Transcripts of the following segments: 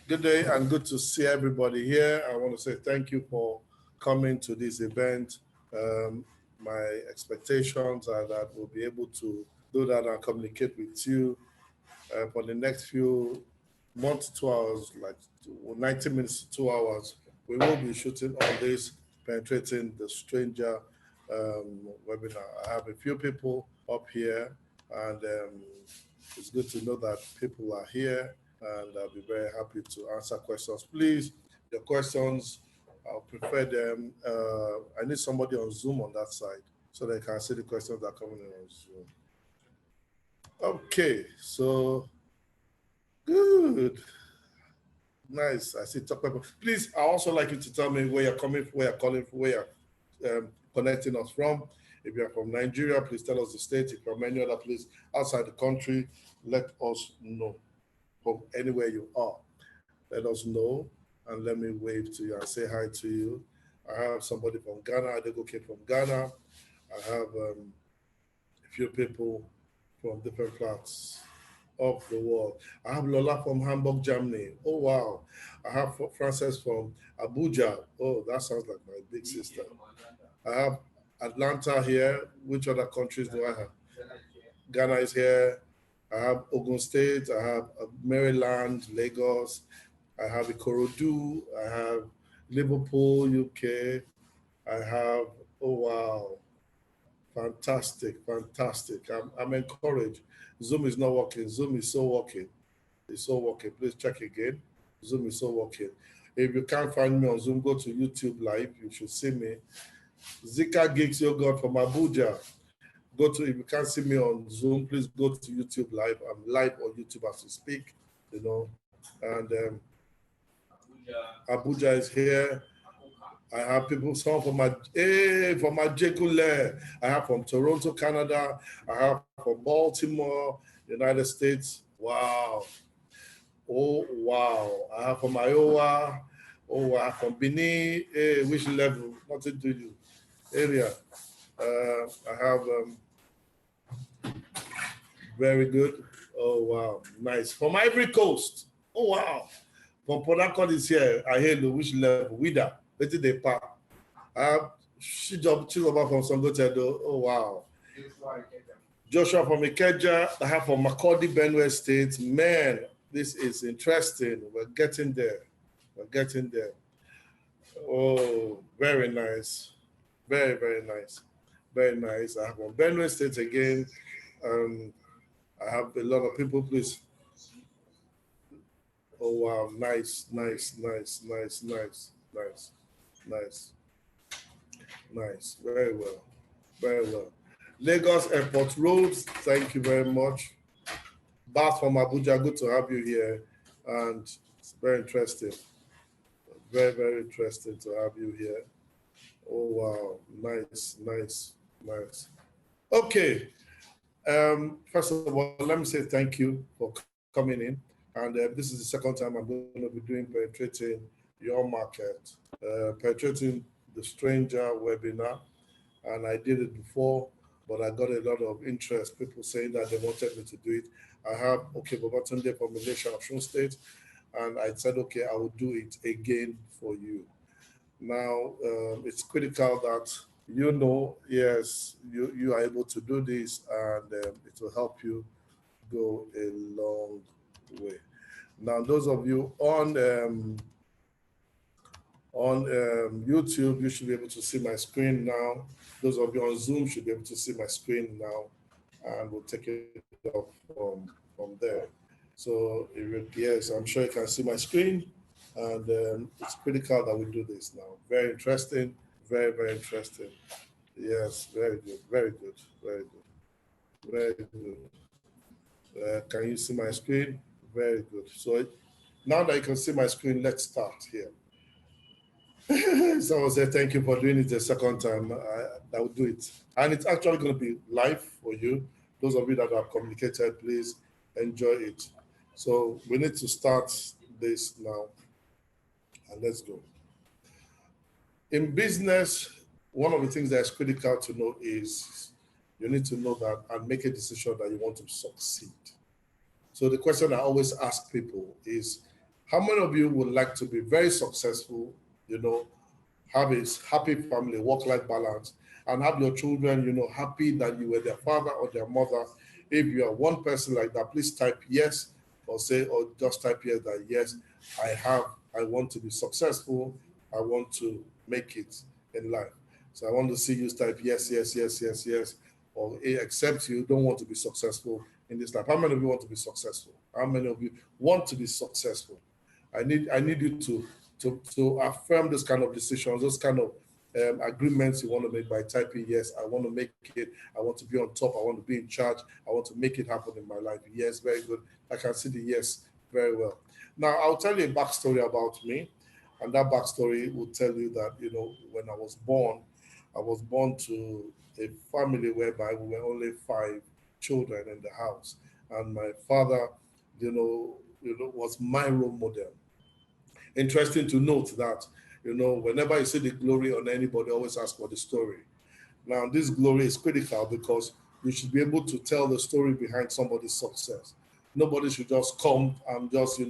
Good day and good to see everybody here. I want to say thank you for coming to this event. My expectations are that we'll be able to do that and communicate with you for the next few 1 to 2 hours, like 90 minutes to 2 hours. We will be shooting on this penetrating the stranger webinar. I have a few people up here, and it's good to know that people are here, and I'll be very happy to answer questions. Please, your questions, I'll prefer them. I need somebody on Zoom on that side so they can see the questions that are coming in on Zoom. Okay, so good. Nice. I see top people. Please, I also like you to tell me where you're coming from, where you're calling from, where you're connecting us from. If you're from Nigeria, please tell us the state. If you're from any other place outside the country, let us know. From anywhere you are, let us know, and let me wave to you and say hi to you. I have somebody from Ghana. I go came from Ghana. I have a few people from different parts of the world. I have Lola from Hamburg, Germany. Oh, wow. I have Frances from Abuja. Oh, that sounds like my big sister. I have Atlanta here. Which other countries do I have? Ghana is here. I have Ogun State. I have Maryland, Lagos. I have Ikorodu. I have Liverpool, UK. I have, oh, wow. Fantastic, fantastic. I'm encouraged. Zoom is not working. Zoom is so working. It's so working. Please check again. Zoom is so working. If you can't find me on Zoom, go to YouTube Live. You should see me. Zika Geeks Yogurt from Abuja. Go to, if you can't see me on Zoom, please go to YouTube Live. I'm live on YouTube as we speak, you know. And Abuja is here. I have people, some from my Jekule. I have from Toronto, Canada. I have from Baltimore, United States. Wow. Oh, wow. I have from Iowa. Oh, I have from Benin. Hey, which level? Nothing to you. Area. I have very good. Oh, wow. Nice. From Ivory Coast. Oh, wow. From Port Harcourt is here. I hear the which level? Wida. Where did they park? I have Chizoba from Songotedo. Oh, wow. Joshua from Ikeja. I have from Makurdi, Benue State. Man, this is interesting. We're getting there. We're getting there. Oh, very nice. Very, very nice. Very nice. I have from Benue State again. I have a lot of people, please. Oh, wow. Nice, nice, nice, nice, nice, nice, nice, nice. Very well. Very well. Lagos Airport Roads, thank you very much. Bath from Abuja, good to have you here. And it's very interesting. Very, very interesting to have you here. Oh, wow. Nice, nice, nice. Okay. First of all, let me say thank you for coming in. And this is the second time I'm going to be doing penetrating your market, penetrating the stranger webinar. And I did it before, but I got a lot of interest, people saying that they wanted me to do it. I have, okay, Babatunde from Malaysia, Osun State, and I said, okay, I will do it again for you. Now, it's critical that you know, yes, you are able to do this, and it will help you go a long way. Now, those of you on YouTube, you should be able to see my screen now. Those of you on Zoom should be able to see my screen now, and we'll take it off from there. So, yes, I'm sure you can see my screen, and it's critical that we do this now. Very interesting, very, very interesting. Yes, very good, very good, very good, very good. Can you see my screen? Very good. So now that you can see my screen, let's start here. Someone said, thank you for doing it the second time. I will do it. And it's actually going to be live for you. Those of you that have communicated, please enjoy it. So we need to start this now. And let's go. In business, one of the things that is critical to know is you need to know that and make a decision that you want to succeed. So the question I always ask people is, How many of you would like to be very successful, have a happy family, work-life balance, and have your children, happy that you were their father or their mother? If you are one person like that, please type yes, or just type yes that yes, I want to be successful. I want to make it in life. So I want to see you type yes, yes, yes, yes, yes, or except you don't want to be successful in this life. How many of you want to be successful? How many of you want to be successful? I need you to affirm this kind of decisions, those kind of agreements you want to make by typing yes. I want to make it. I want to be on top. I want to be in charge. I want to make it happen in my life. Yes, very good. I can see the yes very well. Now I'll tell you a backstory about me, and that backstory will tell you that when I was born to a family whereby we were only five children in the house, and my father, was my role model. Interesting to note that, whenever you see the glory on anybody, always ask for the story. Now, this glory is critical because you should be able to tell the story behind somebody's success. Nobody should just come and just,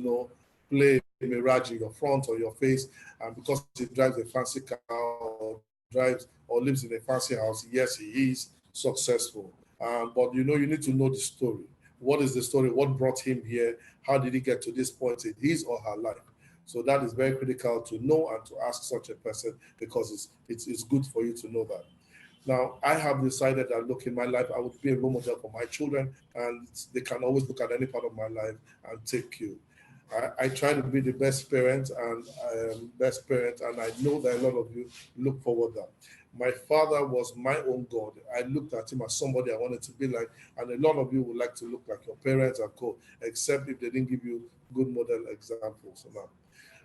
play a mirage in your front or your face. And because he drives a fancy car or drives or lives in a fancy house, yes, he is successful. But you need to know the story. What is the story? What brought him here? How did he get to this point in his or her life? So that is very critical to know and to ask such a person, because it's good for you to know that. Now, I have decided that, look, in my life, I would be a role model for my children, and they can always look at any part of my life and take you. I try to be the best parent, and I know that a lot of you look forward to that. My father was my own God. I looked at him as somebody I wanted to be like, and a lot of you would like to look like your parents and co, except if they didn't give you good model examples. So now,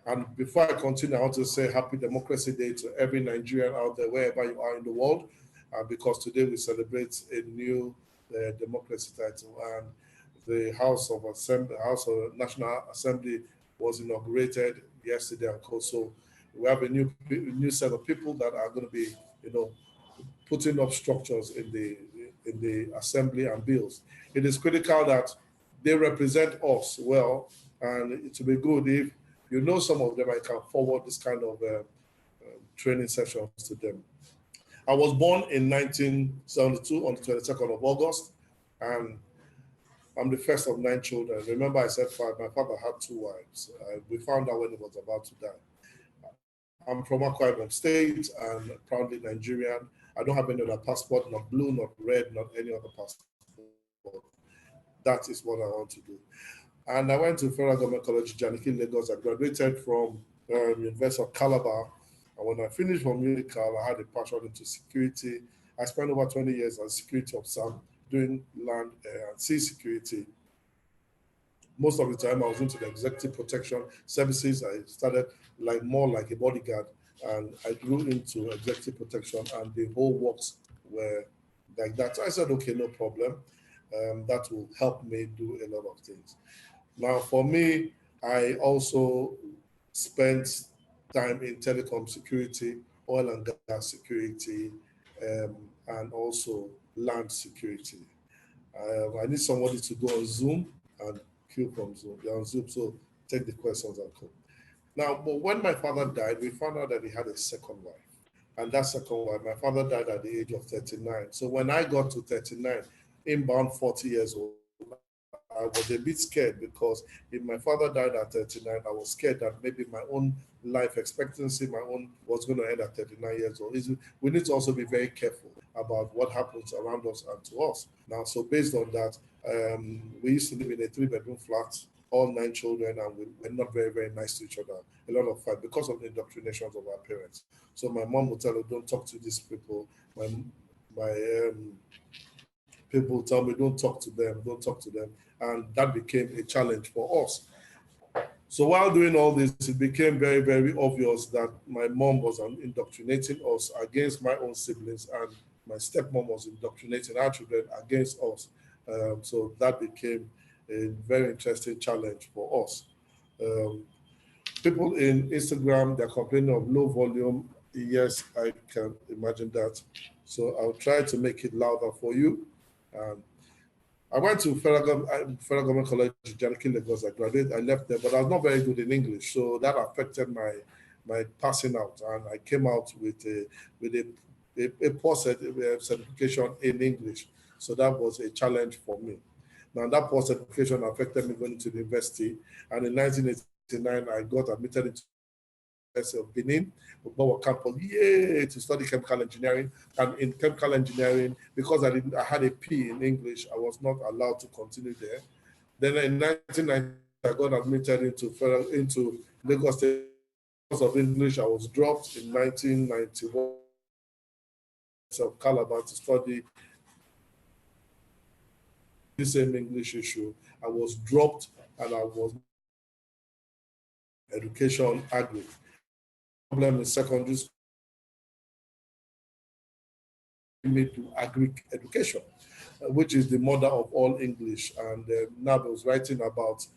and before I continue, I want to say Happy Democracy Day to every Nigerian out there, wherever you are in the world, because today we celebrate a new democracy title. And the House of National Assembly was inaugurated yesterday, and so we have a new set of people that are going to be, you know, putting up structures in the assembly and bills. It is critical that they represent us well, and it will be good if some of them. I can forward this kind of training sessions to them. I was born in 1972 on the 22nd of August, and I'm the first of nine children. Remember, I said five. My father had two wives. We found out when he was about to die. I'm from Akwa Ibom State and proudly Nigerian. I don't have any other passport, not blue, not red, not any other passport. That is what I want to do. And I went to Federal Government College, Janiki, Lagos. I graduated from University of Calabar. And when I finished from UNICAL, I had a passion into security. I spent over 20 years as security officer doing land, air, and sea security. Most of the time, I was into the executive protection services. I started more like a bodyguard, and I grew into executive protection, and the whole works were like that. So I said, okay, no problem. That will help me do a lot of things. Now, for me, I also spent time in telecom security, oil and gas security, and also land security. I need somebody to go on Zoom and queue from Zoom. They're on Zoom, so take the questions and come. Now, but when my father died, we found out that he had a second wife. And that second wife, my father died at the age of 39. So when I got to 39, inbound 40 years old, I was a bit scared, because if my father died at 39, I was scared that maybe my own life expectancy, my own was going to end at 39 years old. We need to also be very careful about what happens around us and to us. Now, so based on that, we used to live in a three-bedroom flat, all nine children, and we were not very, very nice to each other. A lot of fight because of the indoctrinations of our parents. So my mom would tell her, don't talk to these people. My people tell me, don't talk to them, don't talk to them. And that became a challenge for us. So while doing all this, it became very, very obvious that my mom was indoctrinating us against my own siblings, and my stepmom was indoctrinating our children against us. So that became a very interesting challenge for us. Um, People in Instagram, they're complaining of low volume. Yes, I can imagine that. So I'll try to make it louder for you. Um, I went to Federal Government College in Janaki, Lagos. I graduated, I left there, but I was not very good in English, so that affected my passing out, and I came out with a poor certification in English. So that was a challenge for me. Now that poor certification affected me going to the university, and in 1989 I got admitted into the University of Benin, Bobo campus, yay, to study chemical engineering. And in chemical engineering, because I had a P in English, I was not allowed to continue there. Then in 1990, I got admitted into Lagos State. Because of English, I was dropped in 1991 of Calabar to study the same English issue. I was dropped, and I was education agri. Problem in secondary school me to agri education, which is the mother of all English. And now I was writing about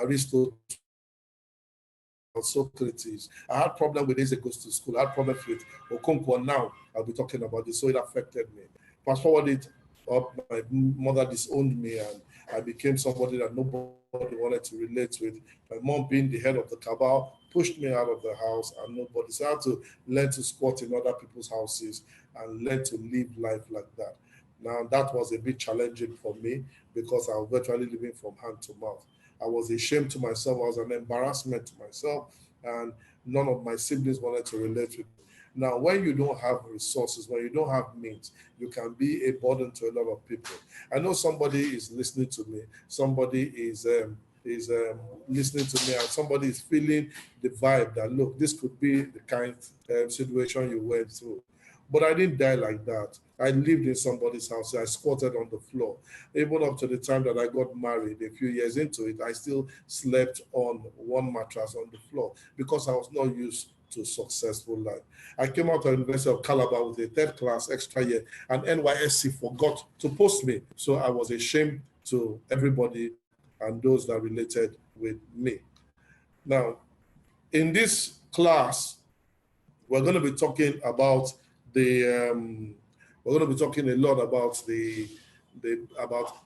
Aristotle, Socrates. I had problem with this. It goes to school. I had problems with Okonkwo. Now I'll be talking about this, so it affected me. Fast forward it up, my mother disowned me, and I became somebody that nobody wanted to relate with. My mom, being the head of the cabal, pushed me out of the house, and nobody. So I had to learn to squat in other people's houses and learn to live life like that. Now that was a bit challenging for me because I was virtually living from hand to mouth. I was ashamed to myself. I was an embarrassment to myself, and none of my siblings wanted to relate with me. Now, when you don't have resources, when you don't have means, you can be a burden to a lot of people. I know somebody is listening to me. Somebody is listening to me, and somebody is feeling the vibe that, look, this could be the kind of situation you went through. But I didn't die like that. I lived in somebody's house. I squatted on the floor. Even up to the time that I got married, a few years into it, I still slept on one mattress on the floor because I was not used to successful life. I came out of the University of Calabar with a third class extra year, and NYSC forgot to post me. So I was ashamed to everybody and those that related with me. Now, in this class, we're going to be talking about we're going to be talking a lot about about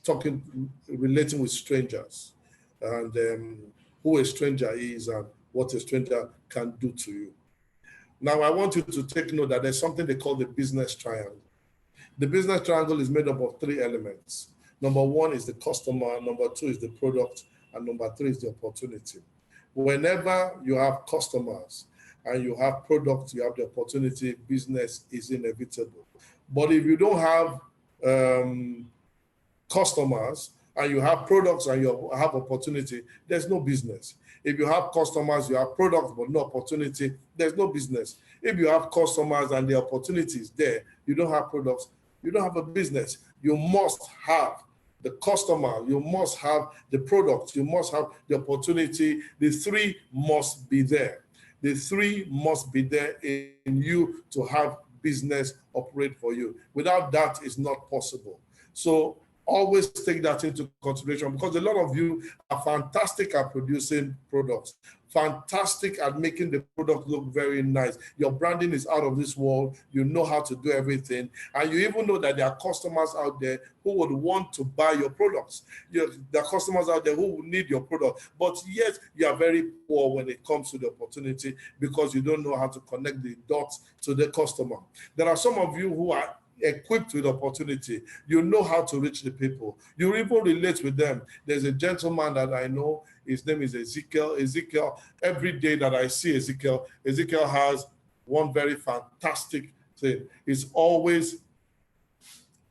talking relating with strangers, and who a stranger is and what a stranger can do to you. Now I want you to take note that there's something they call the business triangle. The business triangle is made up of three elements. Number one is the customer, number two is the product, and number three is the opportunity. Whenever you have customers and you have products, you have the opportunity, business is inevitable. But if you don't have customers and you have products and you have opportunity, there's no business. If you have customers, you have products but no opportunity, there's no business. If you have customers and the opportunity is there, you don't have products, you don't have a business. You must have the customer, you must have the product, you must have the opportunity. The three must be there. The three must be there in you to have business operate for you. Without that, it's not possible. So always take that into consideration, because a lot of you are fantastic at producing products, fantastic at making the product look very nice. Your branding is out of this world. You know how to do everything. And you even know that there are customers out there who would want to buy your products. There are customers out there who will need your product. But yet you are very poor when it comes to the opportunity because you don't know how to connect the dots to the customer. There are some of you who are equipped with opportunity. You know how to reach the people. You even relate with them. There's a gentleman that I know, his name is Ezekiel. Ezekiel, every day that I see Ezekiel, Ezekiel has one very fantastic thing. He's always,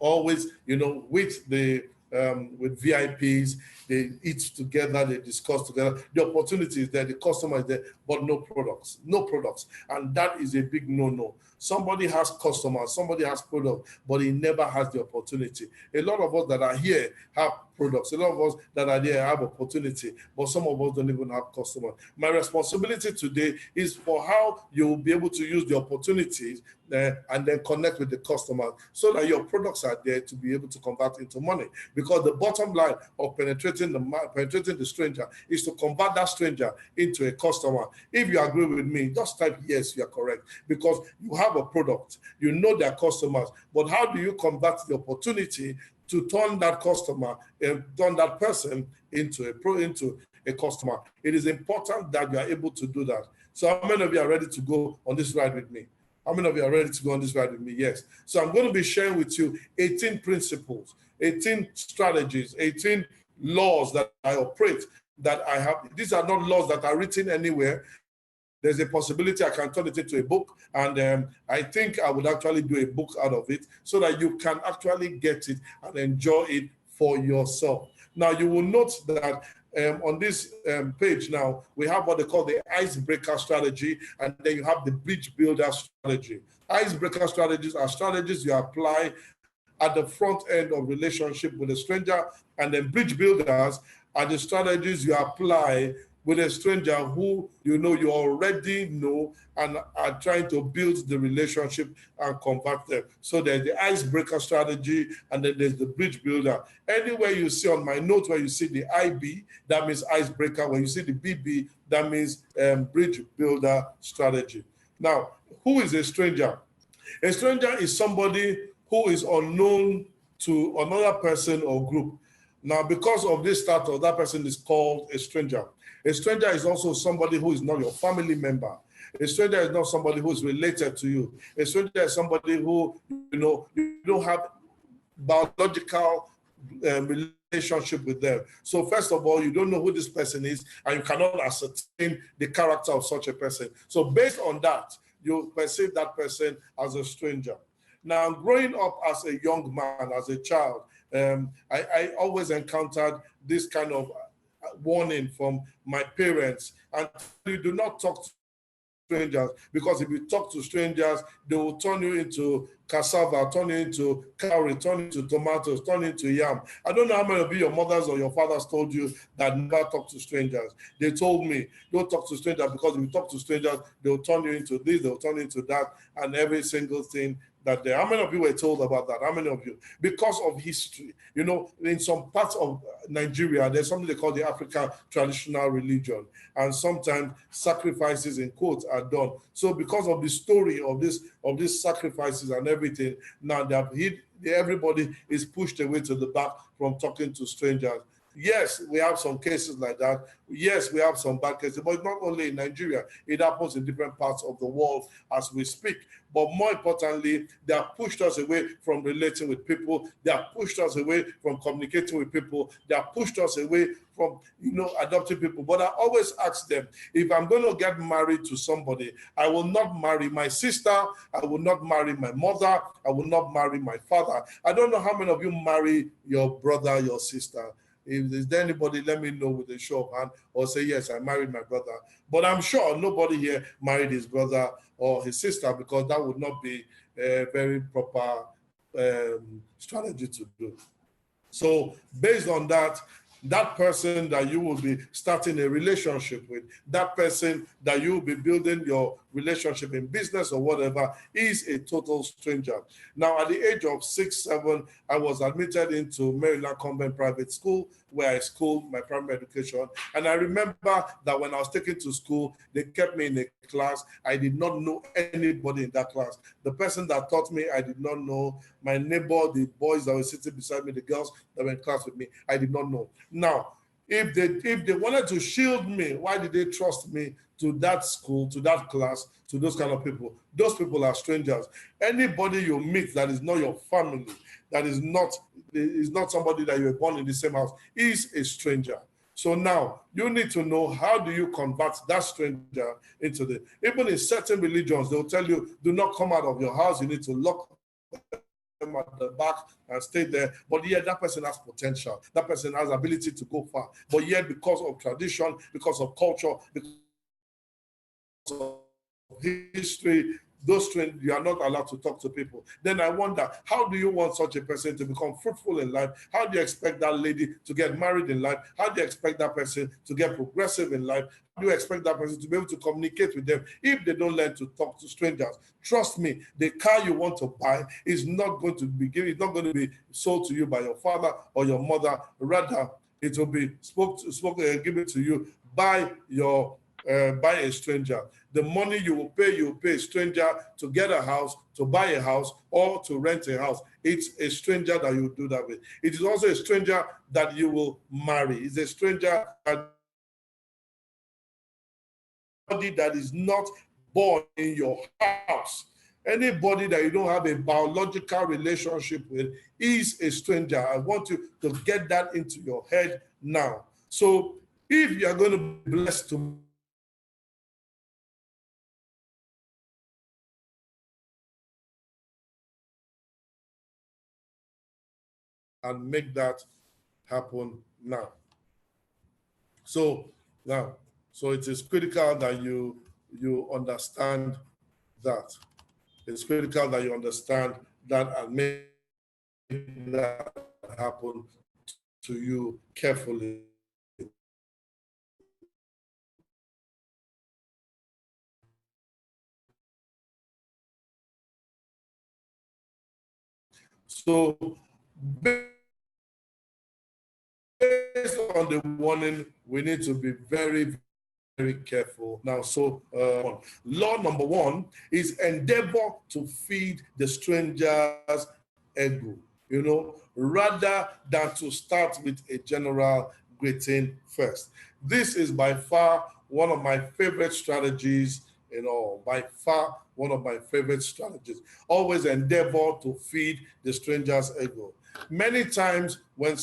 with the with VIPs, they eat together, they discuss together. The opportunity is there, the customer is there, but no products, no products. And that is a big no-no. Somebody has customers, somebody has products, but he never has the opportunity. A lot of us that are here have products. A lot of us that are there have opportunity, but some of us don't even have customers. My responsibility today is for how you will be able to use the opportunities and then connect with the customer so that your products are there to be able to convert into money. Because the bottom line of penetrating the stranger is to convert that stranger into a customer. If you agree with me, just type yes, you are correct. Because you have have a product, you know their customers, but how do you convert the opportunity to turn that customer and turn that person into a customer? It is important that you are able to do that. So how many of you are ready to go on this ride with me? How many of you are ready to go on this ride with me? Yes. So I'm going to be sharing with you 18 principles, 18 strategies, 18 laws that I operate, that I have. These are not laws that are written anywhere. There's a possibility I can turn it into a book, and I think I would actually do a book out of it so that you can actually get it and enjoy it for yourself. Now, you will note that on this page now, we have what they call the icebreaker strategy, and then you have the bridge builder strategy. Icebreaker strategies are strategies you apply at the front end of relationship with a stranger, and then bridge builders are the strategies you apply with a stranger who you already know and are trying to build the relationship and convert them. So there's the icebreaker strategy, and then there's the bridge builder. Anywhere you see on my notes where you see the IB, that means icebreaker. When you see the BB, that means bridge builder strategy. Now, who is a stranger? A stranger is somebody who is unknown to another person or group. Now, because of this status, that person is called a stranger. A stranger is also somebody who is not your family member. A stranger is not somebody who is related to you. A stranger is somebody who, you don't have biological relationship with them. So first of all, you don't know who this person is, and you cannot ascertain the character of such a person. So based on that, you perceive that person as a stranger. Now, growing up as a young man, as a child, I always encountered this kind of warning from my parents, and you do not talk to strangers, because if you talk to strangers, they will turn you into cassava, turn you into cowrie, turn you into tomatoes, turn you into yam. I don't know how many of you, your mothers or your fathers, told you that never talk to strangers. They told me, don't talk to strangers, because if you talk to strangers, they'll turn you into this, they'll turn you into that, and every single thing that day. How many of you were told about that? How many of you? Because of history. In some parts of Nigeria, there's something they call the African traditional religion. And sometimes sacrifices, in quotes, are done. So because of the story of these sacrifices and everything, now everybody is pushed away to the back from talking to strangers. Yes, we have some cases like that. Yes, we have some bad cases, but not only in Nigeria, it happens in different parts of the world as we speak. But more importantly, they have pushed us away from relating with people. They have pushed us away from communicating with people. They have pushed us away from, adopting people. But I always ask them, if I'm going to get married to somebody, I will not marry my sister. I will not marry my mother. I will not marry my father. I don't know how many of you marry your brother, your sister. If there's anybody, let me know with a show of hand, or say, yes, I married my brother. But I'm sure nobody here married his brother or his sister, because that would not be a very proper strategy to do. So based on that, that person that you will be starting a relationship with, that person that you will be building your relationship in business or whatever, is a total stranger. Now, at the age of 6, 7, I was admitted into Maryland Convent Private School, where I schooled my primary education. And I remember that when I was taken to school, they kept me in a class. I did not know anybody in that class. The person that taught me, I did not know. My neighbor, the boys that were sitting beside me, the girls that were in class with me, I did not know. Now, if they wanted to shield me, why did they trust me to that school, to that class, to those kind of people? Those people are strangers. Anybody you meet that is not your family, that is not somebody that you were born in the same house, is a stranger. So now you need to know, how do you convert that stranger into the, even in certain religions, they'll tell you, do not come out of your house. You need to lock them at the back and stay there. But yet that person has potential. That person has ability to go far. But yet, because of tradition, because of culture, because of history, those trends, you are not allowed to talk to people. Then I wonder, how do you want such a person to become fruitful in life? How do you expect that lady to get married in life? How do you expect that person to get progressive in life? How do you expect that person to be able to communicate with them if they don't learn to talk to strangers? Trust me, the car you want to buy is not going to be given, it's not going to be sold to you by your father or your mother. Rather, it will be given to you by your buy a stranger. The money you will pay a stranger to get a house, to buy a house, or to rent a house. It's a stranger that you do that with. It is also a stranger that you will marry. It's a stranger that is not born in your house. Anybody that you don't have a biological relationship with is a stranger. I want you to get that into your head now. So if you are going to be blessed to and make that happen now. So now, so it is critical that you understand that. It's critical that you understand that and make that happen to you carefully. So based on the warning, we need to be very, very careful. Now, so law number one is endeavor to feed the stranger's ego, rather than to start with a general greeting first. This is by far one of my favorite strategies, by far one of my favorite strategies. Always endeavor to feed the stranger's ego. Many times when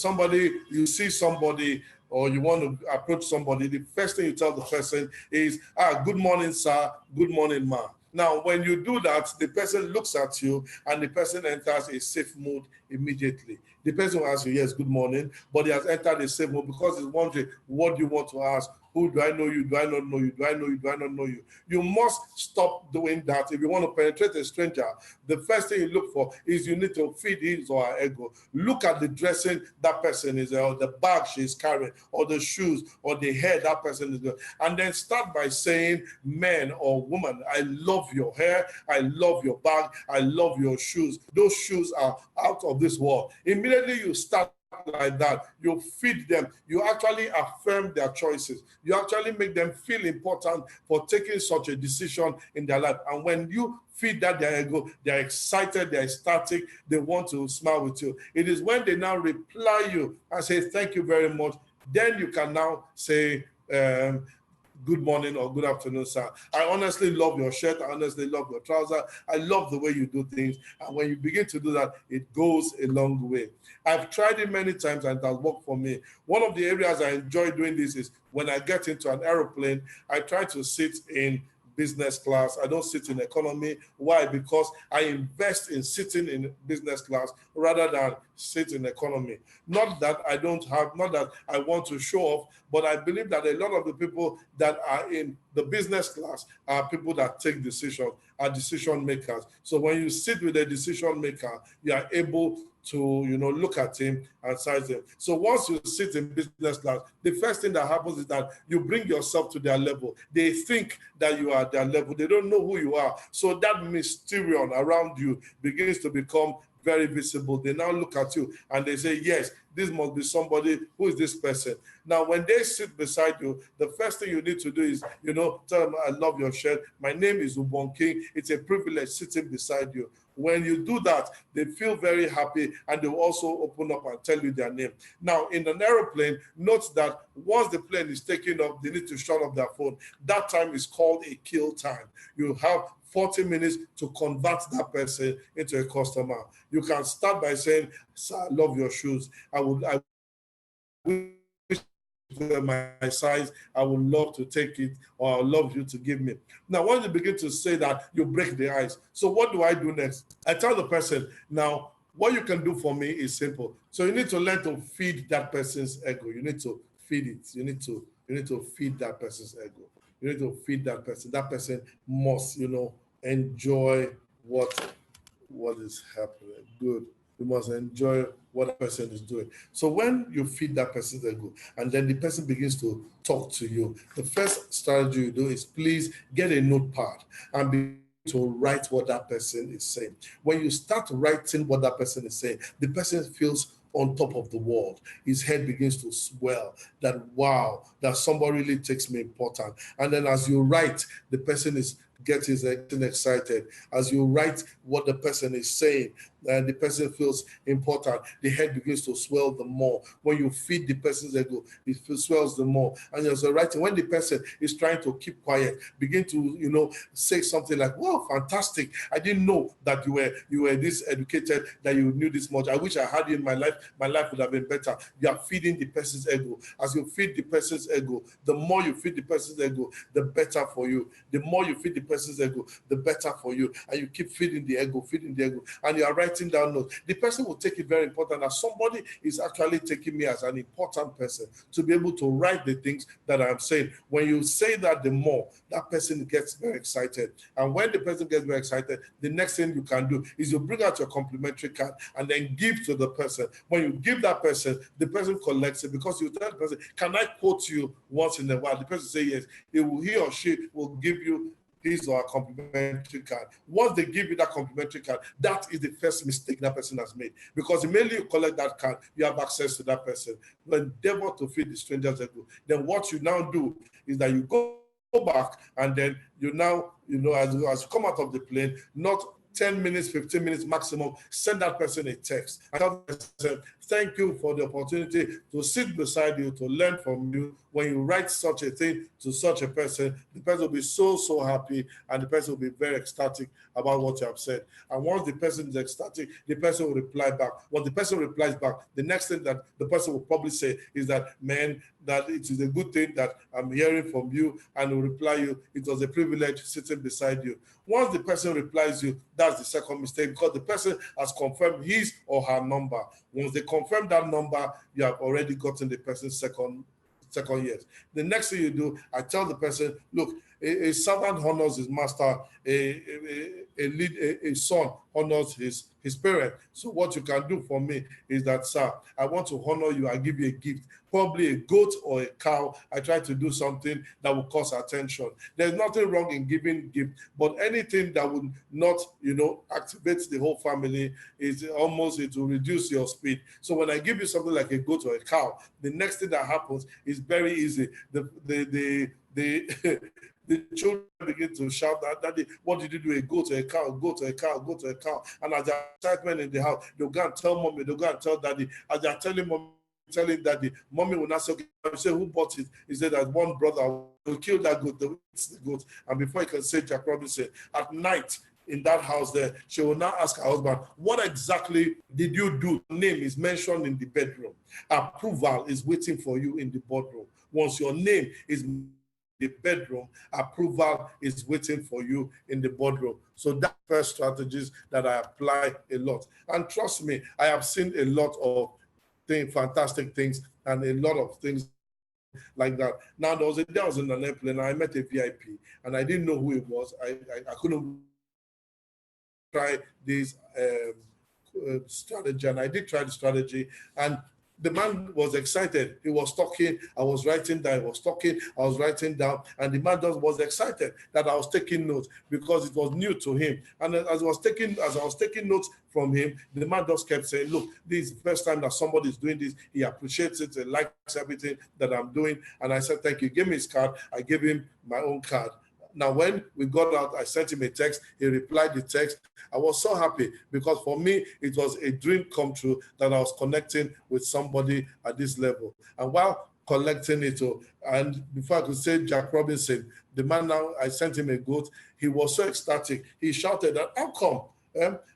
you see somebody or you want to approach somebody, the first thing you tell the person is, good morning, sir, good morning, ma. Now, when you do that, the person looks at you and the person enters a safe mood immediately. The person will ask you, yes, good morning, but he has entered a safe mood because he's wondering, what do you want to ask? Who do I know you? Do I not know you? Do I know you? Do I not know you? You must stop doing that. If you want to penetrate a stranger, the first thing you look for is you need to feed his or her ego. Look at the dressing that person is, or the bag she's carrying, or the shoes, or the hair that person is doing. And then start by saying, man or woman, I love your hair, I love your bag, I love your shoes. Those shoes are out of this world. Immediately you start like that, you feed them, you actually affirm their choices, you actually make them feel important for taking such a decision in their life. And when you feed that their ego, they're excited, they're ecstatic, they want to smile with you. It is when they now reply you and say thank you very much, then you can now say good morning or good afternoon, sir. I honestly love your shirt. I honestly love your trouser. I love the way you do things. And when you begin to do that, it goes a long way. I've tried it many times and it has worked for me. One of the areas I enjoy doing this is when I get into an aeroplane, I try to sit in business class. I don't sit in economy. Why? Because I invest in sitting in business class rather than sit in economy. Not that I want to show off, but I believe that a lot of the people that are in the business class are people that take decisions, are decision makers. So when you sit with a decision maker, you are able to look at him and size him. So once you sit in business class, the first thing that happens is that you bring yourself to their level. They think that you are at their level. They don't know who you are. So that mysterion around you begins to become very visible. They now look at you and they say, yes, this must be somebody. Who is this person? Now, when they sit beside you, the first thing you need to do is, tell them, I love your shirt. My name is Ubong King. It's a privilege sitting beside you. When you do that, they feel very happy and they will also open up and tell you their name. Now, in an aeroplane, note that once the plane is taking off, they need to shut off their phone. That time is called a kill time. You have 40 minutes to convert that person into a customer. You can start by saying, sir, I love your shoes. I wish were my size, I would love to take it, or I would love you to give me. Now, once you begin to say that, you break the ice. So what do I do next? I tell the person, now, what you can do for me is simple. So you need to learn to feed that person's ego. You need to feed it. You need to feed that person's ego. You need to feed that person. That person must, enjoy what is happening. Good. You must enjoy what a person is doing. So when you feed that person's ego and then the person begins to talk to you, the first strategy you do is please get a notepad and begin to write what that person is saying. When you start writing what that person is saying, the person feels on top of the world. His head begins to swell that, wow, that somebody really takes me important. And then as you write, the person is getting excited. As you write what the person is saying, and the person feels important, the head begins to swell the more. When you feed the person's ego, it swells the more. And as you're writing, when the person is trying to keep quiet, begin to say something like, "Wow, fantastic! I didn't know that you were this educated, that you knew this much. I wish I had you in my life. My life would have been better." You are feeding the person's ego. As you feed the person's ego, the more you feed the person's ego, the better for you. The more you feed the person's ego, the better for you. And you keep feeding the ego, and you are writing down notes. The person will take it very important that somebody is actually taking me as an important person to be able to write the things that I'm saying. When you say that, the more that person gets very excited. And when the person gets very excited, the next thing you can do is you bring out your complimentary card and then give to the person. When you give that person, the person collects it, because you tell the person, "Can I quote you once in a while?" The person say yes. He or she will give you his or a complimentary card. Once they give you that complimentary card, that is the first mistake that person has made. Because immediately you collect that card, you have access to that person. You endeavor to feed the strangers ego. Then what you now do is that you go back, and then you now, as you come out of the plane, not 10 minutes, 15 minutes maximum, send that person a text. And tell the person, "Thank you for the opportunity to sit beside you, to learn from you." When you write such a thing to such a person, the person will be so happy, and the person will be very ecstatic about what you have said. And once the person is ecstatic, the person will reply back. Once the person replies back, the next thing that the person will probably say is that, "Man, that it is a good thing that I'm hearing from you," and will reply you, "It was a privilege sitting beside you." Once the person replies you, that's the second mistake, because the person has confirmed his or her number. Once they confirm that number, you have already gotten the person's second yes. The next thing you do, I tell the person, "Look, a servant honors his master, a son honors his parent. So what you can do for me is that, sir, I want to honor you. I give you a gift, probably a goat or a cow. I try to do something that will cause attention." There's nothing wrong in giving gift, but anything that would not, activate the whole family, it will reduce your speed. So when I give you something like a goat or a cow, the next thing that happens is very easy. The the children begin to shout that, "Daddy, what did you do? A goat or a cow, goat or a cow, goat or a cow." And as there's excitement in the house, they'll go and tell mommy, they'll go and tell daddy. As they're telling mommy, telling daddy, mommy will not say, "Okay," say, "Who bought it?" He said that one brother will kill that goat, they'll eat the goat. And before he can say, Jack Robinson, at night, in that house there, she will now ask her husband, "What exactly did you do?" Name is mentioned in the bedroom. Approval is waiting for you in the boardroom. Once your name is in the bedroom, approval is waiting for you in the boardroom. So that's first strategies that I apply a lot. And trust me, I have seen a lot of fantastic things, and a lot of things like that. Now, there was a day I was in an airplane, and I met a VIP, and I didn't know who it was. I couldn't try this strategy, and I did try the strategy, and the man was excited. He was talking. I was writing down. He was talking. I was writing down. And the man just was excited that I was taking notes, because it was new to him. And as I was taking notes from him, the man just kept saying, "Look, this is the first time that somebody is doing this. He appreciates it. He likes everything that I'm doing." And I said, "Thank you." He gave me his card. I gave him my own card. Now, when we got out, I sent him a text. He replied the text. I was so happy, because for me, it was a dream come true that I was connecting with somebody at this level. And while collecting it, and before I could say Jack Robinson, the man now, I sent him a goat. He was so ecstatic. He shouted that, "How come?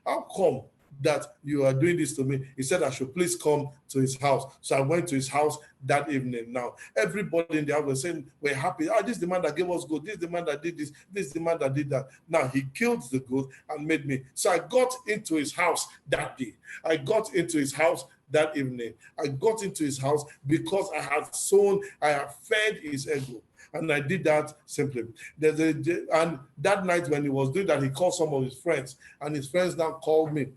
How come that you are doing this to me?" He said I should please come to his house. So I went to his house that evening. Now, everybody in the house was saying, "We're happy. This is the man that gave us goat. This is the man that did this. This is the man that did that." Now, he killed the goat and made me. So I got into his house that day. I got into his house that evening. I got into his house because I have fed his ego. And I did that simply. And that night when he was doing that, he called some of his friends, and his friends now called me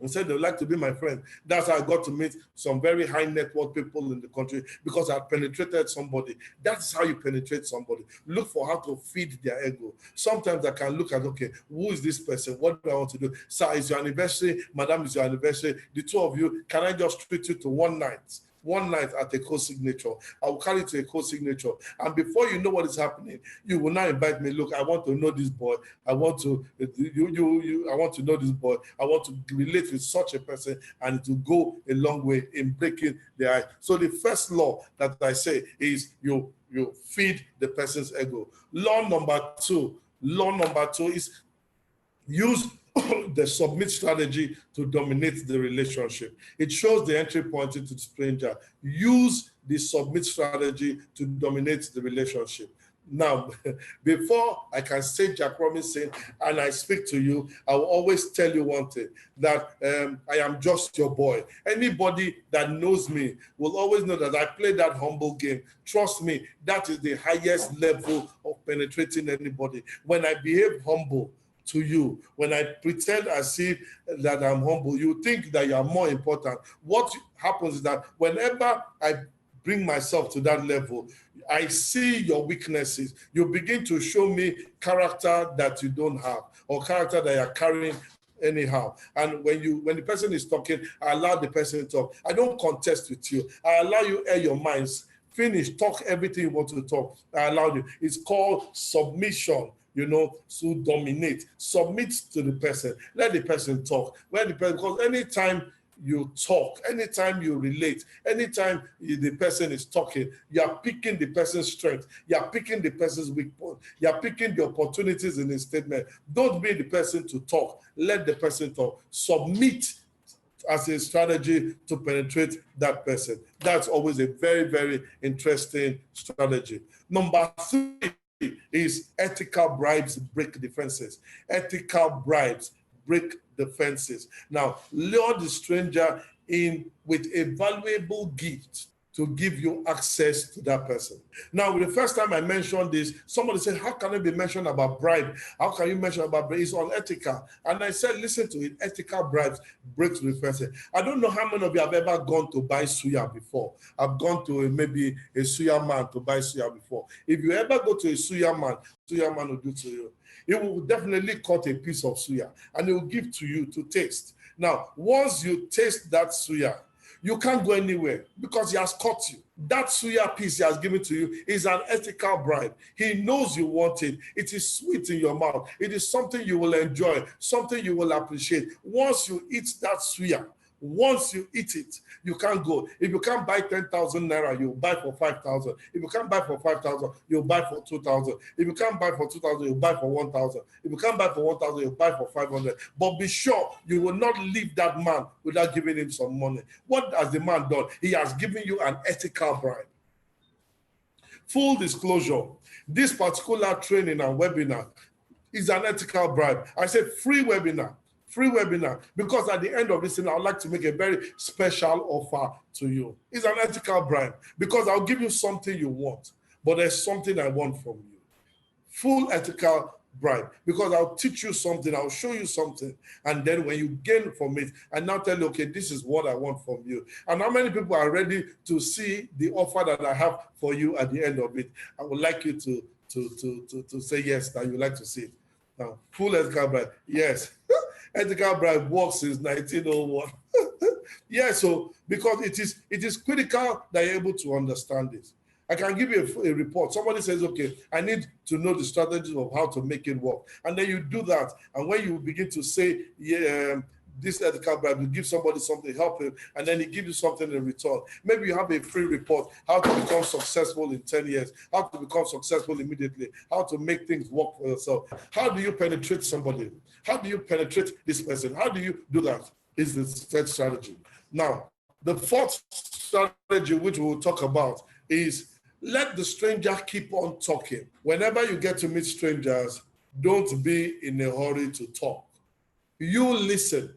and said they would like to be my friend. That's how I got to meet some very high net worth people in the country, because I penetrated somebody. That's how you penetrate somebody. Look for how to feed their ego. Sometimes I can look at, okay, who is this person? What do I want to do? Sir, it's your anniversary. Madam, it's your anniversary. The two of you, can I just treat you to one night? One night at a co-signature. I will carry to a co-signature. And before you know what is happening, you will now invite me. Look, I want to know this boy. I want to I want to know this boy. I want to relate with such a person, and to go a long way in breaking the ice. So the first law that I say is you feed the person's ego. Law number two is use the submit strategy to dominate the relationship. It shows the entry point into the stranger. Use the submit strategy to dominate the relationship. Now, before I can say Jack Robinson and I speak to you, I will always tell you one thing, that I am just your boy. Anybody that knows me will always know that I play that humble game. Trust me, that is the highest level of penetrating anybody. When I behave humble to you, when I pretend as if that I'm humble, you think that you are more important. What happens is that whenever I bring myself to that level, I see your weaknesses. You begin to show me character that you don't have, or character that you're carrying anyhow. And when the person is talking, I allow the person to talk. I don't contest with you. I allow you air your minds. Finish, talk everything you want to talk. I allow you. It's called submission. To dominate. Submit to the person. Let the person talk. Because anytime you talk, anytime you relate, anytime the person is talking, you are picking the person's strength. You are picking the person's weak point. You are picking the opportunities in his statement. Don't be the person to talk. Let the person talk. Submit as a strategy to penetrate that person. That's always a very, very interesting strategy. Number 3 is ethical bribes break defenses. Ethical bribes break defenses. Now, lure the stranger in with a valuable gift to give you access to that person. Now, the first time I mentioned this, somebody said, how can it be mentioned about bribe? How can you mention about bribe? It's unethical. And I said, listen to it, ethical bribes break defenses. I don't know how many of you have ever gone to buy suya before. I've gone to maybe a suya man to buy suya before. If you ever go to a suya man will do to you. He will definitely cut a piece of suya and he will give to you to taste. Now, once you taste that suya, you can't go anywhere because he has caught you. That suya piece he has given to you is an ethical bribe. He knows you want it. It is sweet in your mouth. It is something you will enjoy, something you will appreciate. Once you eat that suya, once you eat it, you can't go. If you can't buy 10,000 naira, you'll buy for 5,000. If you can't buy for 5,000, you'll buy for 2,000. If you can't buy for 2,000, you'll buy for 1,000. If you can't buy for 1,000, you'll buy for 500. But be sure you will not leave that man without giving him some money. What has the man done? He has given you an ethical bribe. Full disclosure, this particular training and webinar is an ethical bribe. I said free webinar. Free webinar, because at the end of this thing, I would like to make a very special offer to you. It's an ethical bribe, because I'll give you something you want, but there's something I want from you. Full ethical bribe, because I'll teach you something, I'll show you something, and then when you gain from it, I now tell you, okay, this is what I want from you. And how many people are ready to see the offer that I have for you at the end of it? I would like you to say yes, that you like to see it. Now, full ethical bribe, yes. Ethical bribe works since 1901. Yeah, so because it is critical that you're able to understand this. I can give you a report. Somebody says, okay, I need to know the strategies of how to make it work. And then you do that. And when you begin to say, yeah, this ethical bribe, you give somebody something, help him, and then he gives you something in return. Maybe you have a free report, how to become successful in 10 years, how to become successful immediately, how to make things work for yourself. How do you penetrate somebody? How do you penetrate this person? How do you do that? Is the third strategy. Now, the fourth strategy, which we will talk about, is let the stranger keep on talking. Whenever you get to meet strangers, don't be in a hurry to talk. You listen.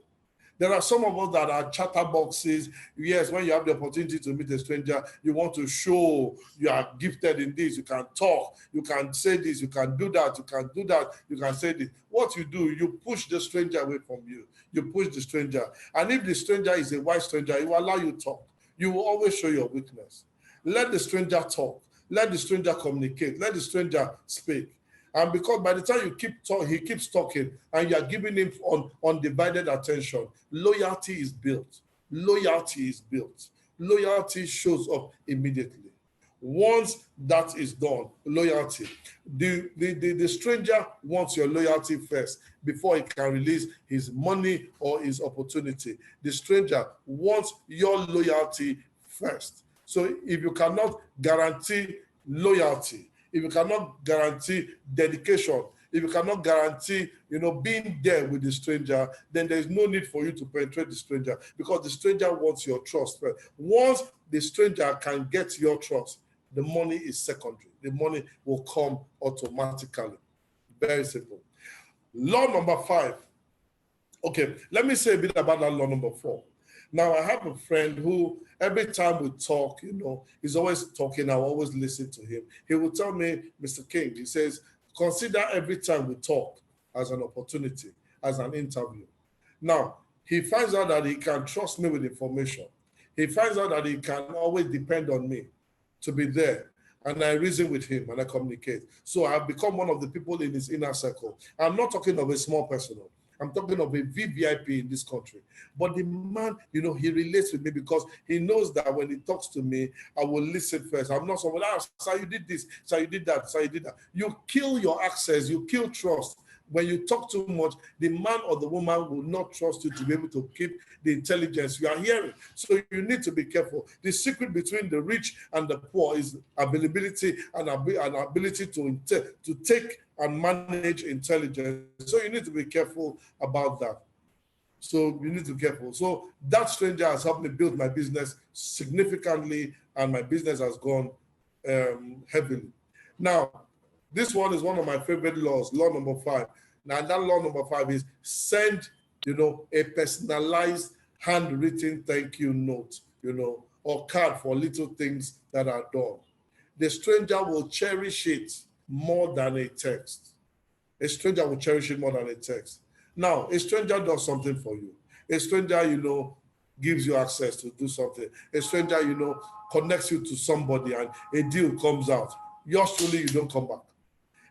There are some of us that are chatterboxes. Yes, when you have the opportunity to meet a stranger, you want to show you are gifted in this. You can talk, you can say this, you can do that, you can do that, you can say this. What you do, you push the stranger away from you. You push the stranger. And if the stranger is a wise stranger, he will allow you to talk. You will always show your weakness. Let the stranger talk. Let the stranger communicate. Let the stranger speak. And because by the time you keep talking, he keeps talking, and you are giving him undivided attention, loyalty is built. Loyalty is built. Loyalty shows up immediately. Once that is done, loyalty. The stranger wants your loyalty first before he can release his money or his opportunity. The stranger wants your loyalty first. So if you cannot guarantee loyalty, if you cannot guarantee dedication, if you cannot guarantee, being there with the stranger, then there's no need for you to penetrate the stranger, because the stranger wants your trust first. Once the stranger can get your trust, the money is secondary. The money will come automatically. Very simple. Law number 5. Okay, let me say a bit about that law number 4. Now, I have a friend who, every time we talk, he's always talking. I always listen to him. He will tell me, Mr. King, he says, consider every time we talk as an opportunity, as an interview. Now, he finds out that he can trust me with information. He finds out that he can always depend on me to be there. And I reason with him and I communicate. So I've become one of the people in his inner circle. I'm not talking of a small person. I'm talking of a VVIP in this country. But the man, he relates with me because he knows that when he talks to me, I will listen first. I'm not someone, sir, you did this, sir, you did that, sir, you did that. You kill your access, you kill trust. When you talk too much, the man or the woman will not trust you to be able to keep the intelligence you are hearing. So you need to be careful. The secret between the rich and the poor is availability and ability to take and manage intelligence. So you need to be careful about that. So you need to be careful. So that stranger has helped me build my business significantly, and my business has gone heavily. Now, this one is one of my favorite laws, law number 5. Now, that law number 5 is send, a personalized handwritten thank you note, or card for little things that are done. The stranger will cherish it more than a text. A stranger will cherish it more than a text. Now, a stranger does something for you. A stranger, gives you access to do something. A stranger, connects you to somebody and a deal comes out. Yours truly, you don't come back.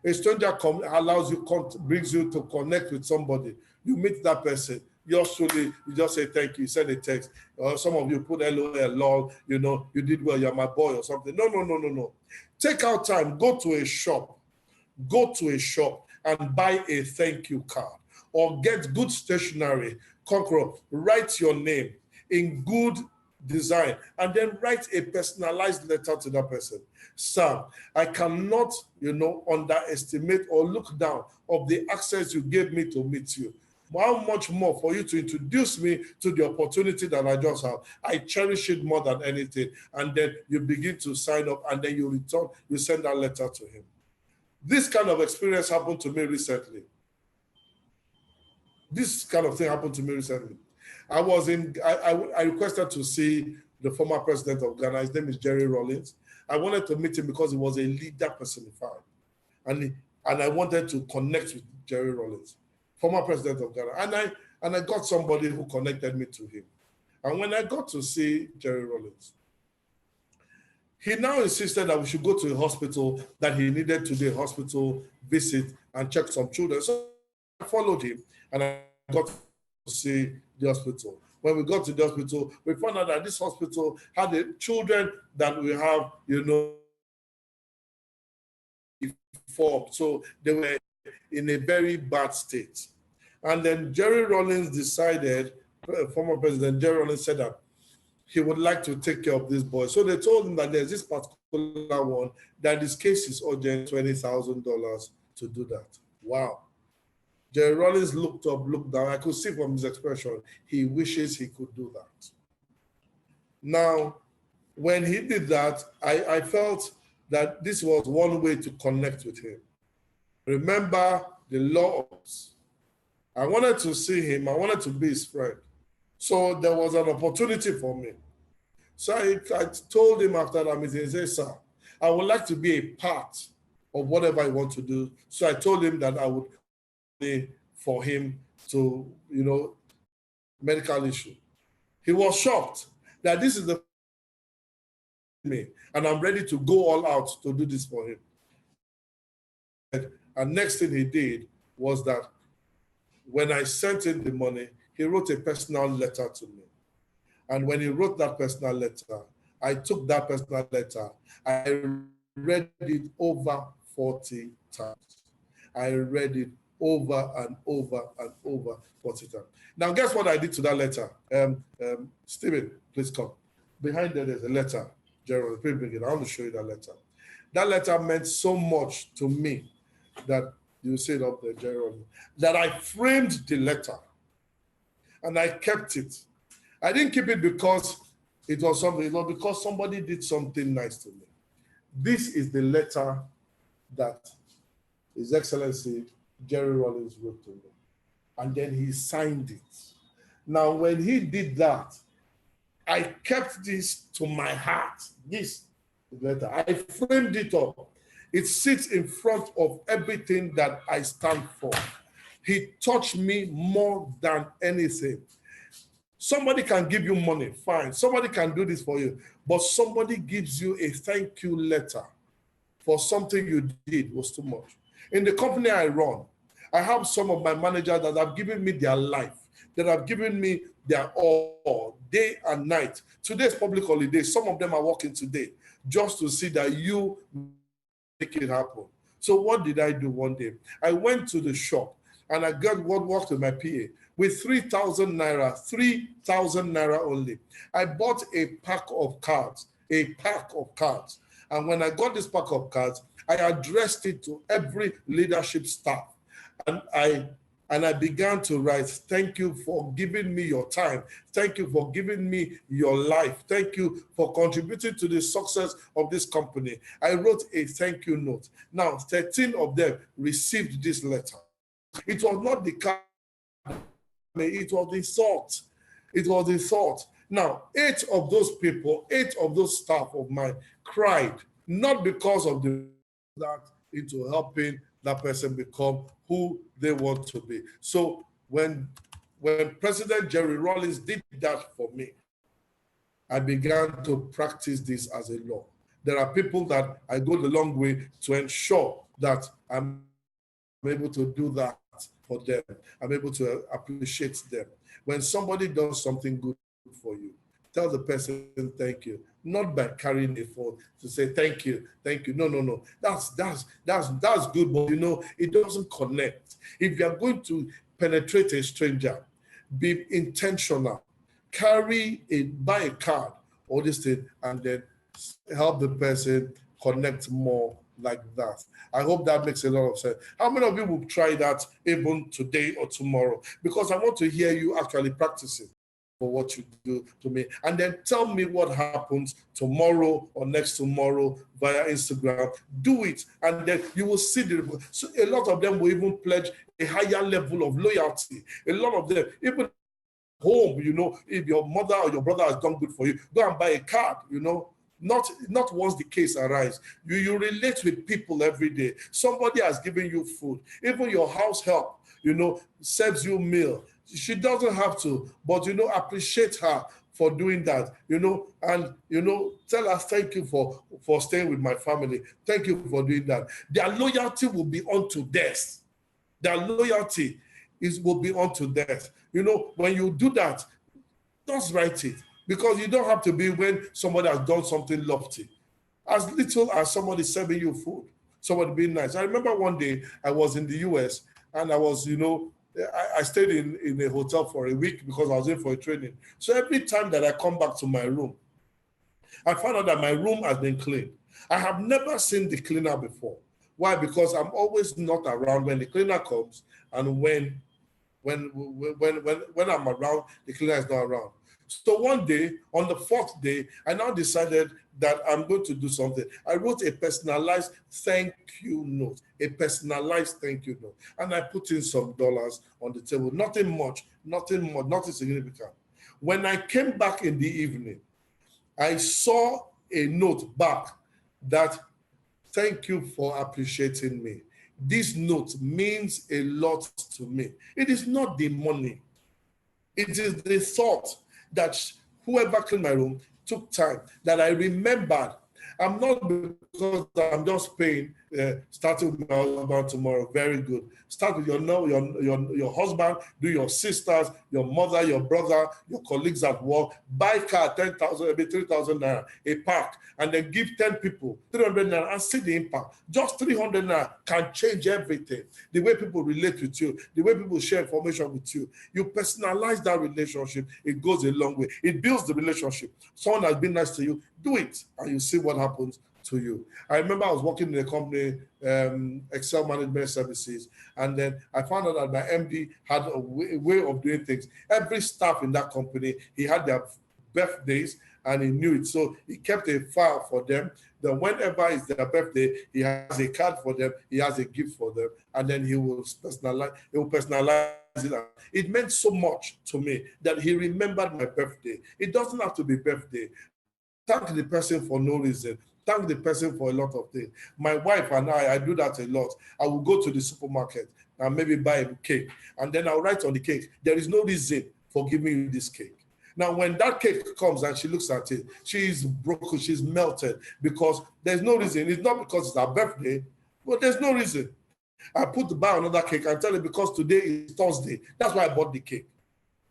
A stranger allows you, brings you to connect with somebody. You meet that person. Yours truly, you just say thank you, send a text. Or some of you put LOL, lol, you did well, you're my boy or something. No. Take out time, go to a shop and buy a thank you card, or get good stationery, write your name in good design, and then write a personalized letter to that person. Sir, I cannot, underestimate or look down of the access you gave me to meet you. How much more for you to introduce me to the opportunity that I just have? I cherish it more than anything. And then you begin to sign up, and then you return, you send that letter to him. This kind of experience happened to me recently. This kind of thing happened to me recently. I requested to see the former president of Ghana. His name is Jerry Rawlings. I wanted to meet him because he was a leader personified. And I wanted to connect with Jerry Rawlings, former president of Ghana. And I got somebody who connected me to him. And when I got to see Jerry Rawlings, he now insisted that we should go to a hospital, that he needed to do a hospital visit and check some children. So I followed him and I got to see the hospital. When we got to the hospital, we found out that this hospital had the children that we have, so they were in a very bad state. And then Jerry Rawlings decided, former president Jerry Rawlings said that he would like to take care of this boy. So they told him that there's this particular one, that his case is urgent, $20,000 to do that. Wow. Jerry Rawlings looked up, looked down. I could see from his expression, he wishes he could do that. Now, when he did that, I felt that this was one way to connect with him. Remember the laws. I wanted to see him. I wanted to be his friend. So there was an opportunity for me. So I told him after that meeting, he said, sir, I would like to be a part of whatever I want to do. So I told him that I would pay for him to, medical issue. He was shocked that this is the me, and I'm ready to go all out to do this for him. And next thing he did was that when I sent him the money, he wrote a personal letter to me. And when he wrote that personal letter, I took that personal letter, I read it over 40 times. I read it over and over and over 40 times. Now, guess what I did to that letter? Stephen, please come. Behind there, there's a letter. Gerald, please bring it. I want to show you that letter. That letter meant so much to me that you say it up there, Gerald, that I framed the letter and I kept it. I didn't keep it because it was something, it was because somebody did something nice to me. This is the letter that His Excellency Jerry Rawlings wrote to me. And then he signed it. Now, when he did that, I kept this to my heart, this letter. I framed it up. It sits in front of everything that I stand for. He touched me more than anything. Somebody can give you money, fine. Somebody can do this for you. But somebody gives you a thank you letter for something you did was too much. In the company I run, I have some of my managers that have given me their life, that have given me their all, day and night. Today's public holiday. Some of them are working today just to see that you make it happen. So what did I do one day? I went to the shop and I worked with my PA with 3,000 naira, 3,000 naira only. I bought a pack of cards, And when I got this pack of cards, I addressed it to every leadership staff. And I began to write, thank you for giving me your time. Thank you for giving me your life. Thank you for contributing to the success of this company. I wrote a thank you note. Now, 13 of them received this letter. It was not the card, it was the thought. It was the thought. Now, 8 of those people, 8 of those staff of mine cried, not because of that into helping that person become who they want to be. So when President Jerry Rawlings did that for me, I began to practice this as a law. There are people that I go the long way to ensure that I'm able to do that for them. I'm able to appreciate them. When somebody does something good for you, tell the person thank you, not by carrying a phone to say thank you. No. That's good, but it doesn't connect. If you are going to penetrate a stranger, be intentional. Buy a card or this thing, and then help the person connect more like that. I hope that makes a lot of sense. How many of you will try that even today or tomorrow? Because I want to hear you actually practicing for what you do to me. And then tell me what happens tomorrow or next tomorrow via Instagram. Do it, and then you will see so a lot of them will even pledge a higher level of loyalty. A lot of them, even home, if your mother or your brother has done good for you, go and buy a card, Not once the case arises. You relate with people every day. Somebody has given you food. Even your house help, serves you meal. She doesn't have to, but appreciate her for doing that, and tell her thank you for staying with my family. Thank you for doing that. Their loyalty will be unto death. Their loyalty will be unto death. When you do that, just write it. Because you don't have to be when somebody has done something lofty. As little as somebody serving you food, somebody being nice. I remember one day I was in the US and I was, I stayed in a hotel for a week because I was in for a training. So every time that I come back to my room, I found out that my room has been cleaned. I have never seen the cleaner before. Why? Because I'm always not around when the cleaner comes, and when I'm around, the cleaner is not around. So one day, on the 4th day, I now decided that I'm going to do something. I wrote a personalized thank you note, and I put in some dollars on the table. Nothing much, nothing significant. When I came back in the evening, I saw a note back that, thank you for appreciating me. This note means a lot to me. It is not the money. It is the thought that whoever cleaned my room took time, that I remembered. I'm not, because I'm just paying, starting with my husband tomorrow. Very good. Start with your husband, do your sisters, your mother, your brother, your colleagues at work. Buy car 10,000, maybe 3,000 naira, a pack, and then give 10 people 300 naira and see the impact. Just 300 naira can change everything. The way people relate with you, the way people share information with you. You personalize that relationship, it goes a long way. It builds the relationship. Someone has been nice to you, do it, and you see what happens to you. I remember I was working in a company, Excel Management Services, and then I found out that my MD had a way of doing things. Every staff in that company, he had their birthdays and he knew it. So he kept a file for them. Then whenever it's their birthday, he has a card for them, he has a gift for them, and then he will personalize it. It meant so much to me that he remembered my birthday. It doesn't have to be birthday. Thank the person for no reason. Thank the person for a lot of things. My wife and I do that a lot. I will go to the supermarket and maybe buy a cake. And then I'll write on the cake, there is no reason for giving you this cake. Now, when that cake comes and she looks at it, she's broken, she's melted, because there's no reason. It's not because it's her birthday, but there's no reason. I put to buy another cake and tell her because today is Thursday. That's why I bought the cake.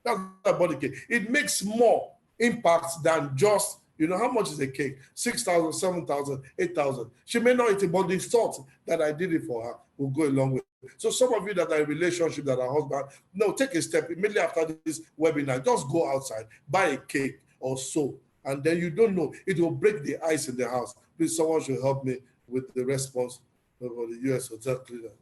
That's why I bought the cake. It makes more impact than just, how much is a cake? 6,000, 7,000, 8,000. She may not eat it, but the thought that I did it for her will go a long way. So some of you that are in relationship, that are husband, no, take a step immediately after this webinar. Just go outside, buy a cake or so, and then you don't know, it will break the ice in the house. Please, someone should help me with the response for the U.S. hotel cleaner.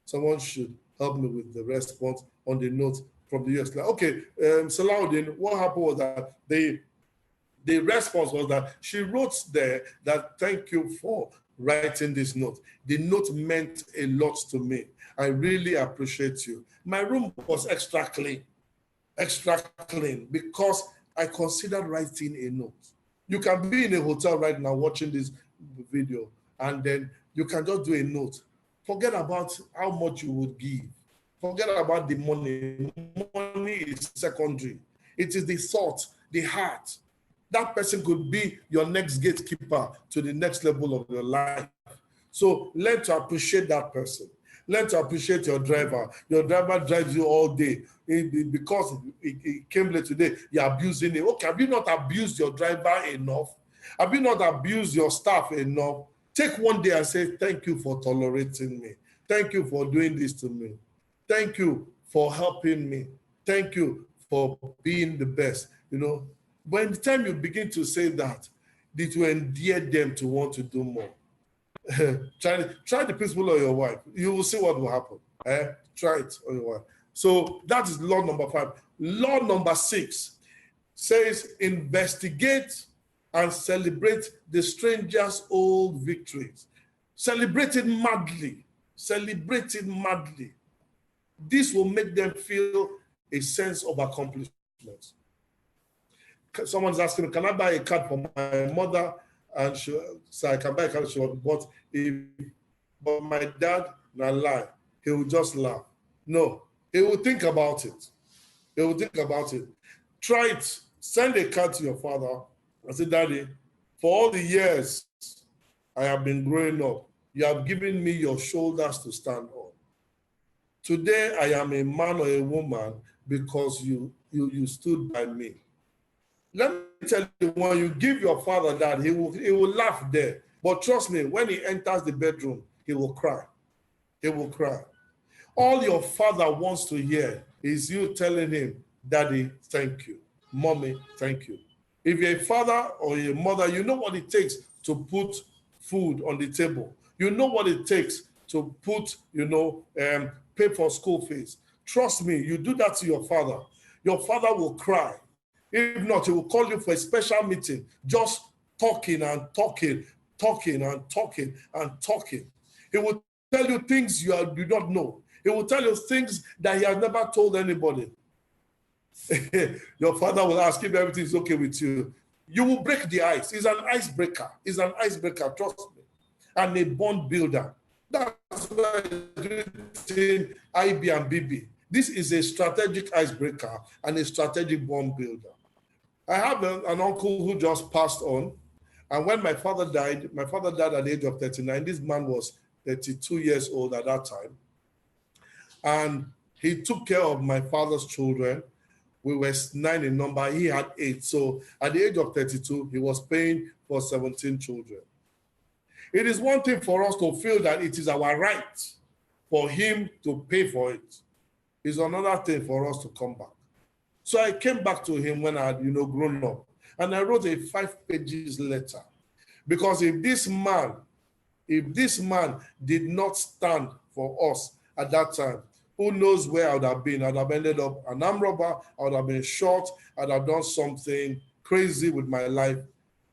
Someone should help me with the response on the note from the U.S. Okay, Salahuddin, what happened was that the response was that she wrote there that, thank you for writing this note. The note meant a lot to me. I really appreciate you. My room was extra clean, because I considered writing a note. You can be in a hotel right now watching this video, and then you can just do a note. Forget about how much you would give. Forget about the money. Money is secondary. It is the thought, the heart. That person could be your next gatekeeper to the next level of your life. So learn to appreciate that person. Learn to appreciate your driver. Your driver drives you all day. Because he came late today, you're abusing him. Okay, have you not abused your driver enough? Have you not abused your staff enough? Take one day and say, thank you for tolerating me. Thank you for doing this to me. Thank you for helping me. Thank you for being the best. By the time you begin to say that, it will endear them to want to do more. Try the principle of your wife. You will see what will happen. Try it on your wife. So that is law number 5. Law number 6 says, investigate and celebrate the stranger's old victories. Celebrate it madly. Celebrate it madly. This will make them feel a sense of accomplishment. Someone's asking me, can I buy a card for my mother? And I can buy a card, but my dad, not lie. He will just laugh. No, he will think about it. He will think about it. Try it. Send a card to your father and say, Daddy, for all the years I have been growing up, you have given me your shoulders to stand on. Today I am a man or a woman because you stood by me. Let me tell you, when you give your father that, he will laugh there. But trust me, when he enters the bedroom, he will cry. He will cry. All your father wants to hear is you telling him, Daddy, thank you. Mommy, thank you. If you're a father or a mother, you know what it takes to put food on the table. You know what it takes to put, pay for school fees. Trust me, you do that to your father will cry. If not, he will call you for a special meeting, just talking and talking, talking and talking and talking. He will tell you things you do not know. He will tell you things that he has never told anybody. Your father will ask if everything is okay with you. You will break the ice. He's an icebreaker. He's an icebreaker, trust me. And a bond builder. That's why it's written IB and BB. This is a strategic icebreaker and a strategic bond builder. I have an uncle who just passed on. And when my father died at the age of 39. This man was 32 years old at that time. And he took care of my father's children. We were 9 in number. He had 8. So at the age of 32, he was paying for 17 children. It is one thing for us to feel that it is our right for him to pay for it. It's another thing for us to come back. So I came back to him when I had, grown up. And I wrote a 5-page letter. Because if this man did not stand for us at that time, who knows where I would have been? I would have ended up an armed robber. I would have been shot. I would have done something crazy with my life.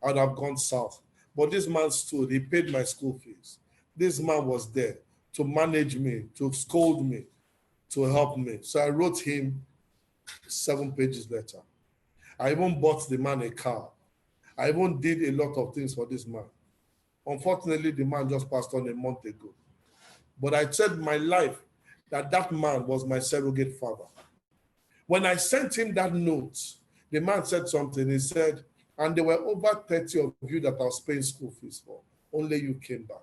I would have gone south. But this man stood. He paid my school fees. This man was there to manage me, to scold me, to help me. So I wrote him 7 pages letter. I even bought the man a car. I even did a lot of things for this man. Unfortunately, the man just passed on a month ago. But I said my life that man was my surrogate father. When I sent him that note, the man said something. He said, and there were over 30 of you that I was paying school fees for. Only you came back.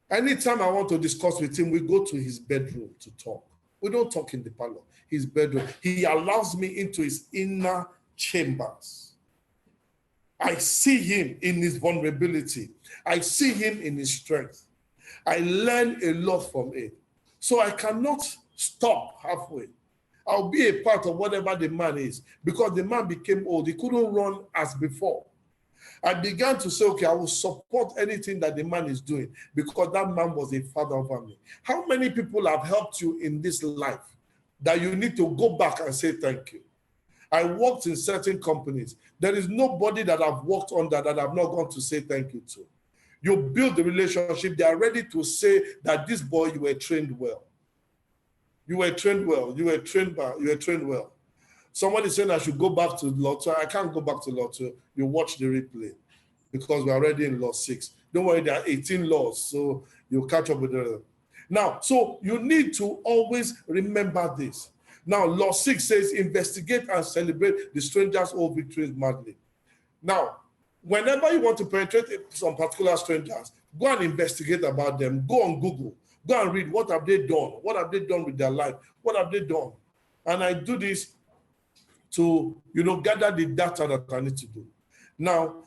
Anytime I want to discuss with him, we go to his bedroom to talk. We don't talk in the parlor, his bedroom. He allows me into his inner chambers. I see him in his vulnerability. I see him in his strength. I learn a lot from it. So I cannot stop halfway. I'll be a part of whatever the man is, because the man became old. He couldn't run as before. I began to say, okay, I will support anything that the man is doing, because that man was a father over me. How many people have helped you in this life that you need to go back and say thank you? I worked in certain companies. There is nobody that I've worked under that I've not gone to say thank you to. You build the relationship. They are ready to say that this boy, you were trained well. You were trained well. You were trained well. Somebody saying I should go back to Lotto. I can't go back to Lotto. You watch the replay, because we're already in law 6. Don't worry, there are 18 laws, so you'll catch up with them. Now, so you need to always remember this. Now, law 6 says, investigate and celebrate the stranger's old victories madly. Now, whenever you want to penetrate some particular strangers, go and investigate about them. Go on Google. Go and read, what have they done? What have they done with their life? What have they done? And I do this to, gather the data that I need to do. Now,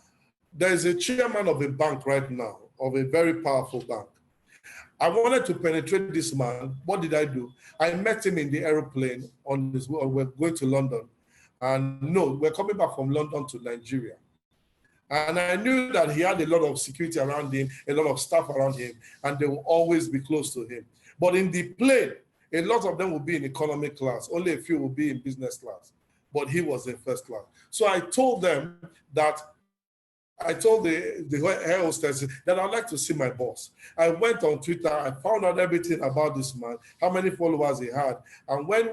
there is a chairman of a bank right now, of a very powerful bank. I wanted to penetrate this man. What did I do? I met him in the airplane on his way. We're going to London. And no, we're coming back from London to Nigeria. And I knew that he had a lot of security around him, a lot of staff around him, and they will always be close to him. But in the plane, a lot of them will be in economic class. Only a few will be in business class. But he was in first class. So I told them that, I told the air hostess that I'd like to see my boss. I went on Twitter, I found out everything about this man, how many followers he had. And when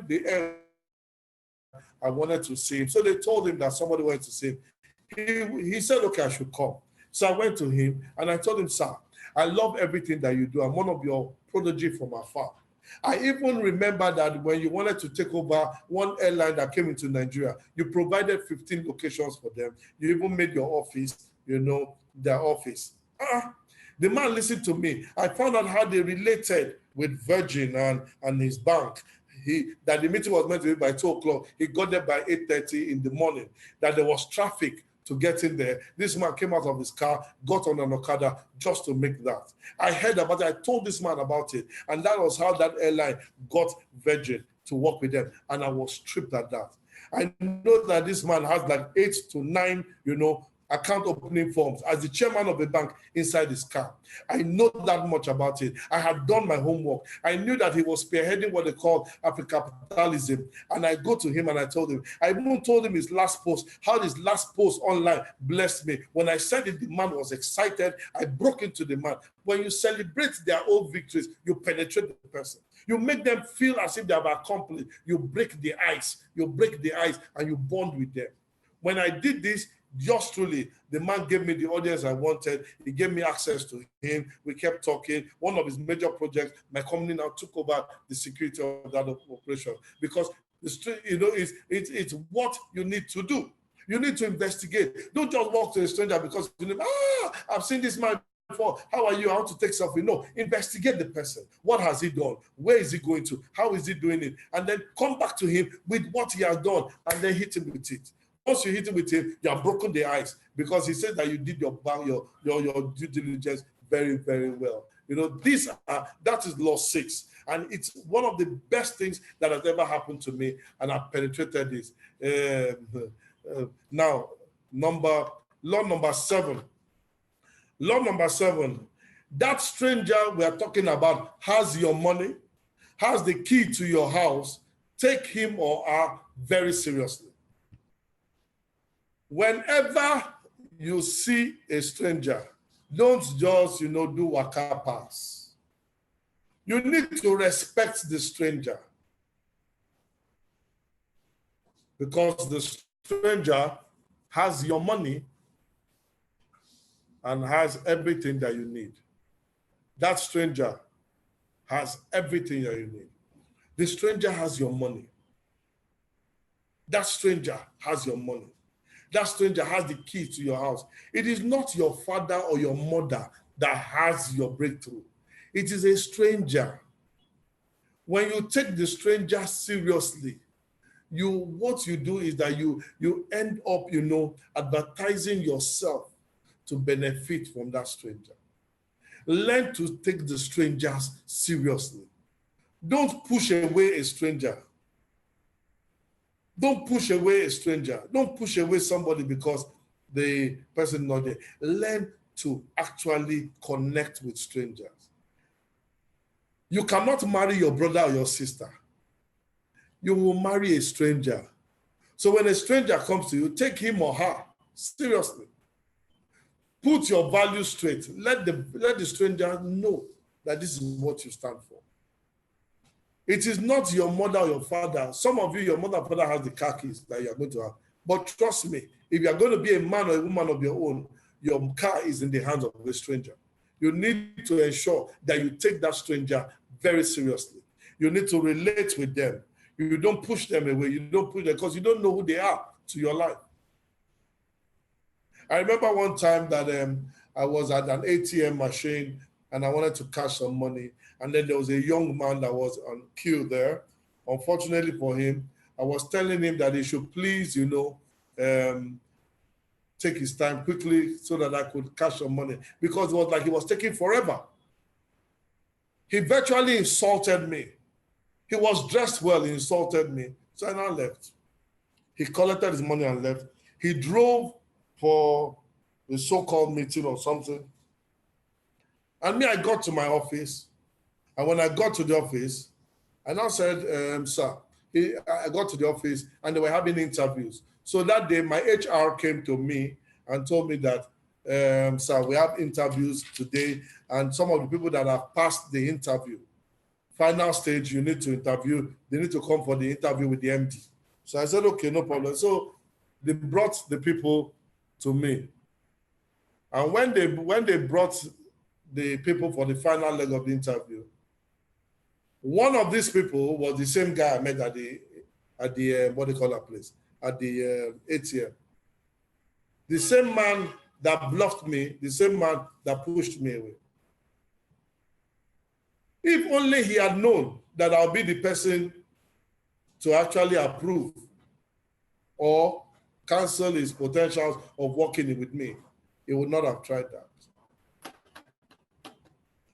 I wanted to see him, so they told him that somebody wanted to see him. He said, okay, I should come. So I went to him and I told him, sir, I love everything that you do. I'm one of your prodigy from afar. I even remember that when you wanted to take over one airline that came into Nigeria, you provided 15 locations for them. You even made your office, their office. The man listened to me. I found out how they related with Virgin and his bank. That the meeting was meant to be by 2 o'clock. He got there by 8:30 in the morning. That there was traffic to get in there. This man came out of his car, got on an Okada just to make that. I heard about it. I told this man about it. And that was how that airline got Virgin to work with them. And I was stripped at that. I know that this man has like 8 to 9, account opening forms as the chairman of a bank inside his car. I know that much about it. I had done my homework. I knew that he was spearheading what they call African-capitalism. And I go to him and I told him, I even told him his last post, how his last post online blessed me. When I said it, the man was excited. I broke into the man. When you celebrate their own victories, you penetrate the person. You make them feel as if they have accomplished. You break the ice. You break the ice and you bond with them. When I did this, just truly, the man gave me the audience I wanted. He gave me access to him. We kept talking. One of his major projects, my company now took over the security of that operation because it's what you need to do. You need to investigate. Don't just walk to a stranger because you know, I've seen this man before. How are you? I want to take selfie. No, investigate the person. What has he done? Where is he going to? How is he doing it? And then come back to him with what he has done and then hit him with it. Once you hit him with him, you have broken the ice because he said that you did your due diligence very, very well. You know, that is law 6. And it's one of the best things that has ever happened to me. And I've penetrated this. Now, law number 7. Law number 7. That stranger we are talking about has your money, has the key to your house. Take him or her very seriously. Whenever you see a stranger, don't just, do waka pass. You need to respect the stranger because the stranger has your money and has everything that you need. That stranger has everything that you need. The stranger has your money. That stranger has your money. That stranger has the key to your house. It is not your father or your mother that has your breakthrough. It is a stranger. When you take the stranger seriously, what you do is that you end up, advertising yourself to benefit from that stranger. Learn to take the strangers seriously. Don't push away a stranger. Don't push away a stranger. Don't push away somebody because the person is not there. Learn to actually connect with strangers. You cannot marry your brother or your sister. You will marry a stranger. So when a stranger comes to you, take him or her seriously. Put your values straight. Let the stranger know that this is what you stand for. It is not your mother or your father. Some of you, your mother or father has the car keys that you are going to have. But trust me, if you are going to be a man or a woman of your own, your car is in the hands of a stranger. You need to ensure that you take that stranger very seriously. You need to relate with them. You don't push them away. You don't push them because you don't know who they are to your life. I remember one time that I was at an ATM machine and I wanted to cash some money. And then there was a young man that was on queue there. Unfortunately for him, I was telling him that he should please, take his time quickly so that I could cash some money because it was like he was taking forever. He virtually insulted me. He was dressed well, he insulted me. So I now left. He collected his money and left. He drove for a so-called meeting or something. And me, I got to my office. And when I got to the office, I now said, sir, I got to the office and they were having interviews. So that day, my HR came to me and told me that, sir, we have interviews today. And some of the people that have passed the interview, final stage, you need to interview. They need to come for the interview with the MD. So I said, okay, no problem. So they brought the people to me. And when they brought the people for the final leg of the interview, one of these people was the same guy I met at the what do you call that place? At the ATM. The same man that bluffed me, the same man that pushed me away. If only he had known that I'll be the person to actually approve or cancel his potentials of working with me, he would not have tried that.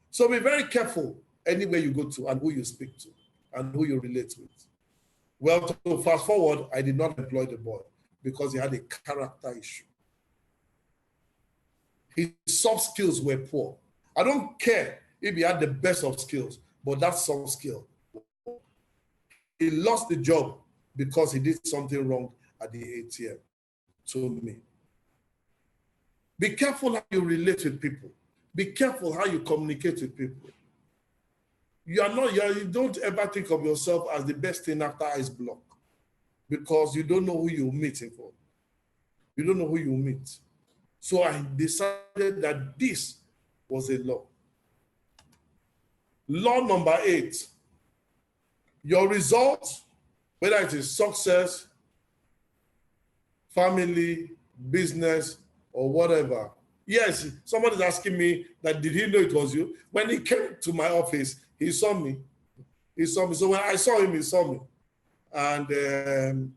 So be very careful anywhere you go to and who you speak to and who you relate with. Well, to fast forward, I did not employ the boy because he had a character issue. His soft skills were poor. I don't care if he had the best of skills, but that soft skill, he lost the job because he did something wrong at the ATM. To me, be careful how you relate with people. Be careful how you communicate with people. You don't ever think of yourself as the best thing after ice block, because you don't know who you're meeting for. You don't know who you meet. So I decided that this was a law. Law number 8, your results, whether it is success, family, business, or whatever. Yes, somebody's asking me that, did he know it was you? When he came to my office, he saw me. He saw me. So when I saw him, he saw me. And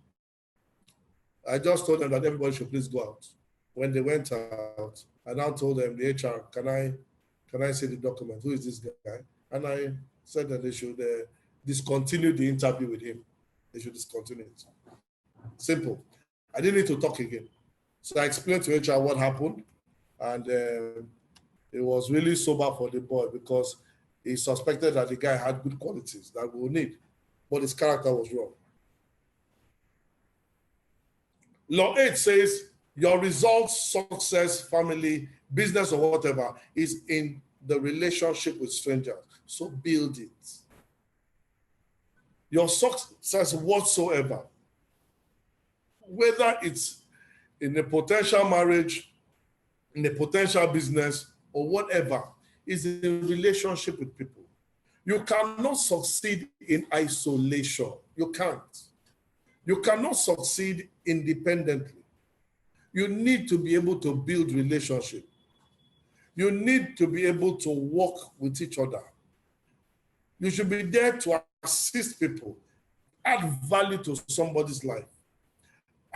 I just told them that everybody should please go out. When they went out, I now told them, the HR, can I see the document? Who is this guy? And I said that they should discontinue the interview with him. They should discontinue it. Simple. I didn't need to talk again. So I explained to HR what happened, and it was really sober for the boy, because he suspected that the guy had good qualities that we would need, but his character was wrong. Law 8 says your results, success, family, business, or whatever is in the relationship with strangers. So build it. Your success whatsoever, whether it's in a potential marriage, in a potential business, or whatever, is in relationship with people. You cannot succeed in isolation. You can't. You cannot succeed independently. You need to be able to build relationship. You need to be able to work with each other. You should be there to assist people, add value to somebody's life,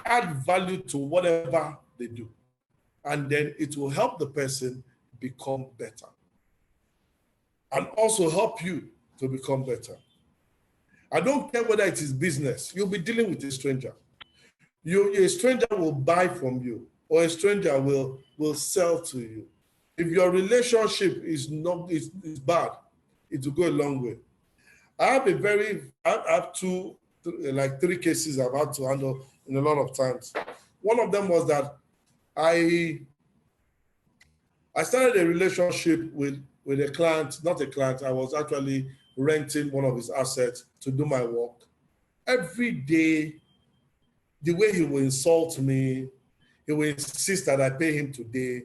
add value to whatever they do, and then it will help the person become better and also help you to become better. I don't care whether it is business. You'll be dealing with a stranger. A stranger will buy from you, or a stranger will sell to you. If your relationship is bad, it will go a long way. I have three cases I've had to handle in a lot of times. One of them was that I started a relationship with a client, not a client. I was actually renting one of his assets to do my work. Every day, the way he will insult me, he will insist that I pay him today.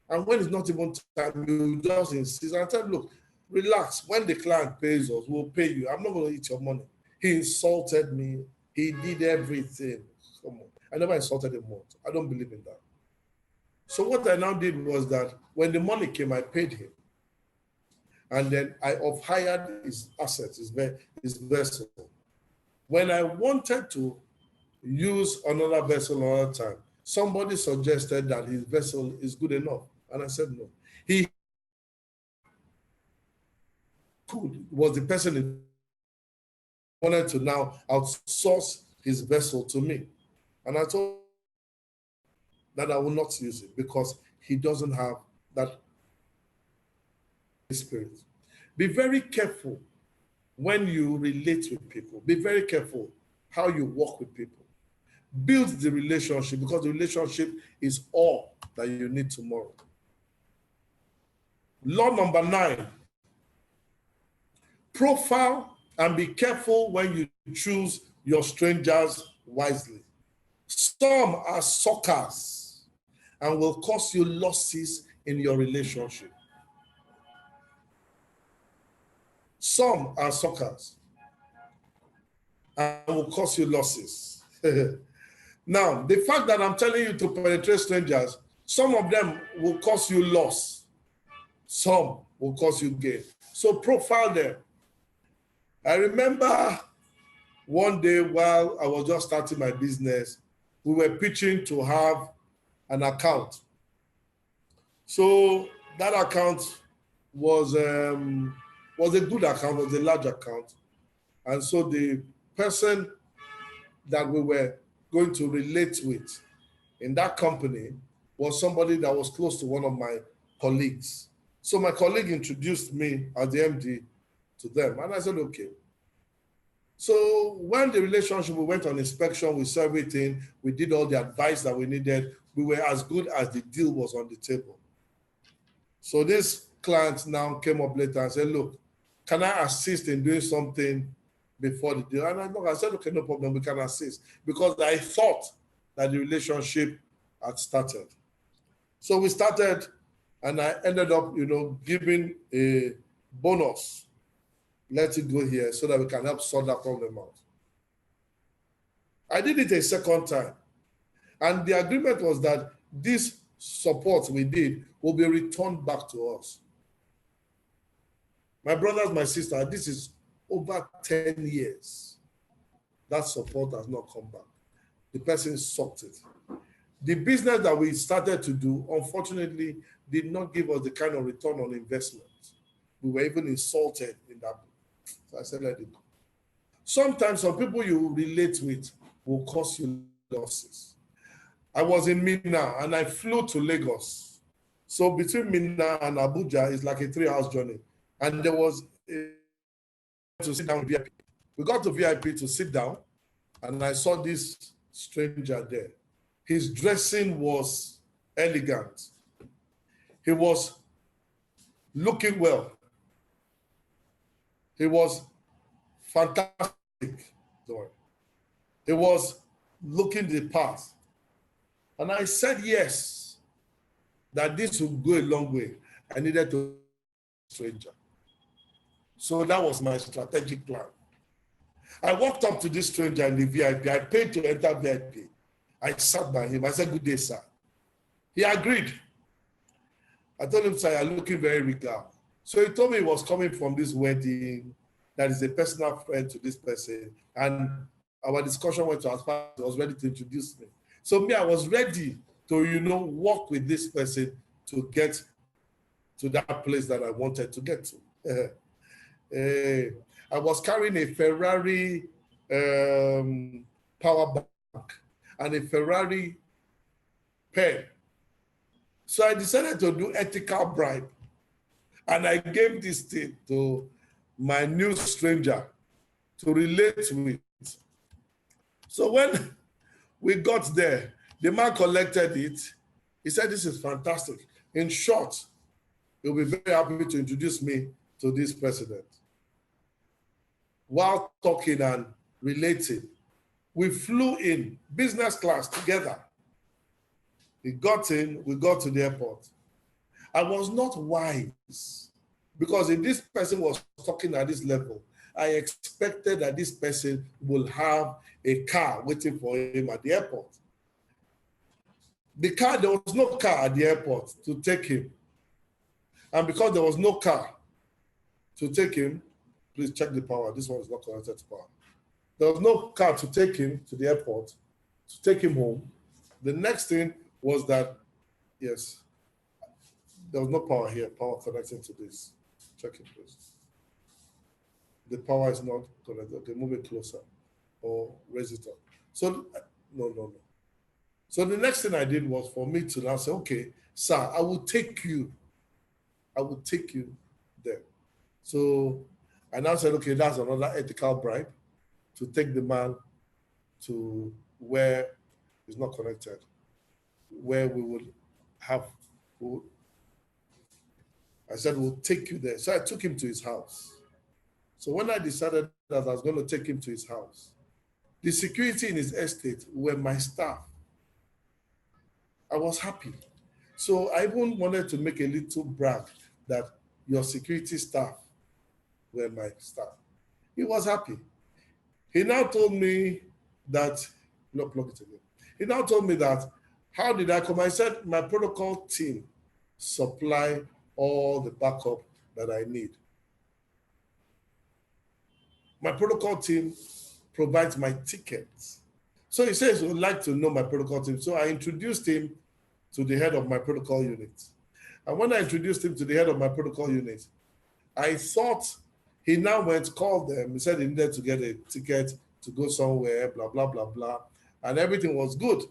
And when it's not even time, he will just insist. And I tell him, look, relax. When the client pays us, we'll pay you. I'm not going to eat your money. He insulted me. He did everything. Come on. I never insulted him once. I don't believe in that. So what I now did was that when the money came, I paid him. And then I off-hired his assets, his vessel. When I wanted to use another vessel another time, somebody suggested that his vessel is good enough. And I said no. He was the person who wanted to now outsource his vessel to me. And I told him that I will not use it because he doesn't have that spirit. Be very careful when you relate with people. Be very careful how you work with people. Build the relationship, because the relationship is all that you need tomorrow. Law number 9, profile and be careful when you choose your strangers wisely. Some are suckers and will cause you losses in your relationship. Some are suckers and will cause you losses. Now, the fact that I'm telling you to penetrate strangers, some of them will cause you loss. Some will cause you gain. So profile them. I remember one day while I was just starting my business, we were pitching to have an account. So that account was a good account, was a large account. And so the person that we were going to relate with in that company was somebody that was close to one of my colleagues. So my colleague introduced me as the MD to them, and I said, okay. So when the relationship, we went on inspection, we saw everything, we did all the advice that we needed, we were as good as the deal was on the table. So this client now came up later and said, look, can I assist in doing something before the deal? And I said, okay, no problem, we can assist. Because I thought that the relationship had started. So we started, and I ended up, giving a bonus. Let it go here so that we can help sort that problem out. I did it a second time. And the agreement was that this support we did will be returned back to us. My brothers, my sister, this is over 10 years. That support has not come back. The person sucked it. The business that we started to do, unfortunately, did not give us the kind of return on investment. We were even insulted in that. So I said, let it go. Sometimes some people you relate with will cause you losses. I was in Minna and I flew to Lagos. So between Minna and Abuja is like a 3-hour journey. And there was to sit down VIP. We got to VIP to sit down, and I saw this stranger there. His dressing was elegant. He was looking well. He was fantastic. He was looking the part. And I said yes, that this would go a long way. I needed to stranger. So that was my strategic plan. I walked up to this stranger in the VIP. I paid to enter VIP. I sat by him. I said, good day, sir. He agreed. I told him, sir, you're looking very regal. So he told me he was coming from this wedding, that is a personal friend to this person. And our discussion went to as far as he was ready to introduce me. So me, I was ready to, work with this person to get to that place that I wanted to get to. I was carrying a Ferrari power bank and a Ferrari pen. So I decided to do ethical bribe. And I gave this thing to my new stranger to relate with. So when we got there, the man collected it. He said, this is fantastic. In short, he'll be very happy to introduce me to this president. While talking and relating, we flew in business class together. We got in, we got to the airport. I was not wise because if this person was talking at this level, I expected that this person will have a car waiting for him at the airport. There was no car at the airport to take him. And because there was no car to take him, please check the power. This one is not connected to power. There was no car to take him to the airport, to take him home. The next thing was that, yes, there was no power here, power connected to this. Check it, please. The power is not connected. Okay, move it closer or raise it up. So, no. So the next thing I did was for me to now say, okay, sir, I will take you there. So I now said, okay, that's another ethical bribe to take the man to where it's not connected, where we would have food. I said, we'll take you there. So I took him to his house. So when I decided that I was going to take him to his house, the security in his estate were my staff. I was happy. So I even wanted to make a little brag that your security staff were my staff. He was happy. He now told me that, plug it again. He now told me that, how did I come? I said, my protocol team supply all the backup that I need. My protocol team provides my tickets. So he says he would like to know my protocol team. So I introduced him to the head of my protocol unit. And when I introduced him to the head of my protocol unit, I thought he now went, called them. He said he needed to get a ticket to go somewhere, blah, blah, blah, blah. And everything was good.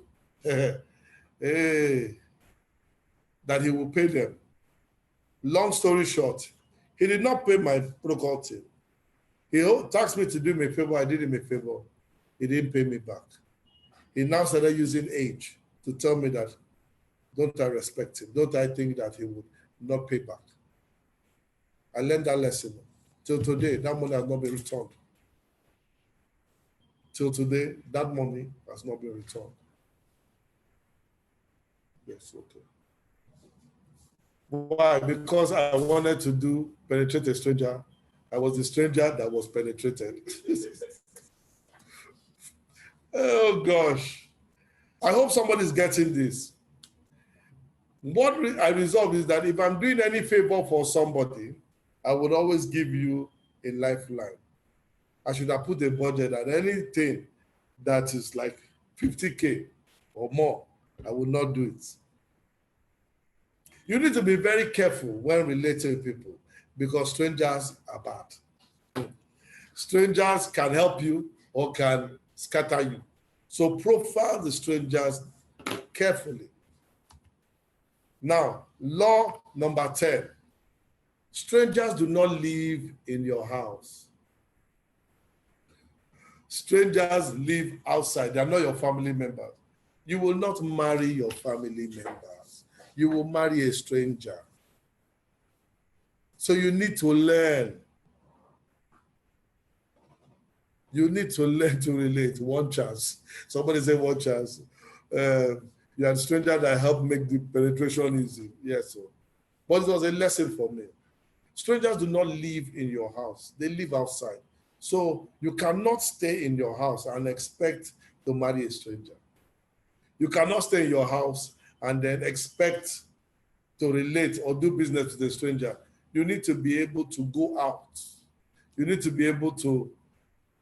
Hey. that he will pay them. Long story short, he did not pay my protocol team. He tasked me to do me a favor. I did him a favor. He didn't pay me back. He now started using age to tell me that, don't I respect him? Don't I think that he would not pay back? I learned that lesson. Till today, that money has not been returned. Till today, that money has not been returned. Yes, okay. Why? Because I wanted to penetrate a stranger. I was the stranger that was penetrated. Oh gosh. I hope somebody's getting this. What I resolved is that if I'm doing any favor for somebody, I would always give you a lifeline. I should have put a budget at anything that is like 50K or more. I would not do it. You need to be very careful when relating with people because strangers are bad. Strangers can help you or can scatter you. So profile the strangers carefully. Now, law number 10. Strangers do not live in your house. Strangers live outside. They are not your family members. You will not marry your family members. You will marry a stranger. So you need to learn. You need to learn to relate. One chance. Somebody say one chance. You are a stranger that helped make the penetration easy. Yes, sir. But it was a lesson for me. Strangers do not live in your house. They live outside. So you cannot stay in your house and expect to marry a stranger. You cannot stay in your house and then expect to relate or do business with a stranger. You need to be able to go out. You need to be able to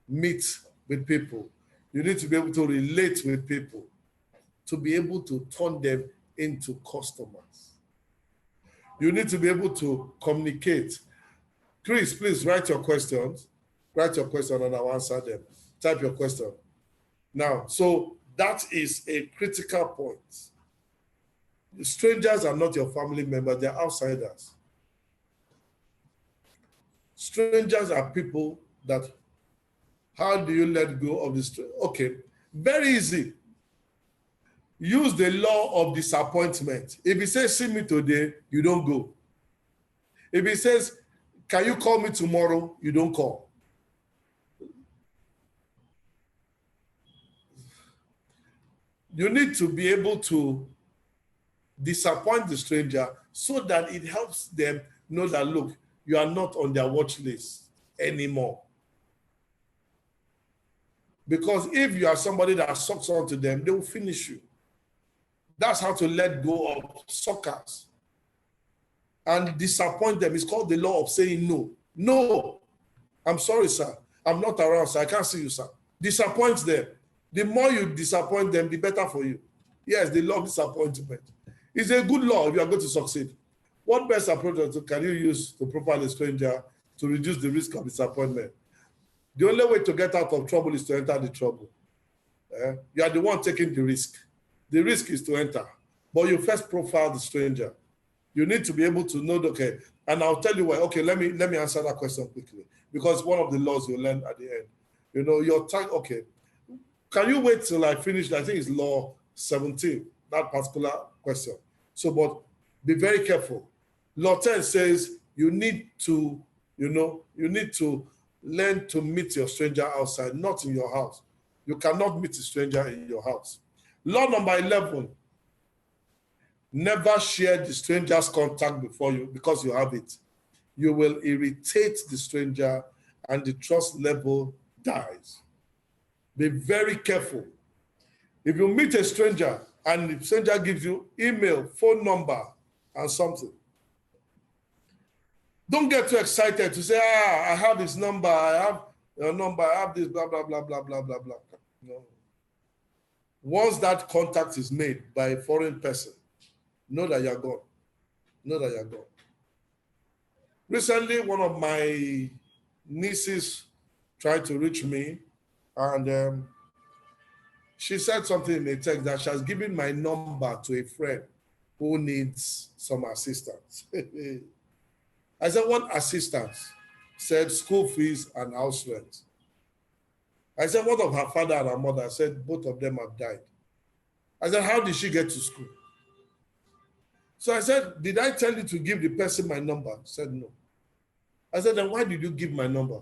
meet with people. You need to be able to relate with people to be able to turn them into customers. You need to be able to communicate. Chris, please write your questions. Write your question and I'll answer them. Type your question. Now, so that is a critical point. Strangers are not your family members, they're outsiders. Strangers are people that, how do you let go of this? Okay, very easy. Use the law of disappointment. If he says, see me today, you don't go. If he says, can you call me tomorrow, you don't call. You need to be able to disappoint the stranger so that it helps them know that, look, you are not on their watch list anymore. Because if you are somebody that sucks onto them, they will finish you. That's how to let go of suckers and disappoint them. It's called the law of saying no. No, I'm sorry, sir. I'm not around, sir. I can't see you, sir. Disappoint them. The more you disappoint them, the better for you. Yes, the law of disappointment. It's a good law if you are going to succeed. What best approach can you use to profile a stranger to reduce the risk of disappointment? The only way to get out of trouble is to enter the trouble. You are the one taking the risk. The risk is to enter. But you first profile the stranger. You need to be able to know, okay, and I'll tell you why. Okay, let me answer that question quickly. Because one of the laws you learn at the end. You know, your time, okay. Can you wait till I finish? I think it's law 17, that particular question. So, but be very careful. Law 10 says you need to, you need to learn to meet your stranger outside, not in your house. You cannot meet a stranger in your house. Law number 11, never share the stranger's contact before you because you have it. You will irritate the stranger and the trust level dies. Be very careful. If you meet a stranger and the stranger gives you email, phone number, and something, don't get too excited to say, I have his number, I have your number, I have this, blah, blah, blah, blah, blah, blah, blah. No. Once that contact is made by a foreign person, know that you're gone. Know that you're gone. Recently, one of my nieces tried to reach me, and she said something in a text that she has given my number to a friend who needs some assistance. I said, what assistance? Said school fees and house rent. I said, what of her father and her mother? I said, both of them have died. I said, how did she get to school? So I said, did I tell you to give the person my number? He said, no. I said, then why did you give my number?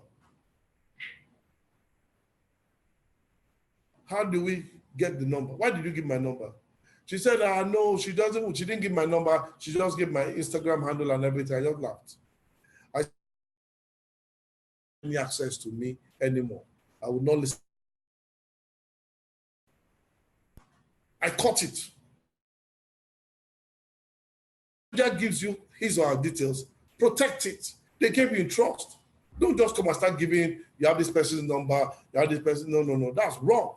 How do we get the number? Why did you give my number? She said, no, she didn't give my number. She just gave my Instagram handle and everything. I just laughed. I said, any access to me anymore. I would not listen. I caught it. That gives you his or her details. Protect it. They gave you in trust. Don't just come and start giving, you have this person's number, you have this person. No. That's wrong.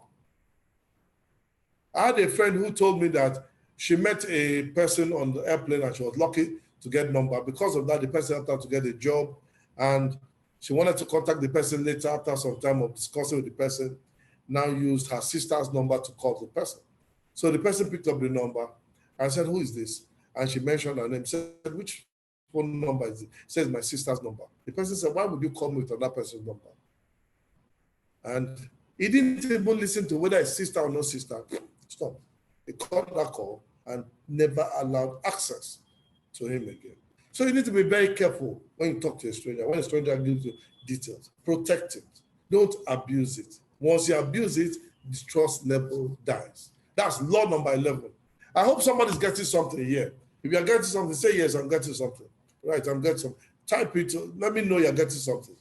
I had a friend who told me that she met a person on the airplane and she was lucky to get number. Because of that, the person helped her to get a job. And she wanted to contact the person later after some time of discussing with the person. Now used her sister's number to call the person. So the person picked up the number and said, who is this? And she mentioned her name. Said, which phone number is it? Says my sister's number. The person said, why would you call me with another person's number? And he didn't even listen to whether it's sister or no sister. Stop. He cut that call and never allowed access to him again. So you need to be very careful when you talk to a stranger. When a stranger gives you details, protect it. Don't abuse it. Once you abuse it, the trust level dies. That's law number 11. I hope somebody's getting something here. If you're getting something, say yes, I'm getting something. Right, I'm getting something. Type it, let me know you're getting something.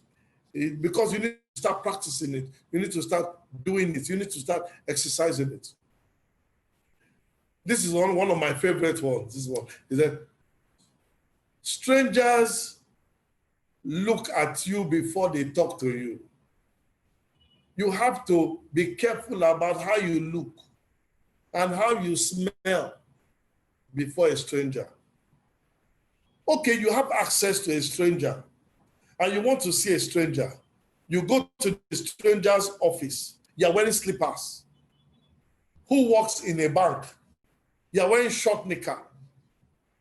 Because you need to start practicing it. You need to start doing it. You need to start exercising it. This is one of my favorite ones. This one is that strangers look at you before they talk to you. You have to be careful about how you look and how you smell before a stranger. Okay, you have access to a stranger and you want to see a stranger. You go to the stranger's office. You're wearing slippers. Who works in a bank? You're wearing short knicker.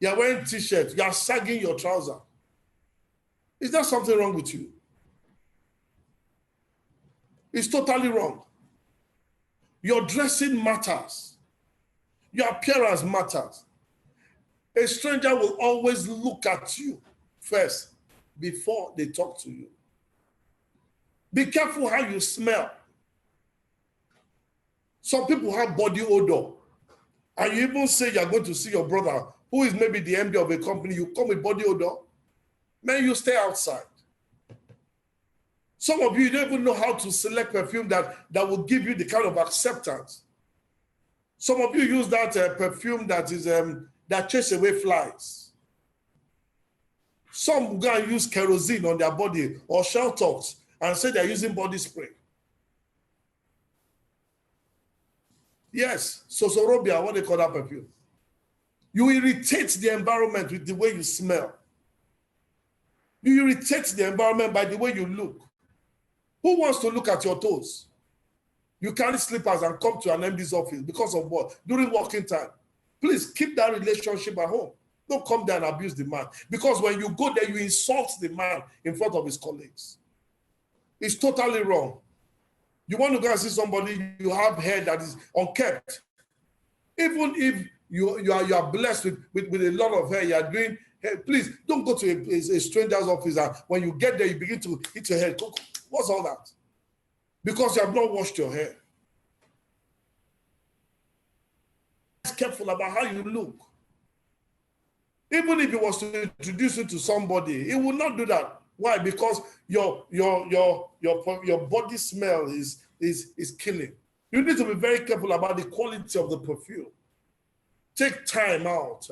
You're wearing t-shirt. You're sagging your trouser. Is there something wrong with you? It's totally wrong. Your dressing matters. Your appearance matters. A stranger will always look at you first before they talk to you. Be careful how you smell. Some people have body odor. And you even say you're going to see your brother, who is maybe the MD of a company, you come with body odor. Man, you stay outside. Some of you don't even know how to select perfume that will give you the kind of acceptance. Some of you use that perfume that is that chase away flies. Some go and use kerosene on their body or shell talks and say they're using body spray. Yes, Sosorobia, what they call that perfume. You irritate the environment with the way you smell. You irritate the environment by the way you look. Who wants to look at your toes? You carry slippers and come to an MD's office because of what? During working time. Please keep that relationship at home. Don't come there and abuse the man. Because when you go there, you insult the man in front of his colleagues. It's totally wrong. You want to go and see somebody, you have hair that is unkept. Even if you are blessed with a lot of hair, you are doing hair, please don't go to a stranger's office and when you get there, you begin to hit your head. What's all that? Because you have not washed your hair. Be careful about how you look. Even if he was to introduce you to somebody, he will not do that. Why? Because your body smell is killing. You need to be very careful about the quality of the perfume. Take time out.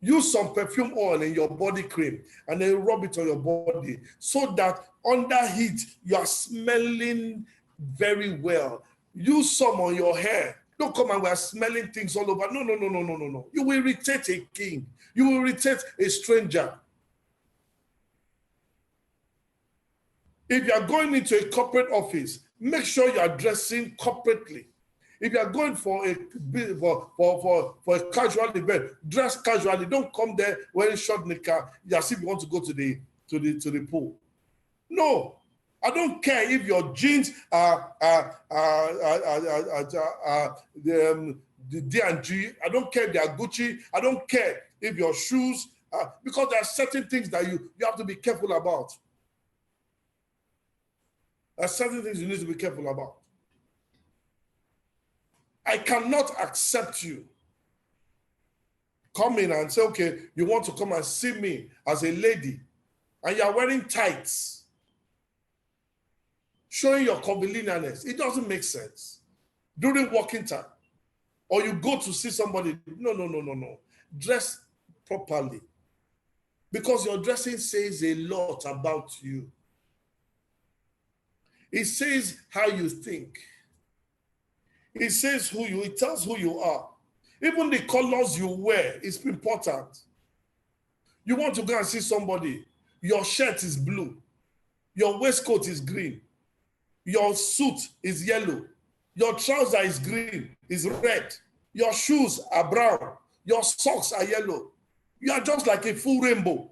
Use some perfume oil in your body cream and then rub it on your body so that under heat, you are smelling very well. Use some on your hair. Don't come and we're smelling things all over. No. You will irritate a king. You will irritate a stranger. If you are going into a corporate office, make sure you are dressing corporately. If you are going for a casual event, dress casually. Don't come there wearing short knicker as if you want to go to the pool. No, I don't care if your jeans are the D&G. I don't care if they are Gucci. I don't care if your shoes because there are certain things that you have to be careful about. There are certain things you need to be careful about. I cannot accept you come in and say, okay, you want to come and see me as a lady, and you're wearing tights, showing your curvilinearness. It doesn't make sense. During working time, or you go to see somebody, no. Dress properly. Because your dressing says a lot about you. It says how you think. It says it tells who you are. Even the colors you wear is important. You want to go and see somebody, your shirt is blue, your waistcoat is green, your suit is yellow, your trouser is green, is red, your shoes are brown, your socks are yellow. You are just like a full rainbow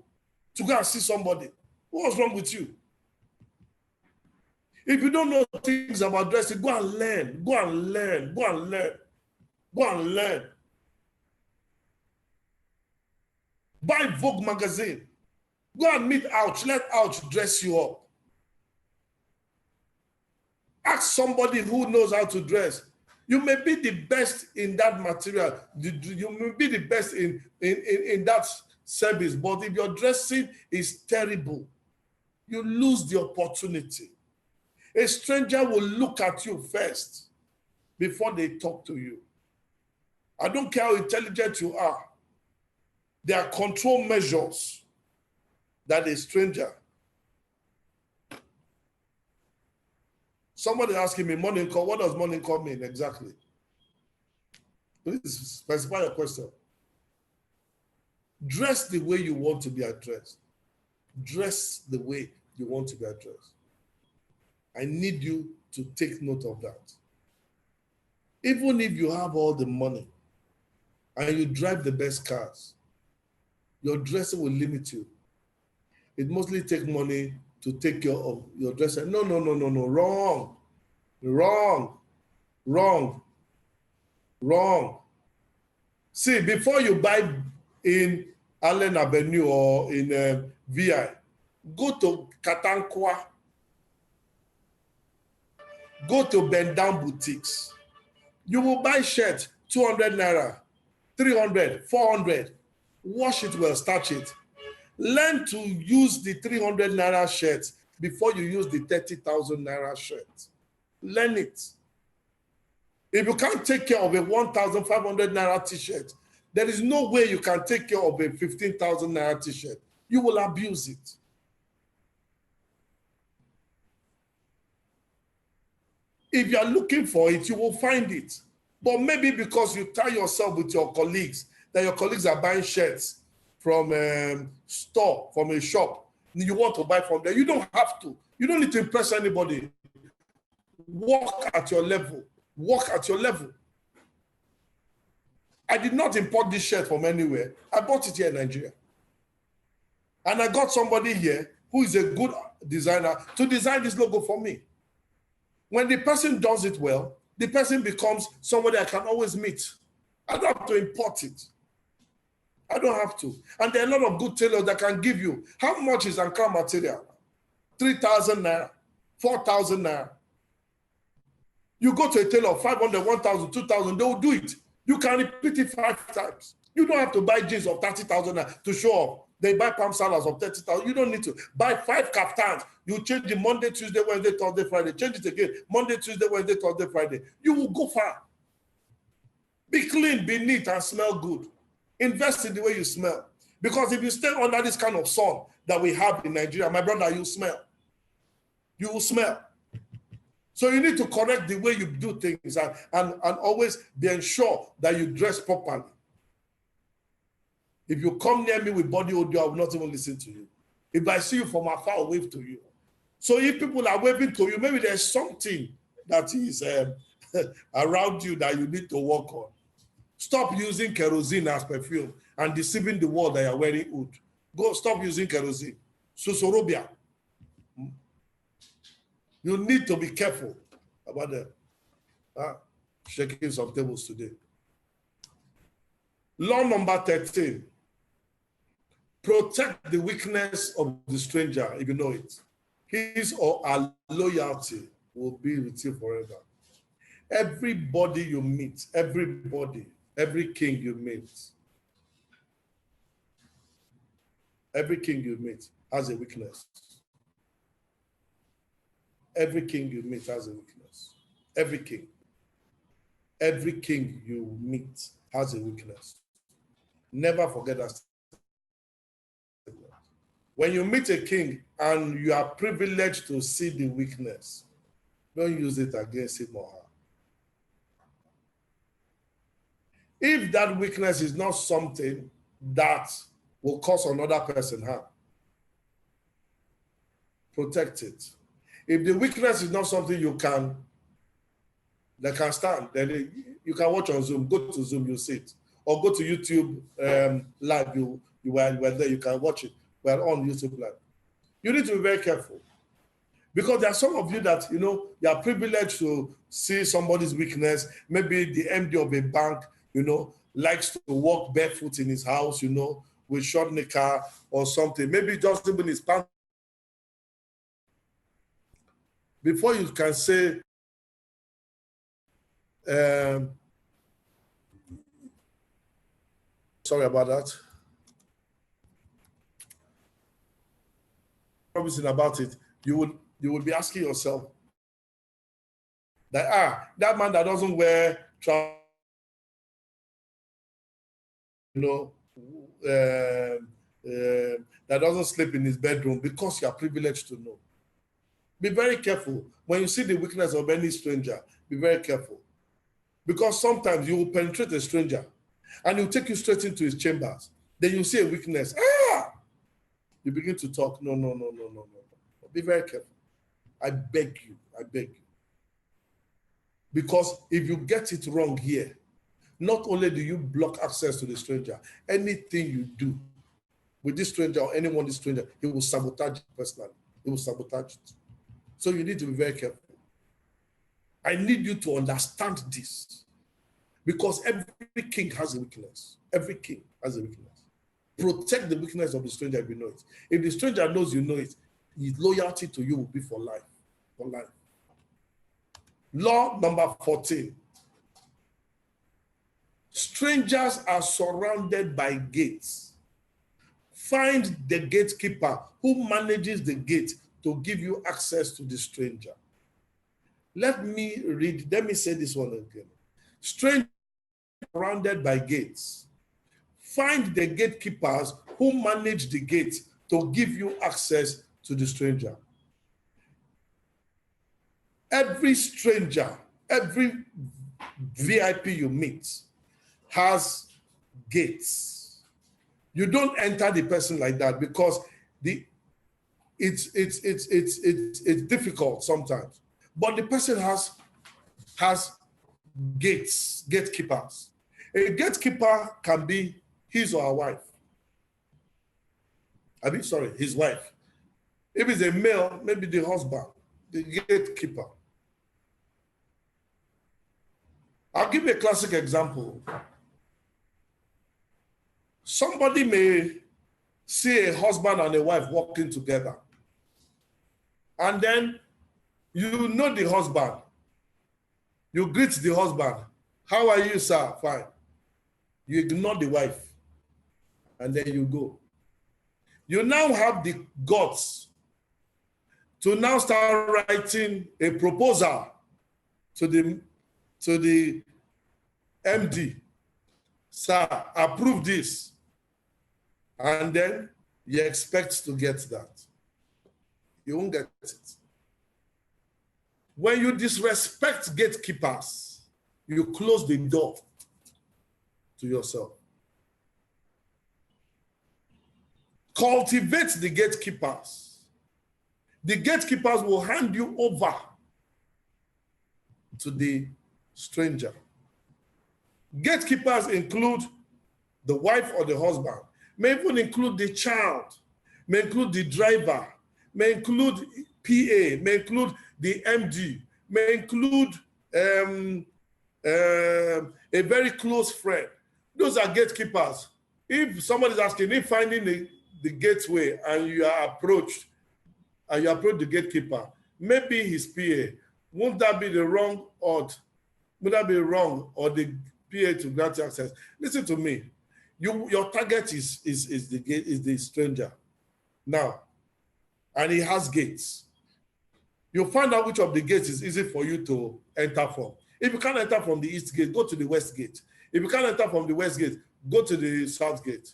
to go and see somebody. What's wrong with you? If you don't know things about dressing, go and learn. Go and learn. Go and learn. Go and learn. Buy Vogue magazine. Go and meet Ouch. Let Ouch dress you up. Ask somebody who knows how to dress. You may be the best in that material. You may be the best in that service. But if your dressing is terrible, you lose the opportunity. A stranger will look at you first before they talk to you. I don't care how intelligent you are. There are control measures that a stranger. Somebody asking me, morning call, what does morning call mean exactly? Please specify your question. Dress the way you want to be addressed. Dress the way you want to be addressed. I need you to take note of that. Even if you have all the money and you drive the best cars, your dressing will limit you. It mostly takes money to take care of your dressing. No. Wrong. See, before you buy in Allen Avenue or in VI, go to Katankwa. Go to bend down boutiques. You will buy shirt 200 naira, 300, 400. Wash it well, starch it. Learn to use the 300 naira shirt before you use the 30,000 naira shirt. Learn it. If you can't take care of a 1,500 naira t-shirt, there is no way you can take care of a 15,000 naira t-shirt. You will abuse it. If you are looking for it, you will find it. But maybe because you tie yourself with your colleagues, that your colleagues are buying shirts from a store, from a shop, you want to buy from there. You don't have to. You don't need to impress anybody. Walk at your level. Walk at your level. I did not import this shirt from anywhere. I bought it here in Nigeria. And I got somebody here who is a good designer to design this logo for me. When the person does it well, the person becomes somebody I can always meet. I don't have to import it. I don't have to. And there are a lot of good tailors that can give you. How much is Ankara material? 3,000 naira, 4,000 naira. You go to a tailor, 500, 1,000, 2,000, they will do it. You can repeat it 5 times. You don't have to buy jeans of 30,000 naira to show off. They buy palm salads of 30,000. You don't need to. Buy 5 kaftans. You change it Monday, Tuesday, Wednesday, Thursday, Friday. Change it again. Monday, Tuesday, Wednesday, Thursday, Friday. You will go far. Be clean, be neat, and smell good. Invest in the way you smell. Because if you stay under this kind of sun that we have in Nigeria, my brother, you smell. You will smell. So you need to correct the way you do things and always be ensure that you dress properly. If you come near me with body odor, I will not even listen to you. If I see you from afar, I'll wave to you. So if people are waving to you, maybe there's something that is around you that you need to work on. Stop using kerosene as perfume and deceiving the world that you're wearing oud. Go stop using kerosene. Susorobia. You need to be careful about the shaking some tables today. Law number 13. Protect the weakness of the stranger if you know it. His or her loyalty will be with you forever. Everybody you meet, everybody, every king you meet, every king you meet has a weakness. Every king you meet has a weakness. Every king. Every king you meet has a weakness. Never forget that. When you meet a king and you are privileged to see the weakness, don't use it against him or her. If that weakness is not something that will cause another person harm, protect it. If the weakness is not something that can stand, then you can watch on Zoom. Go to Zoom, you'll see it. Or go to YouTube live, you were there, you can watch it. We're on YouTube live. You need to be very careful. Because there are some of you that, you are privileged to see somebody's weakness. Maybe the MD of a bank, likes to walk barefoot in his house, with short knicker or something. Maybe just even his pants. Before you can say, sorry about that. Promising about it, you would be asking yourself that that man that doesn't wear trousers, that doesn't sleep in his bedroom, because you are privileged to know. Be very careful. When you see the weakness of any stranger, be very careful. Because sometimes you will penetrate a stranger and he'll take you straight into his chambers. Then you see a weakness. You begin to talk. No. Be very careful. I beg you. Because if you get it wrong here, not only do you block access to the stranger, anything you do with this stranger or anyone, this stranger, he will sabotage it personally. He will sabotage it. So you need to be very careful. I need you to understand this. Because every king has a weakness. Every king has a weakness. Protect the weakness of the stranger if you know it. If the stranger knows you know it, his loyalty to you will be for life. For life. Law number 14. Strangers are surrounded by gates. Find the gatekeeper who manages the gate to give you access to the stranger. Let me say this one again. Strangers are surrounded by gates. Find the gatekeepers who manage the gate to give you access to the stranger. Every stranger, every VIP you meet has gates. You don't enter the person like that because it's difficult sometimes. But the person has gates, gatekeepers. A gatekeeper can be his or her wife. His wife. If it's a male, maybe the husband, the gatekeeper. I'll give you a classic example. Somebody may see a husband and a wife walking together. And then you know the husband. You greet the husband. How are you, sir? Fine. You ignore the wife. And then you go. You now have the guts to now start writing a proposal to the MD. Sir, approve this. And then you expect to get that. You won't get it. When you disrespect gatekeepers, you close the door to yourself. Cultivate the gatekeepers. The gatekeepers will hand you over to the stranger. Gatekeepers include the wife or the husband, may even include the child, may include the driver, may include PA, may include the MD, may include a very close friend. Those are gatekeepers. If somebody is asking, if finding the gateway and you are approached, and you approach the gatekeeper, maybe his PA, won't that be the wrong odd? Would that be wrong or the PA to grant you access? Listen to me. Your target is the stranger now, and he has gates. You'll find out which of the gates is easy for you to enter from. If you can't enter from the east gate, go to the west gate. If you can't enter from the west gate, go to the south gate.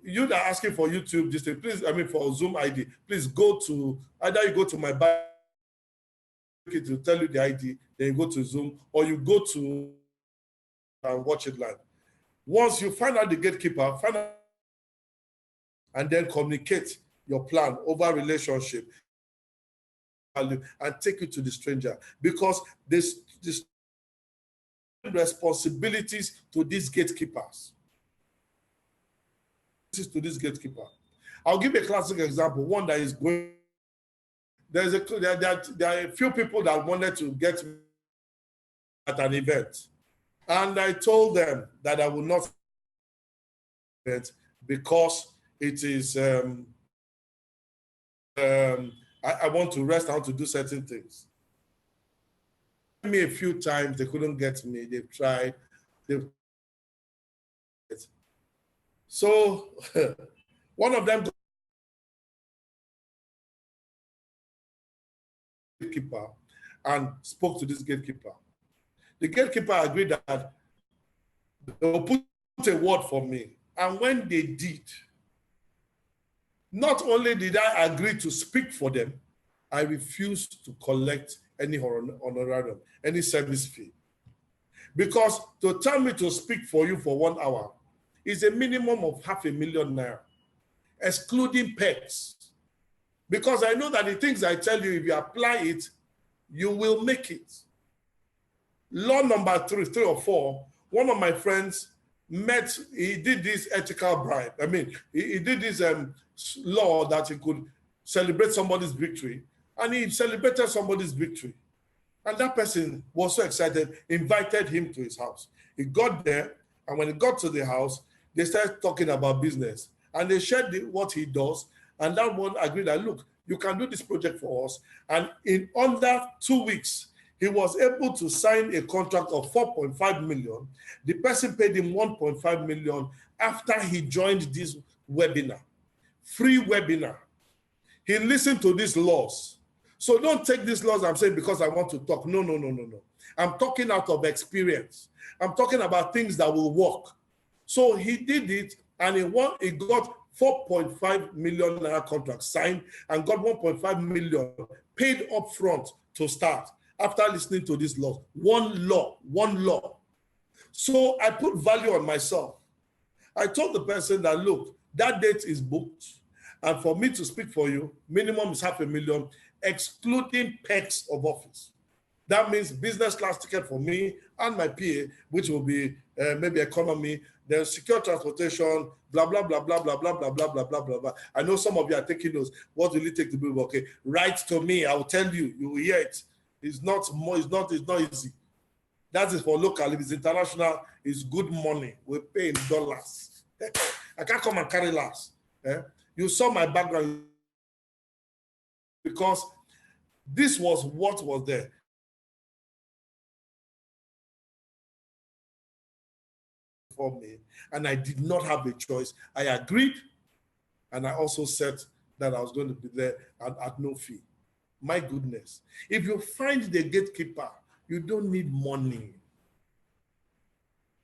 You that are asking for YouTube, this thing, please, I mean for Zoom ID, please go to, either you go to my bio to tell you the ID, then you go to Zoom, or you go to and watch it live. Once you find out the gatekeeper, find out and then communicate your plan over relationship and take it to the stranger, because this responsibilities to these gatekeepers. To this gatekeeper. I'll give a classic example, one that is going. There are a few people that wanted to get at an event, and I told them that I will not because it is I want to rest, I want to do certain things. Me a few times, they couldn't get me. They've tried. So one of them, gatekeeper, and spoke to this gatekeeper. The gatekeeper agreed that they will put a word for me. And when they did, not only did I agree to speak for them, I refused to collect any honorarium, any service fee. Because to tell me to speak for you for 1 hour is a minimum of $500,000 naira, excluding pets. Because I know that the things I tell you, if you apply it, you will make it. Law number 3 or 4, one of my friends he did this ethical bribe. I mean, he did this law that he could celebrate somebody's victory, and he celebrated somebody's victory. And that person was so excited, invited him to his house. He got there, and when he got to the house, they started talking about business. And they shared what he does, and that one agreed that, look, you can do this project for us. And in under 2 weeks, he was able to sign a contract of 4.5 million. The person paid him 1.5 million after he joined this webinar, free webinar. He listened to these laws. So don't take these laws I'm saying because I want to talk. No. I'm talking out of experience. I'm talking about things that will work. So he did it, and he got 4.5 million naira contract signed and got 1.5 million paid up front to start after listening to this law. One law. So I put value on myself. I told the person that, look, that date is booked, and for me to speak for you, minimum is $500,000, excluding perks of office. That means business class ticket for me and my PA, which will be maybe economy, then secure transportation, blah, blah, blah, blah, blah, blah, blah, blah, blah, blah, blah, blah. I know some of you are taking those. What will it take to be okay? Write to me. I will tell you. You will hear it. It's not easy. That is for local. If it's international, it's good money. We pay in dollars. I can't come and carry last. You saw my background because this was what was there. For me, and I did not have a choice. I agreed, and I also said that I was going to be there at no fee. My goodness. If you find the gatekeeper, you don't need money.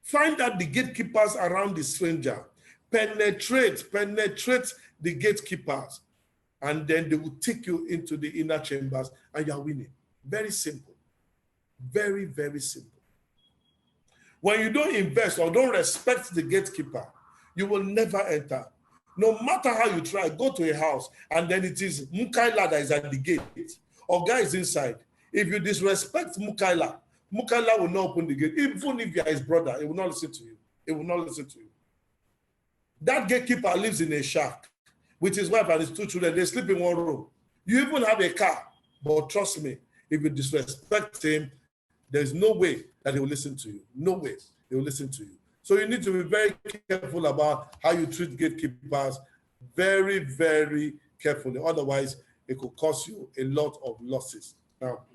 Find out the gatekeepers around the stranger. Penetrate the gatekeepers, and then they will take you into the inner chambers, and you're winning. Very simple. Very, very simple. When you don't invest or don't respect the gatekeeper, you will never enter. No matter how you try, go to a house, and then it is Mukaila that is at the gate, or guy is inside. If you disrespect Mukaila Mukala will not open the gate. Even if you are his brother, he will not listen to you. He will not listen to you. That gatekeeper lives in a shack with his wife and his 2 children. They sleep in one room. You even have a car, but trust me, if you disrespect him, there's no way that he will listen to you. No way he will listen to you. So you need to be very careful about how you treat gatekeepers. Very, very carefully. Otherwise, it could cause you a lot of losses. Now,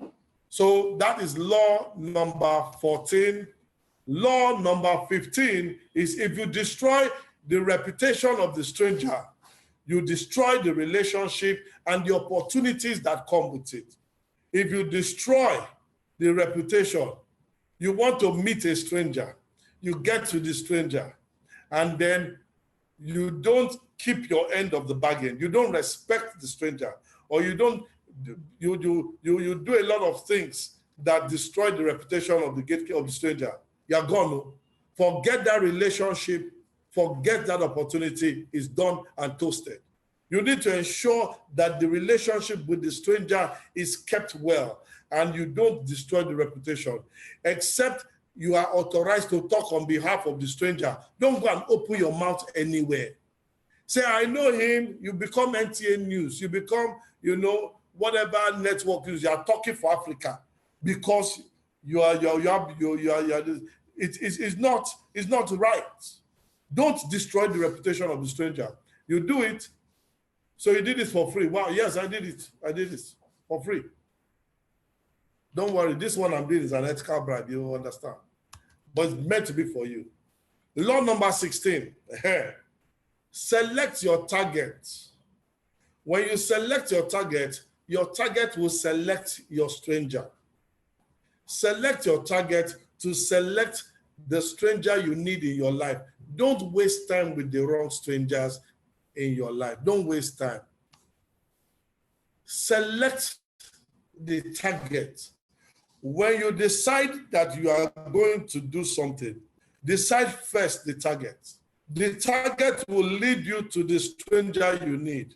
so that is law number 14. Law number 15 is if you destroy the reputation of the stranger, you destroy the relationship and the opportunities that come with it. If you destroy the reputation, you want to meet a stranger, you get to the stranger, and then you don't keep your end of the bargain. You don't respect the stranger, or you don't you do a lot of things that destroy the reputation of the gatekeeper of the stranger. You're gone. Forget that relationship, forget that opportunity is done and toasted. You need to ensure that the relationship with the stranger is kept well and you don't destroy the reputation, except you are authorized to talk on behalf of the stranger. Don't go and open your mouth anywhere. Say, I know him, you become NTA News, you become, whatever network news, you are talking for Africa because it's not right. Don't destroy the reputation of the stranger. You do it. So you did it for free. Wow, yes, I did it. I did it for free. Don't worry, this one I'm doing is an ethical bribe, you understand. But it's meant to be for you. Law number 16, select your target. When you select your target will select your stranger. Select your target to select the stranger you need in your life. Don't waste time with the wrong strangers in your life. Don't waste time. Select the target. When you decide that you are going to do something, decide first the target. The target will lead you to the stranger you need.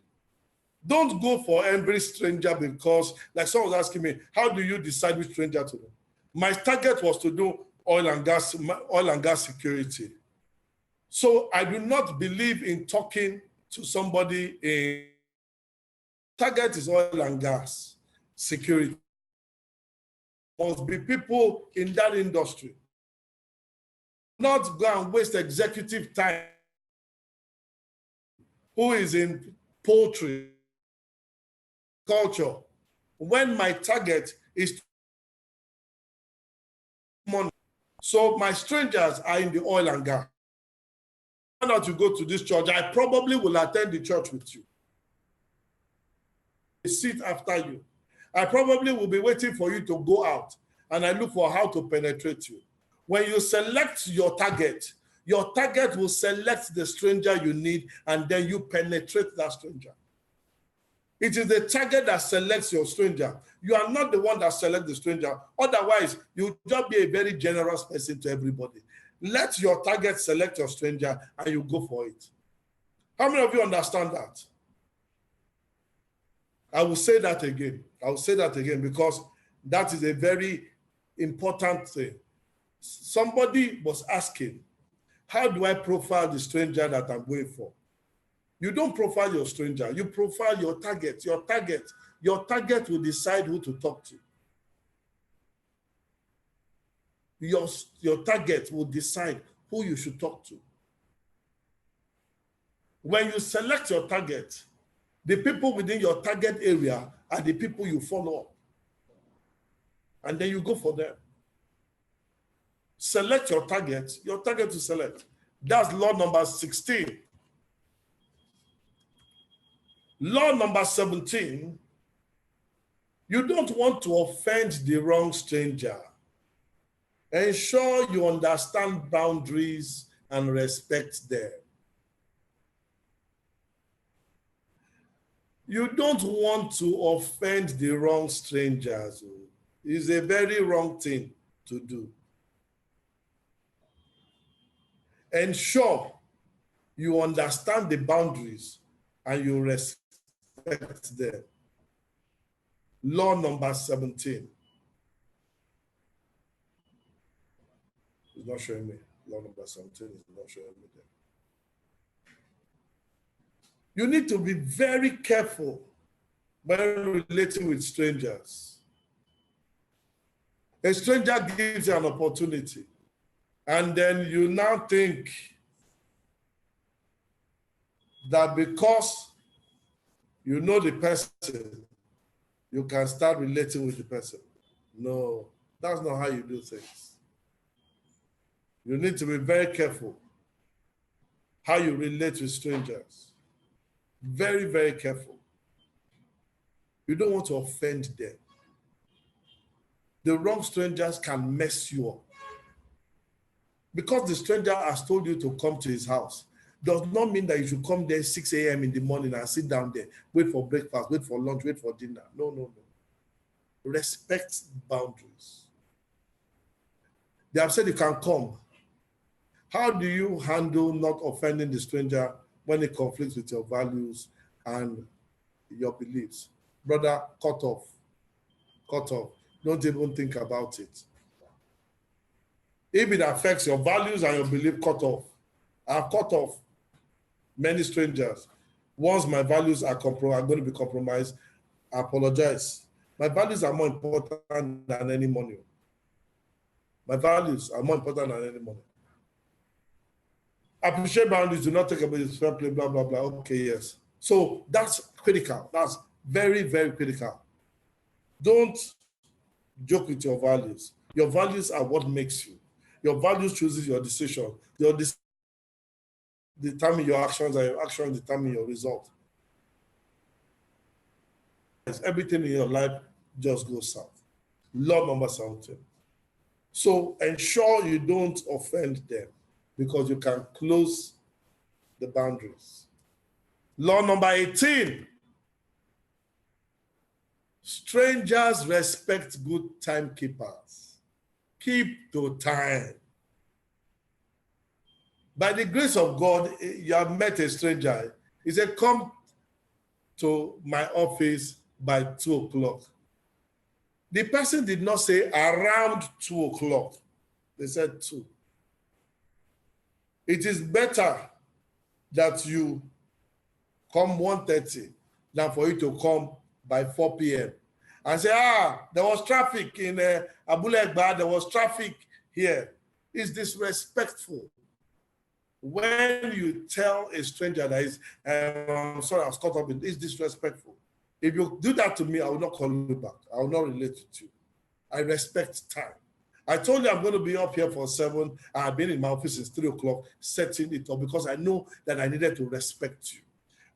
Don't go for every stranger because, like someone was asking me, how do you decide which stranger to do? My target was to do oil and gas security. So I do not believe in talking to somebody in target is oil and gas security. Must be people in that industry. Not go and waste executive time who is in poultry, culture, when my target is money. So my strangers are in the oil and gas. Why not you go to this church? I probably will attend the church with you. I sit after you. I probably will be waiting for you to go out and I look for how to penetrate you. When you select your target will select the stranger you need and then you penetrate that stranger. It is the target that selects your stranger. You are not the one that selects the stranger. Otherwise, you'll just be a very generous person to everybody. Let your target select your stranger and you go for it. How many of you understand that? I will say that again. I will say that again because that is a very important thing. Somebody was asking, how do I profile the stranger that I'm going for? You don't profile your stranger, you profile your target. Your target will decide who to talk to. Your target will decide who you should talk to. When you select your target, the people within your target area are the people you follow up. And then you go for them. Select your target to select. That's law number 16. Law number 17, you don't want to offend the wrong stranger. Ensure you understand boundaries and respect them. You don't want to offend the wrong strangers. It's a very wrong thing to do. Ensure you understand the boundaries and you respect them. Law number 17. It's not showing me. Law number 17 is not showing me there. You need to be very careful when relating with strangers. A stranger gives you an opportunity, and then you now think that because you know the person, you can start relating with the person. No, that's not how you do things. You need to be very careful how you relate with strangers. Very, very careful. You don't want to offend them. The wrong strangers can mess you up. Because the stranger has told you to come to his house, does not mean that you should come there 6 a.m. in the morning and sit down there, wait for breakfast, wait for lunch, wait for dinner. No, no, no. Respect boundaries. They have said you can come. How do you handle not offending the stranger when it conflicts with your values and your beliefs? Brother, cut off. Cut off. Don't even think about it. If it affects your values and your belief, cut off. I've cut off many strangers. Once my values are going to be compromised, I apologize. My values are more important than any money. My values are more important than any money. Appreciate boundaries, do not take about this fair play, blah, blah, blah. Okay, yes. So that's critical. That's very, very critical. Don't joke with your values. Your values are what makes you. Your values chooses your decision. Your decision determine your actions, and your actions determine your result. Everything in your life just goes south. Law number 17. So ensure you don't offend them because you can close the boundaries. Law number 18. Strangers respect good timekeepers. Keep to time. By the grace of God, you have met a stranger. He said, come to my office by 2 o'clock. The person did not say around 2 o'clock. They said 2. It is better that you come 1:30 than for you to come by 4 p.m. and say, there was traffic in Abulegba, there was traffic here. It's disrespectful. When you tell a stranger that is, I'm sorry, I was caught up in, it's disrespectful. If you do that to me, I will not call you back. I will not relate to you. I respect time. I told you I'm going to be up here for 7. I've been in my office since 3 o'clock, setting it up because I know that I needed to respect you.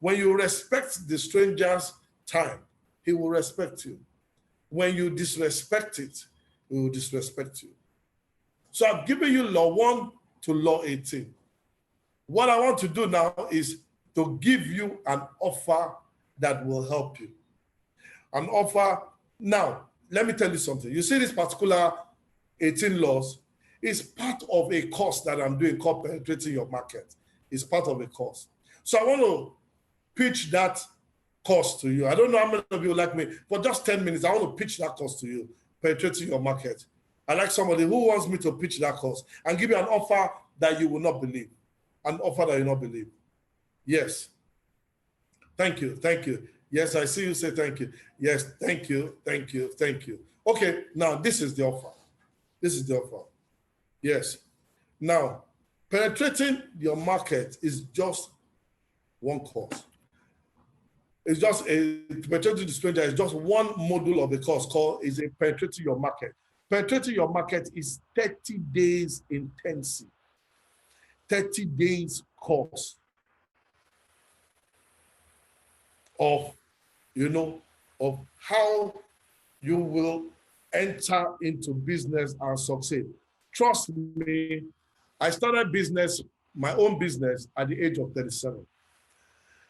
When you respect the stranger's time, he will respect you. When you disrespect it, he will disrespect you. So I've given you law 1 to law 18. What I want to do now is to give you an offer that will help you. An offer. Now, let me tell you something. You see this particular 18 laws is part of a course that I'm doing called Penetrating Your Market. It's part of a course. So I want to pitch that course to you. I don't know how many of you like me. For just 10 minutes, I want to pitch that course to you, Penetrating Your Market. I like somebody who wants me to pitch that course and give you an offer that you will not believe. An offer that you will not believe. Yes. Thank you. Thank you. Yes, I see you say thank you. Yes, thank you. Thank you. Thank you. Okay, now this is the offer. This is the offer. Yes. Now, penetrating your market is just one course. It's just penetrating the stranger is just one module of the course called is a penetrating your market. Penetrating your market is 30 days intensive, 30 days course of, of how you will enter into business and succeed. Trust me, I started business, my own business, at the age of 37.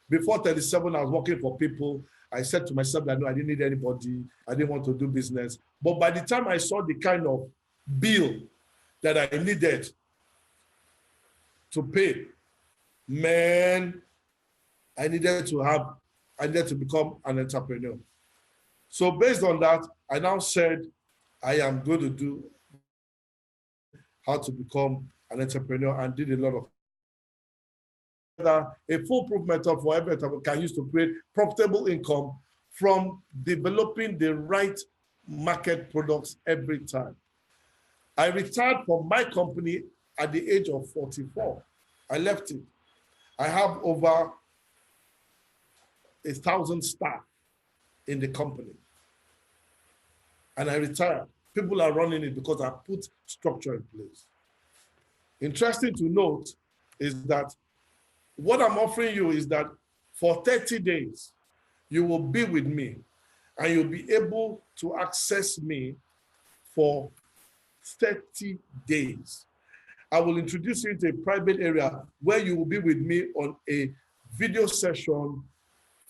Before 37, I was working for people. I said to myself that no, I didn't need anybody. I didn't want to do business. But by the time I saw the kind of bill that I needed to pay, man, I needed to become an entrepreneur. So based on that, I now said, I am going to do how to become an entrepreneur and did a lot of a foolproof method for every entrepreneur can use to create profitable income from developing the right market products every time. I retired from my company at the age of 44. I left it. I have over 1,000 staff in the company. And I retired. People are running it because I put structure in place. Interesting to note is that what I'm offering you is that for 30 days, you will be with me and you'll be able to access me for 30 days. I will introduce you to a private area where you will be with me on a video session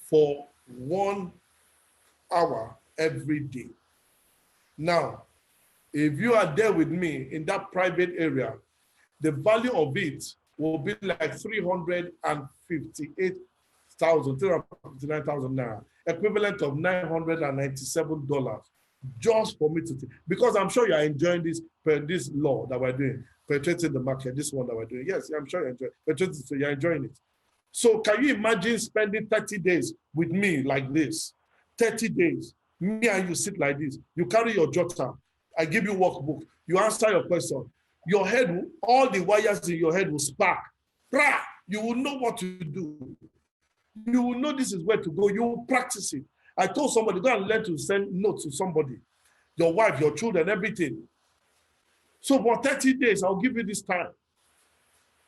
for 1 hour every day. Now, if you are there with me in that private area, the value of it will be like 359,000 naira, equivalent of $997 just for me to take. Because I'm sure you are enjoying this law that we're doing, penetrating the market, this one that we're doing. Yes, I'm sure you're enjoying it. So you're enjoying it. So can you imagine spending 30 days with me like this? 30 days, me and you sit like this. You carry your jotter. I give you workbook. You answer your question. Your head, all the wires in your head will spark. You will know what to do. You will know this is where to go. You will practice it. I told somebody, go and learn to send notes to somebody, your wife, your children, everything. So for 30 days, I'll give you this time.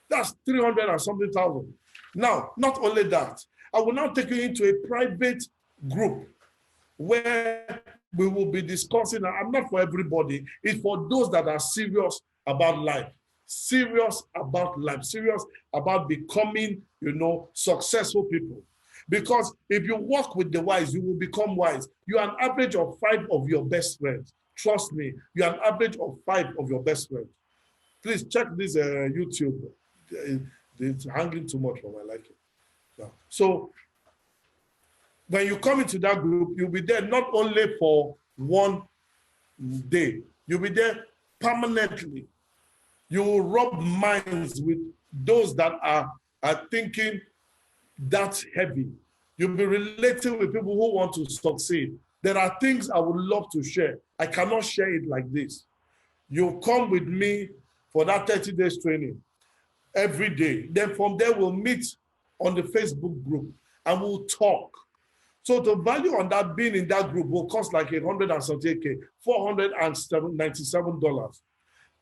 That's 300 and something thousand. Now, not only that, I will now take you into a private group where we will be discussing. I'm not for everybody. It's for those that are serious about life, serious about life, serious about becoming, successful people. Because if you work with the wise, you will become wise. You are an average of 5 of your best friends. Trust me, you are an average of 5 of your best friends. Please check this YouTube. It's hanging too much for my liking. No. So when you come into that group, you'll be there not only for 1 day, you'll be there permanently. You will rub minds with those that are thinking that heavy. You'll be relating with people who want to succeed. There are things I would love to share. I cannot share it like this. You come with me for that 30 days training every day. Then from there, we'll meet on the Facebook group and we'll talk. So the value on that being in that group will cost like $178K, $497.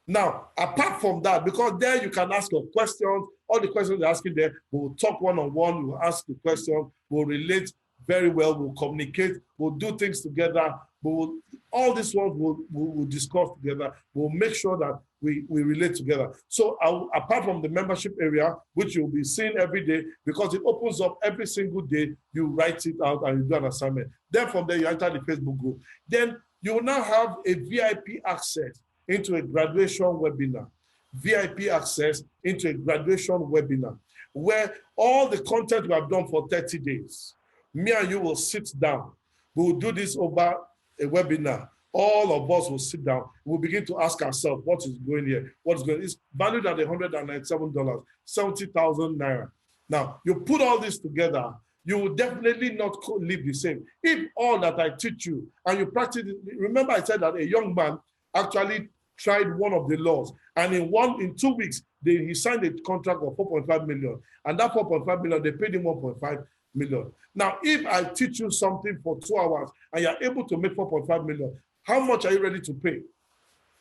Now, apart from that, because there you can ask your questions, all the questions you're asking there, we'll talk one-on-one, we'll ask the questions, we'll relate very well, we'll communicate, we'll do things together, all these ones we'll discuss together, we'll make sure that we relate together. So apart from the membership area, which you'll be seeing every day, because it opens up every single day, you write it out and you do an assignment. Then from there, you enter the Facebook group. Then you will now have a VIP access into a graduation webinar, VIP access into a graduation webinar, where all the content we have done for 30 days, me and you will sit down. We will do this over a webinar. All of us will sit down. We'll begin to ask ourselves, what is going here? What is going? It's valued at $197, 70,000 naira. Now, you put all this together, you will definitely not live the same. If all that I teach you and you practice it, remember I said that a young man actually tried one of the laws, and in 2 weeks, he signed a contract of 4.5 million, and that 4.5 million, they paid him 1.5 million. Now, if I teach you something for 2 hours and you're able to make 4.5 million, how much are you ready to pay?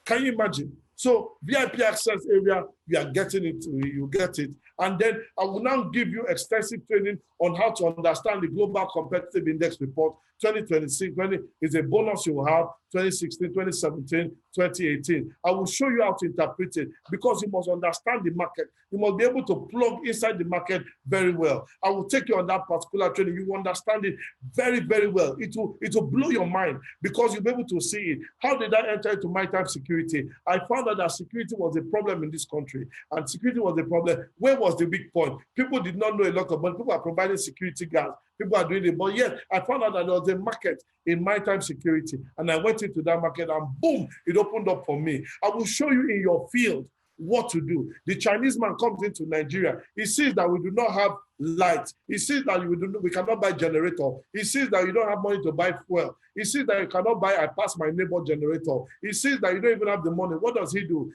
Can you imagine? So VIP access area, you are getting it, you get it. And then I will now give you extensive training on how to understand the Global Competitive Index Report 2026. Is a bonus you will have 2016, 2017, 2018. I will show you how to interpret it because you must understand the market. You must be able to plug inside the market very well. I will take you on that particular training. You will understand it very, very well. It will blow your mind because you'll be able to see it. How did I enter into maritime security? I found out that security was a problem in this country, and security was a problem. Where was the weak point? People did not know a lot about it. People are providing security guards. People are doing it. But yet, I found out that there was a market in maritime security. And I went into that market and boom, it opened up for me. I will show you in your field what to do. The Chinese man comes into Nigeria. He sees that we do not have light. He sees that we cannot buy generator. He sees that you don't have money to buy fuel. He sees that you cannot buy I pass my neighbor generator. He sees that you don't even have the money. What does he do?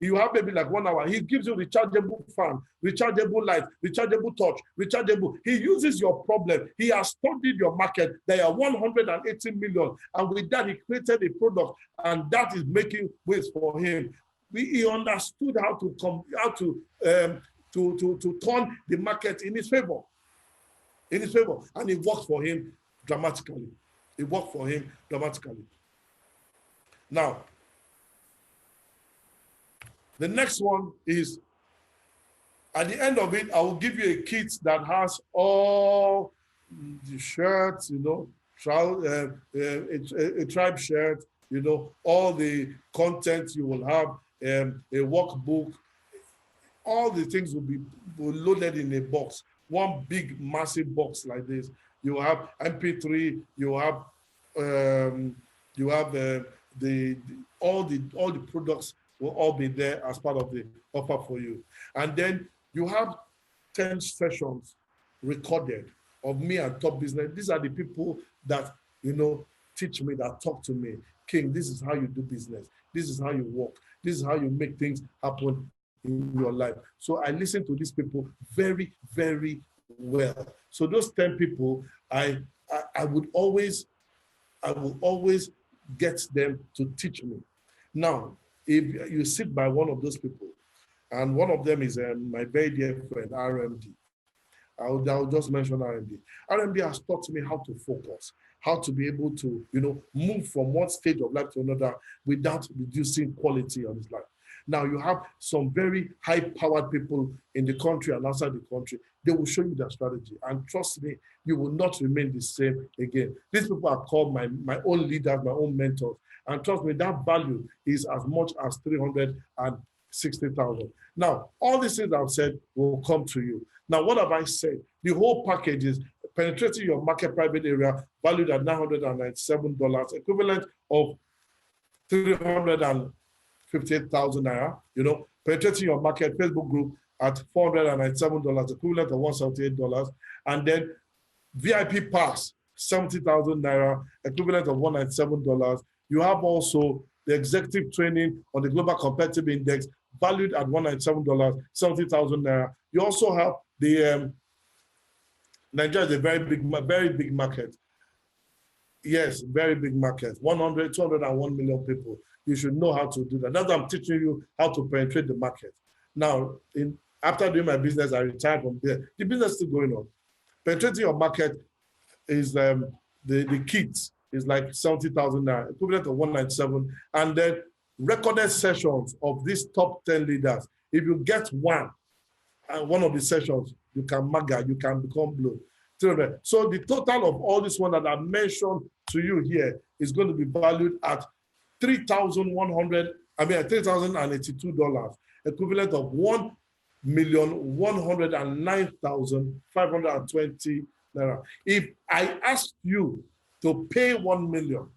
You have maybe like 1 hour. He gives you rechargeable fan, rechargeable light, rechargeable torch, rechargeable. He uses your problem. He has studied your market. There are 180 million. And with that, he created a product. And that is making ways for him. He understood how to turn the market in his favor. In his favor. And it worked for him dramatically. It worked for him dramatically. Now, the next one is, at the end of it, I will give you a kit that has all the shirts, you know, a tribe shirt, you know, all the content you will have, a workbook, all the things will be loaded in a box, one big, massive box like this. You have MP3, you have all the products will all be there as part of the offer for you. And then you have 10 sessions recorded of me and top business. These are the people that, you know, teach me, that talk to me. King, this is how you do business. This is how you work. This is how you make things happen in your life. So I listen to these people very, very well. So those 10 people, I will always get them to teach me. Now, if you sit by one of those people, and one of them is my very dear friend, RMD. I'll just mention RMD. RMD has taught me how to focus, how to be able to, you know, move from one stage of life to another without reducing quality of his life. Now you have some very high-powered people in the country and outside the country. They will show you their strategy. And trust me, you will not remain the same again. These people are called my own leaders, my own mentors. And trust me, that value is as much as 360,000. Now, all these things I've said will come to you. Now, what have I said? The whole package is penetrating your market private area valued at $997, equivalent of 358,000 naira. You know, penetrating your market Facebook group at $497, equivalent of $178. And then VIP pass, 70,000 naira, equivalent of $197. You have also the executive training on the Global Competitive Index, valued at $197, 70,000 naira. You also have the Nigeria is a very big market. Yes, very big market. 201 million people. You should know how to do that. That's why I'm teaching you how to penetrate the market. Now, after doing my business, I retired from there. The business is still going on. Penetrating your market is the kit is like 70,000 naira, equivalent of 197. And then recorded sessions of these top 10 leaders. If you get one of the sessions, you can maga, you can become blue. So the total of all this one that I mentioned to you here is going to be valued at $3,082, equivalent of 1,109,520 naira. If I asked you to pay 1 million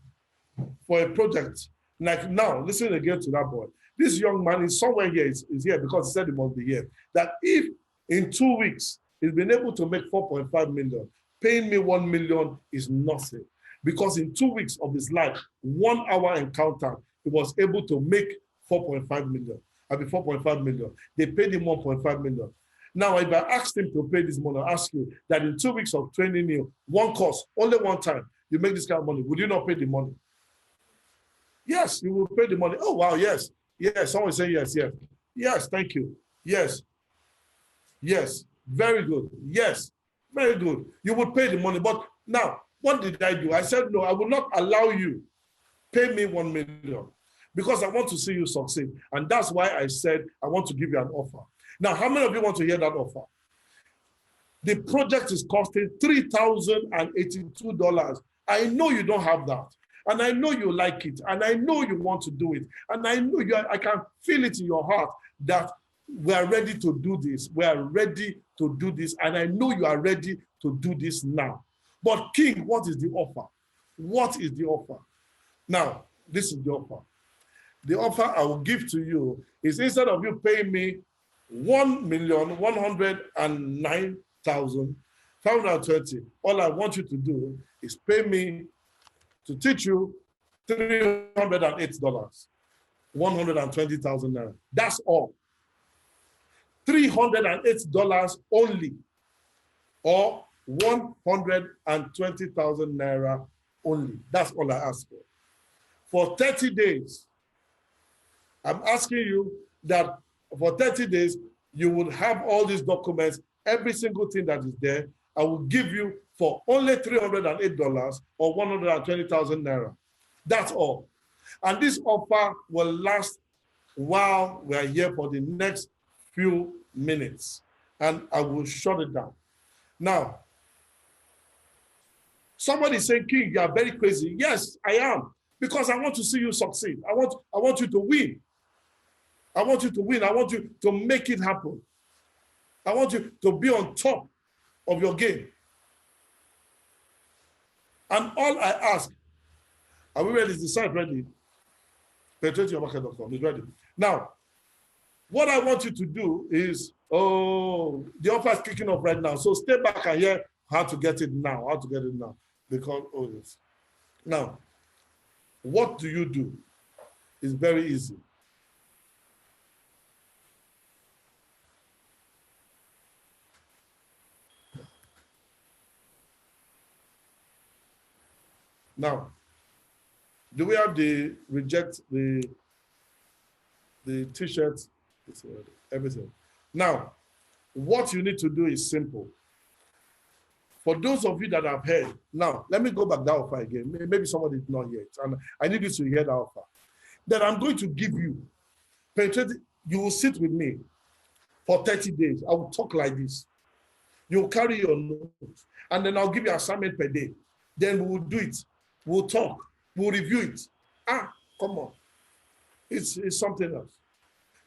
for a project, like now, listen again to that boy. This young man is somewhere here, is here because he said he must be here. That if in 2 weeks, he's been able to make 4.5 million, paying me 1 million is nothing. Because in 2 weeks of his life, 1 hour encounter, he was able to make 4.5 million. I mean 4.5 million. They paid him 1.5 million. Now, if I asked him to pay this money, I'll ask you that in 2 weeks of training you, one course, only one time, you make this kind of money, would you not pay the money? Yes, you will pay the money. Oh, wow, yes. Yes, someone say yes, yes. Yes, thank you. Yes. Yes, very good. Yes, very good. You would pay the money. But now, what did I do? I said, no, I will not allow you. Pay me 1 million because I want to see you succeed. And that's why I said, I want to give you an offer. Now, how many of you want to hear that offer? The project is costing $3,082. I know you don't have that. And I know you like it. And I know you want to do it. And I know I can feel it in your heart that we are ready to do this. We are ready to do this. And I know you are ready to do this now. But King, what is the offer? What is the offer? Now, this is the offer. The offer I will give to you is, instead of you paying me 1,109,520, all I want you to do is pay me to teach you $308, 120,000 naira. That's all. $308 only, or 120,000 naira only. That's all I ask for. For 30 days, I'm asking you that for 30 days, you will have all these documents, every single thing that is there. I will give you for only $308 or 120,000 naira. That's all. And this offer will last while we are here for the next few minutes. And I will shut it down. Now, somebody saying, King, you are very crazy. Yes, I am. Because I want to see you succeed. I want you to win. I want you to win. I want you to make it happen. I want you to be on top of your game. And all I ask, are we ready? Is the site ready? penetrateyourmarket.com is ready. Now, what I want you to do is, the offer is kicking off right now. So stay back and hear how to get it now. How to get it now. Because, yes. Now, what do you do? It's very easy. Now, do we have the reject the t-shirts, everything? Now, what you need to do is simple. For those of you that have heard, now let me go back that offer again. Maybe somebody did not hear it, and I need you to hear that offer. That I'm going to give you. You will sit with me for 30 days. I will talk like this. You'll carry your notes, and then I'll give you an assignment per day. Then we will do it. We'll talk. We'll review it. Come on. It's something else.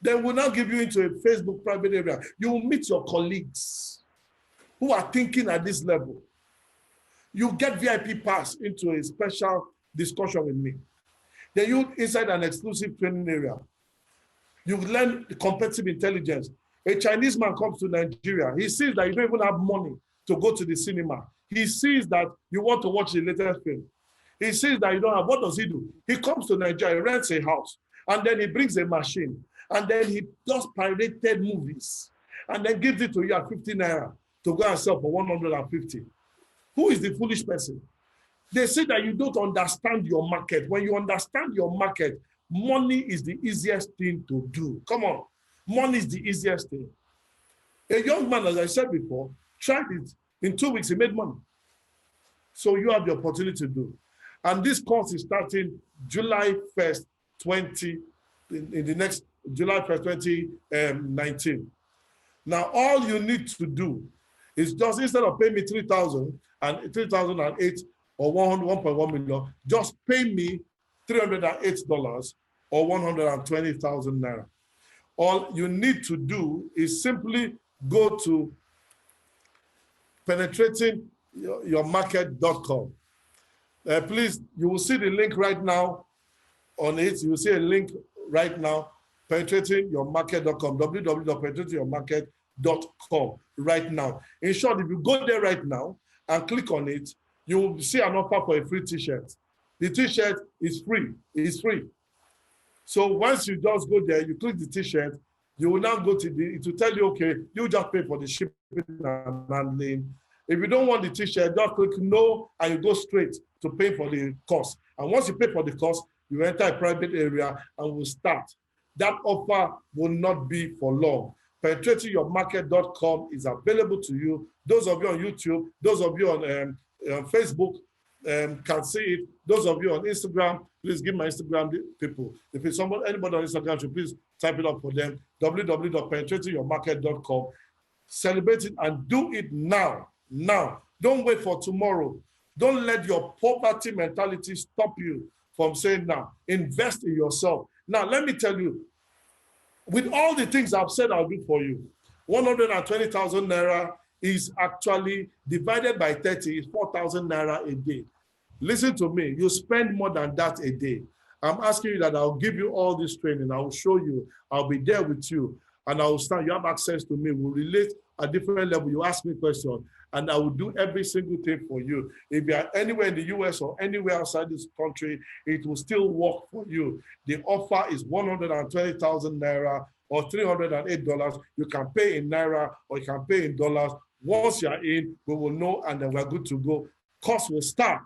Then we'll now give you into a Facebook private area. You will meet your colleagues who are thinking at this level. You get VIP pass into a special discussion with me. Then you inside an exclusive training area. You learn the competitive intelligence. A Chinese man comes to Nigeria. He sees that you don't even have money to go to the cinema. He sees that you want to watch the latest film. He sees that you don't have. What does he do? He comes to Nigeria, he rents a house, and then he brings a machine, and then he does pirated movies, and then gives it to you at 50 naira to go and sell for 150. Who is the foolish person? They say that you don't understand your market. When you understand your market, money is the easiest thing to do. Come on. Money is the easiest thing. A young man, as I said before, tried it. In 2 weeks, he made money. So you have the opportunity to do. And this course is starting July 1st, in the next July 1st, 2019. Now, all you need to do is just, instead of paying me 3,008 or 1.1 million, just pay me $308 or 120,000 naira. All you need to do is simply go to penetratingyourmarket.com. Please, you will see the link right now on it. You will see a link right now, penetratingyourmarket.com, www.penetratingyourmarket.com right now. In short, if you go there right now and click on it, you will see an offer for a free t-shirt. The t-shirt is free. It's free. So once you just go there, you click the t-shirt, you will now go to it will tell you, okay, you just pay for the shipping and handling. If you don't want the t-shirt, just click no, and you go straight to pay for the cost. And once you pay for the cost, you enter a private area and we'll start. That offer will not be for long. Penetratingyourmarket.com is available to you. Those of you on YouTube, those of you on Facebook can see it. Those of you on Instagram, please give my Instagram people. If it's anybody on Instagram, should please type it up for them. www.penetratingyourmarket.com. Celebrate it and do it now. Now. Don't wait for tomorrow. Don't let your poverty mentality stop you from saying now. Invest in yourself. Now, let me tell you, with all the things I've said I'll do for you, 120,000 naira is actually divided by 30 is 4,000 naira a day. Listen to me, you spend more than that a day. I'm asking you that I'll give you all this training. I'll show you, I'll be there with you, and I'll stand, you have access to me. We'll relate at different level. You ask me questions, and I will do every single thing for you. If you are anywhere in the US or anywhere outside this country, it will still work for you. The offer is 120,000 naira or $308. You can pay in naira or you can pay in dollars. Once you're in, we will know, and then we're good to go. Course will start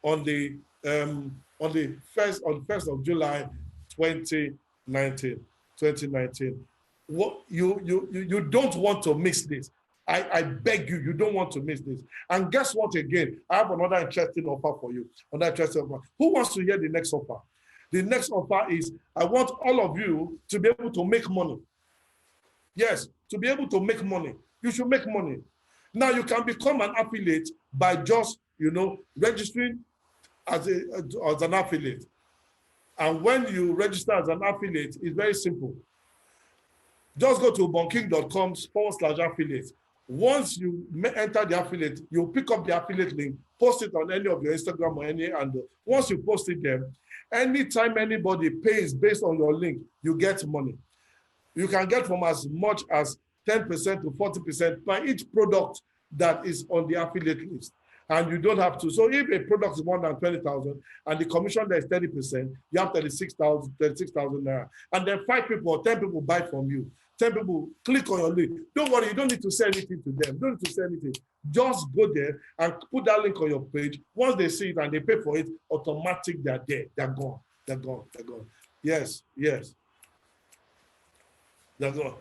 on the 1st of July 2019. What you don't want to miss this. I beg you, you don't want to miss this. And guess what again? I have another interesting offer for you. Another interesting offer. Who wants to hear the next offer? The next offer is, I want all of you to be able to make money. Yes, to be able to make money. You should make money. Now you can become an affiliate by just, registering as an affiliate. And when you register as an affiliate, it's very simple. Just go to ubongking.com/affiliate. Once you enter the affiliate, you'll pick up the affiliate link, post it on any of your Instagram or any handle. Once you post it there, anytime anybody pays based on your link, you get money. You can get from as much as 10% to 40% by each product that is on the affiliate list. And you don't have to. So if a product is more than 20,000 and the commission there is 30%, you have 36,000 naira. And then 5 people or 10 people buy from you. 10 people click on your link. Don't worry, you don't need to say anything to them. Don't need to say anything. Just go there and put that link on your page. Once they see it and they pay for it, automatic, they're there. They're gone. They're gone. They're gone. Yes. They're gone.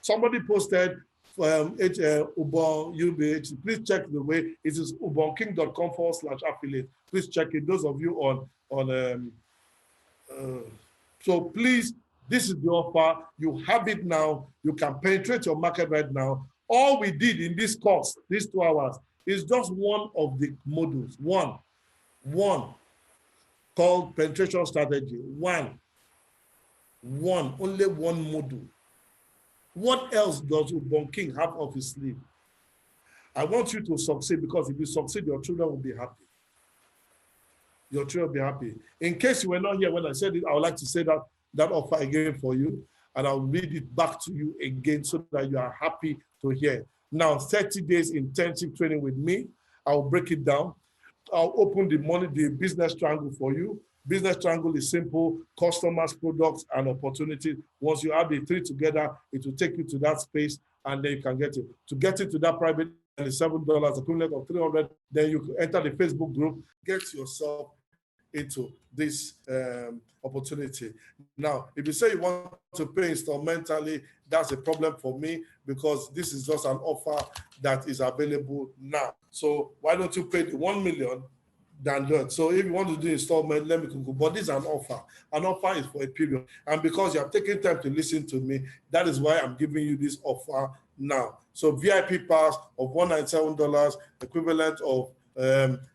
Somebody posted Ubong UBH. Please check the way. It is ubongking.com/affiliate. Please check it. Those of you on so please, this is the offer. You have it now. You can penetrate your market right now. All we did in this course, these 2 hours, is just one of the modules. One called penetration strategy. One, only one module. What else does Ubong King have up his sleeve? I want you to succeed, because if you succeed, your children will be happy. Your children will be happy. In case you were not here when I said it, I would like to say that offer again for you, and I'll read it back to you again so that you are happy to hear. Now, 30 days intensive training with me. I'll break it down. I'll open the business triangle for you. Business triangle is simple: customers, products, and opportunities. Once you add the 3 together, it will take you to that space, and then you can get it. To get into that private, $7, equivalent of 300, then you can enter the Facebook group, get yourself into this opportunity. Now, if you say you want to pay instrumentally, that's a problem for me, because this is just an offer that is available now. So why don't you pay the 1 million than that? So if you want to do installment, let me go. But this is an offer. An offer is for a period. And because you have taken time to listen to me, that is why I'm giving you this offer now. So VIP pass of $197, equivalent of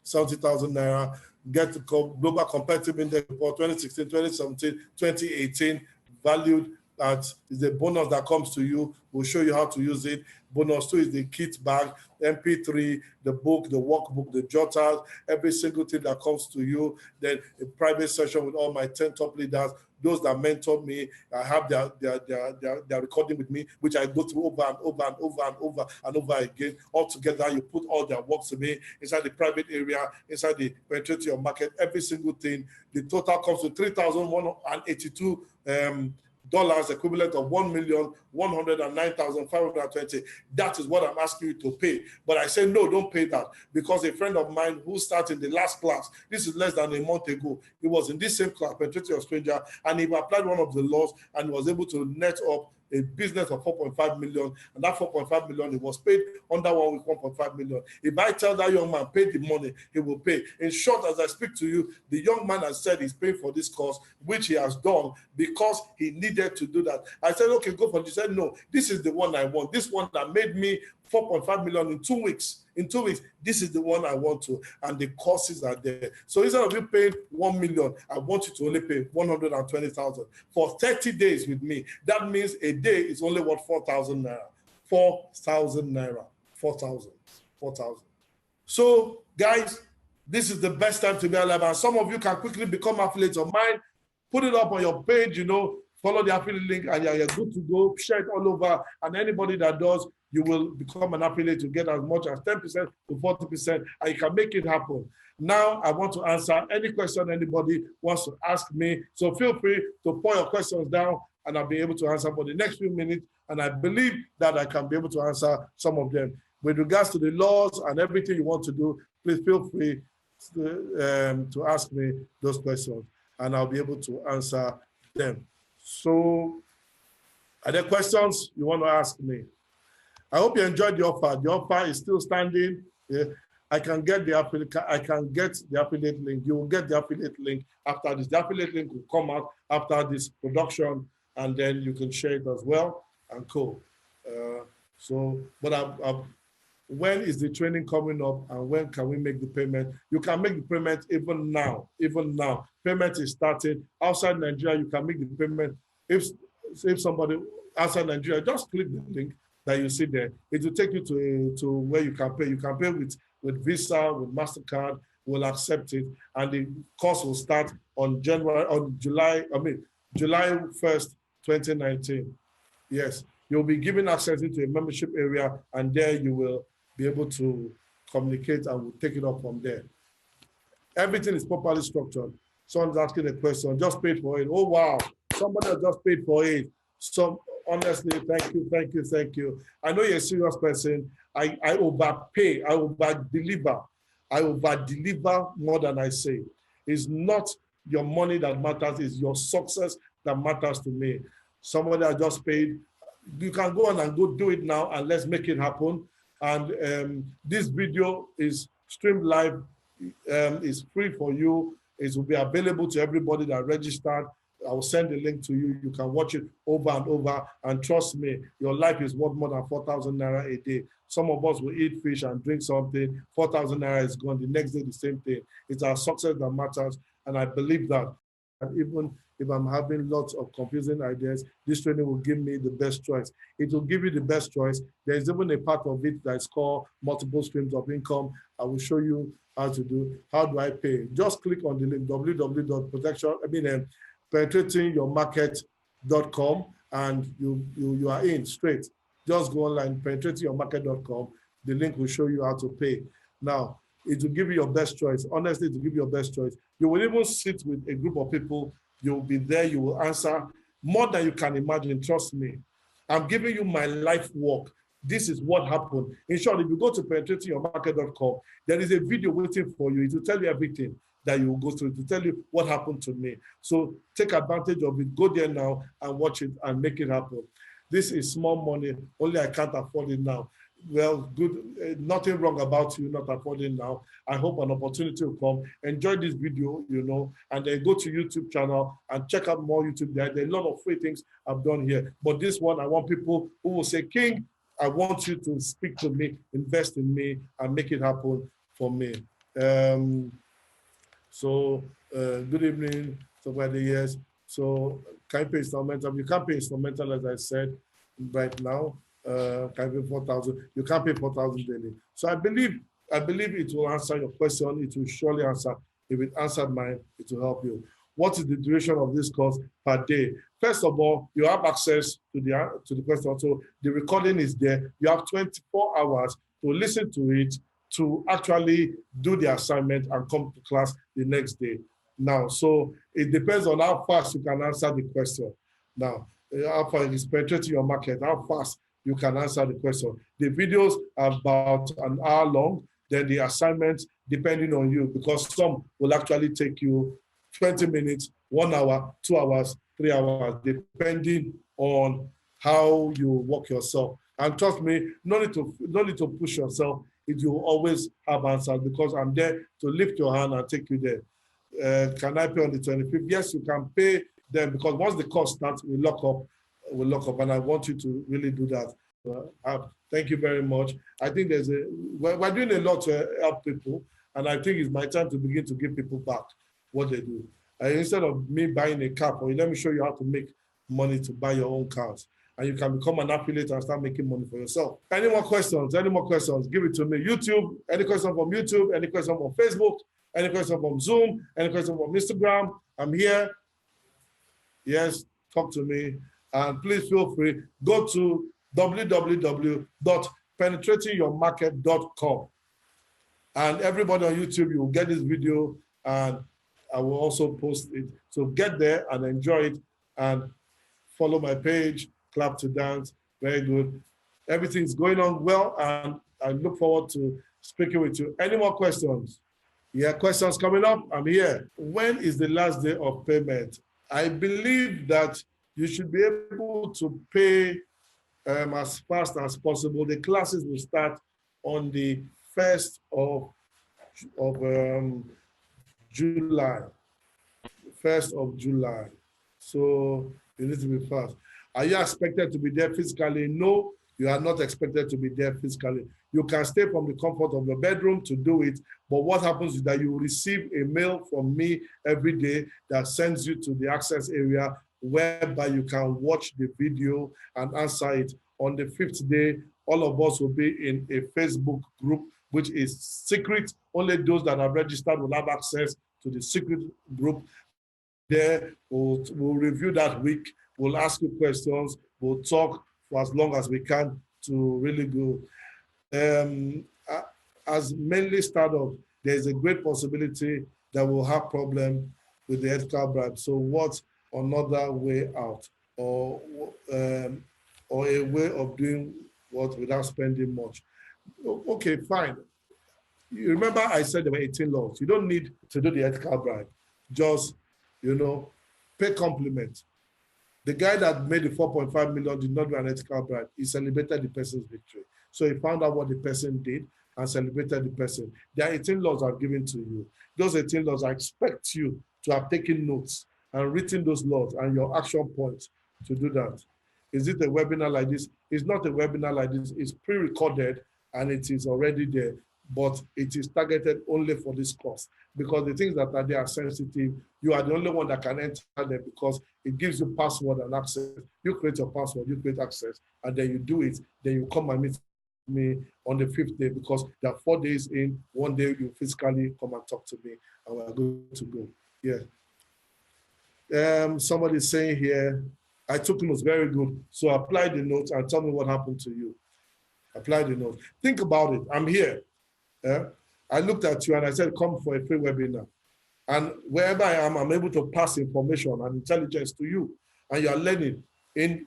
70,000 naira. Get the Global Competitive Index report 2016, 2017, 2018, valued at is a bonus that comes to you. We'll show you how to use it. Bonus 2 is the kit bag, MP3, the book, the workbook, the jotters, every single thing that comes to you. Then a private session with all my 10 top leaders, those that mentor me. I have their recording with me, which I go through over and over and over and over and over again. All together, you put all their work to me inside the private area, inside the penetrate your market, every single thing. The total comes to $3,182. Dollars, equivalent of 1,109,520. That is what I'm asking you to pay. But I say, no, don't pay that, because a friend of mine who started the last class, this is less than a month ago, he was in this same class, penetrating a stranger, and he applied one of the laws and was able to net up a business of 4.5 million, and that 4.5 million, he was paid under 1 week, 1.5 million. If I tell that young man, pay the money, he will pay. In short, as I speak to you, the young man has said he's paying for this course, which he has done because he needed to do that. I said, okay, go for it. He said, no, this is the one I want. This one that made me 4.5 million in 2 weeks. In 2 weeks, this is the one I want to, and the courses are there. So instead of you paying 1 million, I want you to only pay 120,000 for 30 days with me. That means a day is only worth 4,000 naira. 4,000 naira. 4,000. 4,000. So, guys, this is the best time to be alive. And some of you can quickly become affiliates of mine. Put it up on your page, follow the affiliate link, and you're good to go. Share it all over. And anybody that does, you will become an affiliate to get as much as 10% to 40%, and you can make it happen. Now, I want to answer any question anybody wants to ask me. So feel free to pour your questions down, and I'll be able to answer for the next few minutes. And I believe that I can be able to answer some of them. With regards to the laws and everything you want to do, please feel free to ask me those questions, and I'll be able to answer them. So, are there questions you want to ask me? I hope you enjoyed the offer. The offer is still standing. Yeah. I can get the affiliate link. You will get the affiliate link after this. The affiliate link will come out after this production, and then you can share it as well. And cool. When is the training coming up, and when can we make the payment? You can make the payment even now. Even now, payment is starting. Outside Nigeria, you can make the payment. If somebody outside Nigeria, just click the link that you see there. It will take you to where you can pay. You can pay with Visa, with MasterCard. We'll accept it, and the course will start on July 1st, 2019. Yes, you'll be given access into a membership area, and there you will be able to communicate, and we'll take it up from there. Everything is properly structured. Someone's asking a question, just paid for it. Oh, wow, somebody has just paid for it. So honestly, thank you. I know you're a serious person. I overpay, I over-deliver more than I say. It's not your money that matters, it's your success that matters to me. Somebody has just paid. You can go on and go do it now, and let's make it happen. And this video is streamed live. It's free for you. It will be available to everybody that registered. I will send the link to you. You can watch it over and over. And trust me, your life is worth more than 4,000 naira a day. Some of us will eat fish and drink something. 4,000 naira is gone. The next day, the same thing. It's our success that matters. And I believe that. And even if I'm having lots of confusing ideas, this training will give me the best choice. It will give you the best choice. There is even a part of it that is called multiple streams of income. I will show you how to do. How do I pay? Just click on the link, penetratingyourmarket.com, and you are in straight. Just go online, penetratingyourmarket.com. The link will show you how to pay. Now, it will give you your best choice. Honestly, it will give you your best choice. You will even sit with a group of people. You will be there. You will answer more than you can imagine. Trust me. I'm giving you my life work. This is what happened. In short, if you go to penetratingyourmarket.com, there is a video waiting for you. It will tell you everything that you will go through. It will tell you what happened to me. So take advantage of it. Go there now and watch it and make it happen. This is small money. Only I can't afford it now. Well, good, nothing wrong about you not affording now. I hope an opportunity will come. Enjoy this video, and then go to YouTube channel and check out more YouTube. There are a lot of free things I've done here. But this one, I want people who will say, King, I want you to speak to me, invest in me, and make it happen for me. Good evening, somebody, yes. So can you pay instrumental? You can't pay instrumental, as I said, right now. Can pay 4,000. You can't pay 4,000 daily. So I believe it will answer your question. It will surely answer. If it answered mine, it will help you. What is the duration of this course per day? First of all, you have access to the question. So the recording is there. You have 24 hours to listen to it, to actually do the assignment and come to class the next day. Now, so it depends on how fast you can answer the question. Now, how far is penetrating your market? How fast you can answer the question. The videos are about an hour long. Then the assignments, depending on you, because some will actually take you 20 minutes, 1 hour, 2 hours, 3 hours, depending on how you work yourself. And trust me, no need to push yourself. It will always have answers, because I'm there to lift your hand and take you there. Can I pay on the 25th? Yes, you can pay them, because once the course starts, we lock up, and I want you to really do that. Thank you very much. I think we're doing a lot to help people, and I think it's my time to begin to give people back what they do. Instead of me buying a car for you, let me show you how to make money to buy your own cars. and you can become an affiliate and start making money for yourself. Any more questions? Any more questions? Give it to me. YouTube, any question from YouTube, any question from Facebook, any question from Zoom, any question from Instagram? I'm here. Yes, talk to me. And please feel free, go to www.penetratingyourmarket.com. And everybody on YouTube, you will get this video, and I will also post it. So get there and enjoy it, and follow my page, clap to dance. Very good. Everything's going on well, and I look forward to speaking with you. Any more questions? Yeah, questions coming up? I'm here. When is the last day of payment? I believe that you should be able to pay as fast as possible. The classes will start on the 1st of July. 1st of July. So you need to be fast. Are you expected to be there physically? No, you are not expected to be there physically. You can stay from the comfort of your bedroom to do it, but what happens is that you will receive a mail from me every day that sends you to the access area whereby you can watch the video and answer it. On the 5th day, all of us will be in a Facebook group, which is secret. Only those that are registered will have access to the secret group. There, we'll review that week. We'll ask you questions. We'll talk for as long as we can to really go. As mainly startup, there's a great possibility that we'll have problem with the ethical bribe. So what's another way out, or a way of doing what without spending much? Okay, fine. You remember I said there were 18 laws. You don't need to do the ethical bribe. Just, pay compliment. The guy that made the 4.5 million did not do an ethical bribe. He celebrated the person's victory. So he found out what the person did and celebrated the person. There are 18 laws I've given to you. Those 18 laws, I expect you to have taken notes and written those laws and your action points to do that. Is it a webinar like this? It's not a webinar like this. It's pre-recorded and it is already there, but it is targeted only for this course, because the things that are there are sensitive. You are the only one that can enter them because it gives you password and access. You create your password, you create access, and then you do it. Then you come and meet me on the 5th day, because there are 4 days in. One day you physically come and talk to me, and we're good to go. Yeah. Somebody's saying here, I took notes, very good. So apply the notes and tell me what happened to you. Apply the notes. Think about it. I'm here. I looked at you and I said, come for a free webinar. And wherever I am, I'm able to pass information and intelligence to you. And you are learning. In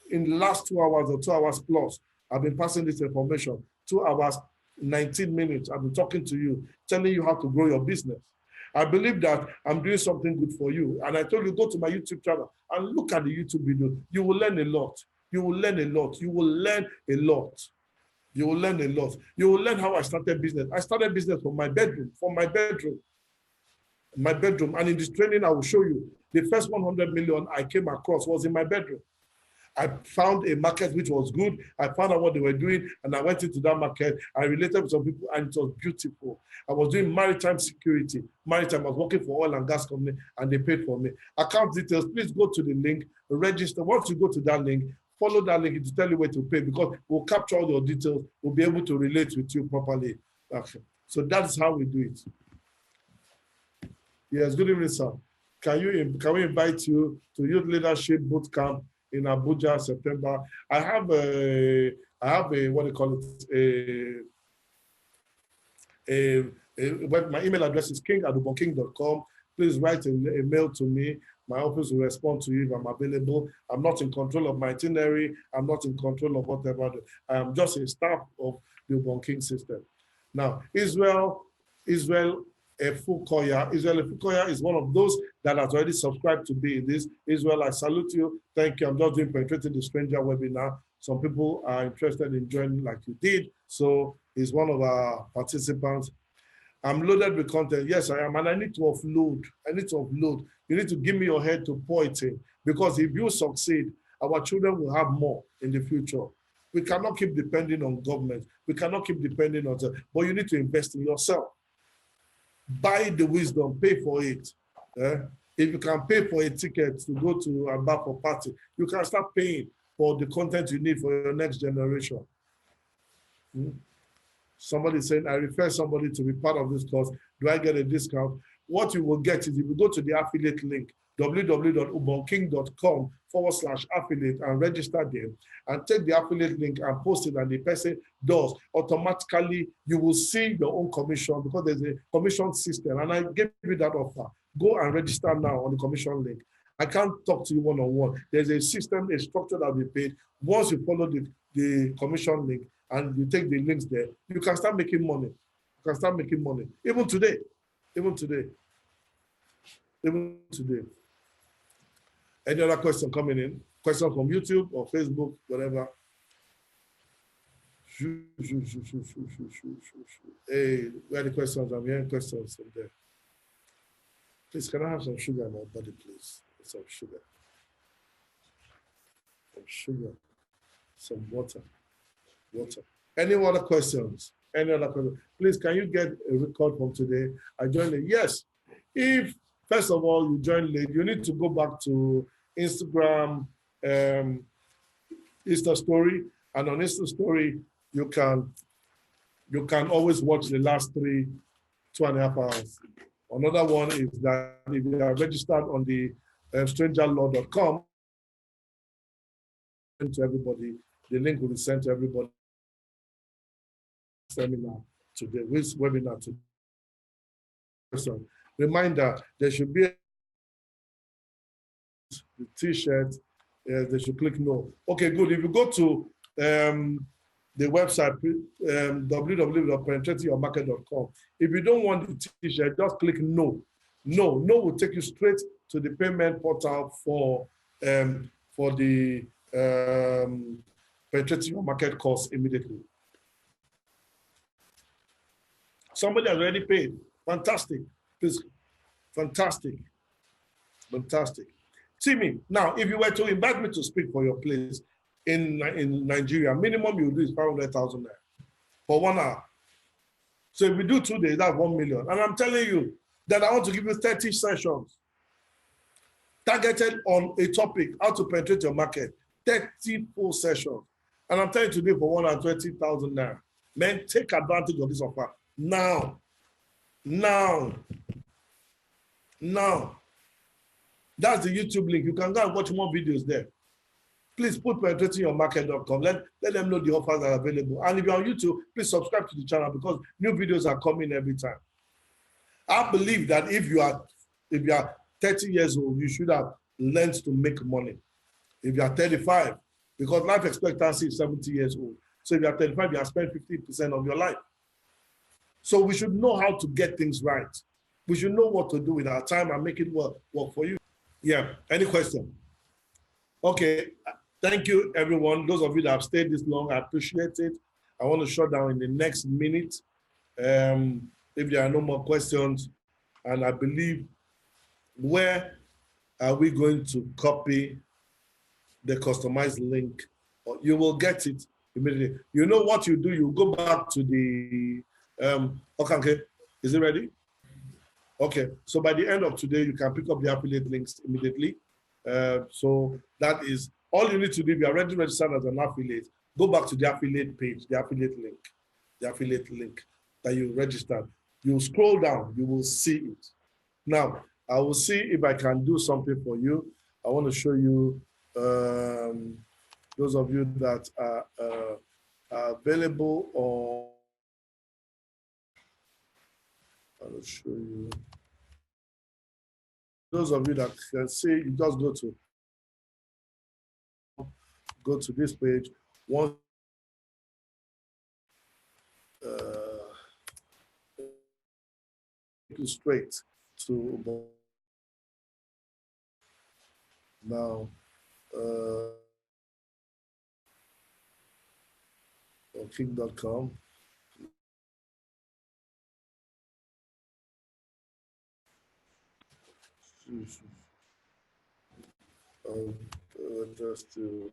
the last 2 hours or 2 hours plus, I've been passing this information. 2 hours, 19 minutes, I've been talking to you, telling you how to grow your business. I believe that I'm doing something good for you. And I told you, go to my YouTube channel and look at the YouTube video. You will learn a lot. You will learn a lot. You will learn a lot. You will learn a lot. You will learn how I started business. I started business from my bedroom, And in this training, I will show you the first 100 million I came across was in my bedroom. I found a market which was good. I found out what they were doing, and I went into that market. I related with some people, and it was beautiful. I was doing maritime security. I was working for oil and gas company, and they paid for me. Account details, please go to the link, register. Once you go to that link, follow that link to tell you where to pay, because we'll capture all your details. We'll be able to relate with you properly. So that's how we do it. Yes, good evening, sir. Can we invite you to Youth Leadership Bootcamp in Abuja, September? I have a what do you call it? My email address is king@ubongking.com. Please write a mail to me. My office will respond to you if I'm available. I'm not in control of my itinerary. I'm not in control of whatever. I am just a staff of the Ubong King system. Now, Israel Efukoya is one of those that has already subscribed to be in this. Israel, I salute you. Thank you. I'm just doing Penetrating the Stranger webinar. Some people are interested in joining like you did. So he's one of our participants. I'm loaded with content. Yes, I am. And I need to offload. You need to give me your head to pour it in. Because if you succeed, our children will have more in the future. We cannot keep depending on government. We cannot keep depending on them. But you need to invest in yourself. Buy the wisdom, pay for it. If you can pay for a ticket to go to a bar for party, you can start paying for the content you need for your next generation. Hmm? Somebody saying, I refer somebody to be part of this course. Do I get a discount? What you will get is if you go to the affiliate link, www.ubongking.com/affiliate and register there and take the affiliate link and post it and the person does, automatically you will see your own commission because there's a commission system. And I gave you that offer. Go and register now on the commission link. I can't talk to you one-on-one. There's a system, a structure that we paid. Once you follow the commission link and you take the links there, you can start making money. You can start making money. Even today. Even today. Even today. Any other question coming in? Question from YouTube or Facebook, whatever. Hey, where are the questions? I'm hearing questions from there. Please, can I have some sugar in my body, please? Some sugar. Some sugar. Some water. Water. Any other questions? Any other questions? Please, can you get a record from today? I joined it. Yes. If, first of all, you join late, you need to go back to Instagram, Insta story, and on Insta story, you can always watch the last 2.5 hours. Another one is that if you are registered on the strangerlaw.com, to everybody, the link will be sent to everybody. Seminar today, this webinar today. So, reminder, there should be the t-shirt, they should click no. Okay, good. If you go to the website, www.penetratingyourmarket.com, if you don't want the t-shirt, just click no. No will take you straight to the payment portal for the Penetrating Your Market course immediately. Somebody has already paid. Fantastic. Please. Fantastic. Fantastic. See me. Now, if you were to invite me to speak for your place in Nigeria, minimum you do is 500,000 naira for 1 hour. So if we do 2 days, that's 1 million. And I'm telling you that I want to give you 30 sessions targeted on a topic, how to penetrate your market, 30 full sessions. And I'm telling you today for 120,000 naira. Men, take advantage of this offer. Now. That's the YouTube link. You can go and watch more videos there. Please put penetratingyourmarket.com. Let them know the offers are available. And if you're on YouTube, please subscribe to the channel because new videos are coming every time. I believe that if you are 30 years old, you should have learned to make money. If you are 35, because life expectancy is 70 years old. So if you are 35, you have spent 50% of your life. So we should know how to get things right. We should know what to do with our time and make it work for you. Yeah, any question? Okay, thank you everyone. Those of you that have stayed this long, I appreciate it. I want to shut down in the next minute. If there are no more questions, and I believe, where are we going to copy the customized link? You will get it immediately. You know what you do, you go back to the, okay, is it ready? Okay, so by the end of today, you can pick up the affiliate links immediately. So that is all you need to do. If you are already registered as an affiliate, go back to the affiliate page, the affiliate link that you registered. You scroll down, you will see it. Now, I will see if I can do something for you. I want to show you, those of you that are available on, I will show you. Those of you that can see, you just go to this page. Once straight to now king.com. Just to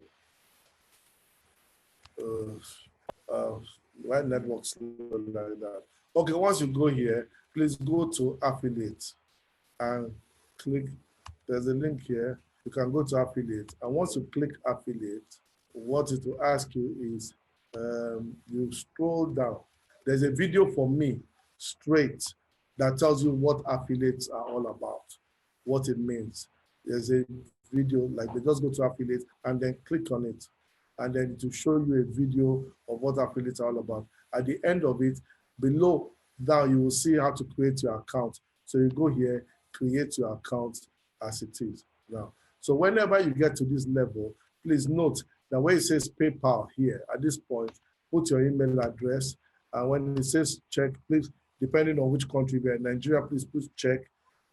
why networks like that? Okay, once you go here, please go to affiliate and click. There's a link here. You can go to affiliate, and once you click affiliate, what it will ask you is you scroll down. There's a video for me straight that tells you what affiliates are all about, what it means. There's a video, like they just go to affiliates and then click on it. And then to show you a video of what affiliates are all about. At the end of it, below now you will see how to create your account. So you go here, create your account as it is now. So whenever you get to this level, please note that where it says PayPal here, at this point, put your email address. And when it says check, please, depending on which country we are in Nigeria, please put check.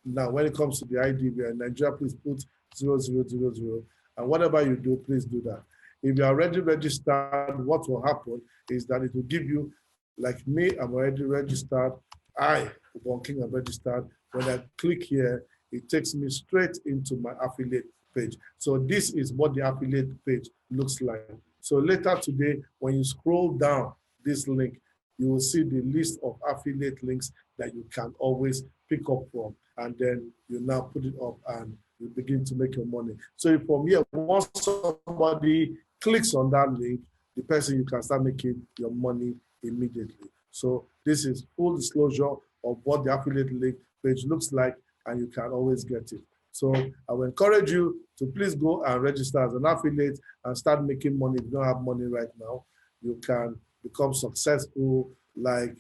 Now, when it comes to the ID, we are in Nigeria, please put 0000. And whatever you do, please do that. If you are already registered, what will happen is that it will give you, like me, I'm already registered. I, Ubong King, am registered. When I click here, it takes me straight into my affiliate page. So this is what the affiliate page looks like. So later today, when you scroll down this link, you will see the list of affiliate links that you can always pick up from. And then you now put it up and you begin to make your money. So from here, once somebody clicks on that link, the person, you can start making your money immediately. So this is full disclosure of what the affiliate link page looks like, and you can always get it. So I will encourage you to please go and register as an affiliate and start making money. If you don't have money right now, you can become successful like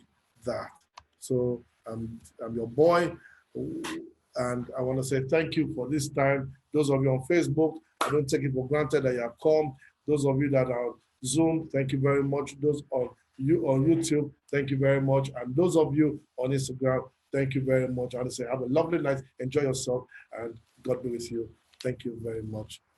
that. So I'm your boy, and I want to say thank you for this time. Those of you on Facebook, I don't take it for granted that you have come. Those of you that are on Zoom, thank you very much. Those of you on YouTube, thank you very much. And those of you on Instagram, thank you very much. I want to say have a lovely night, enjoy yourself, and God be with you. Thank you very much.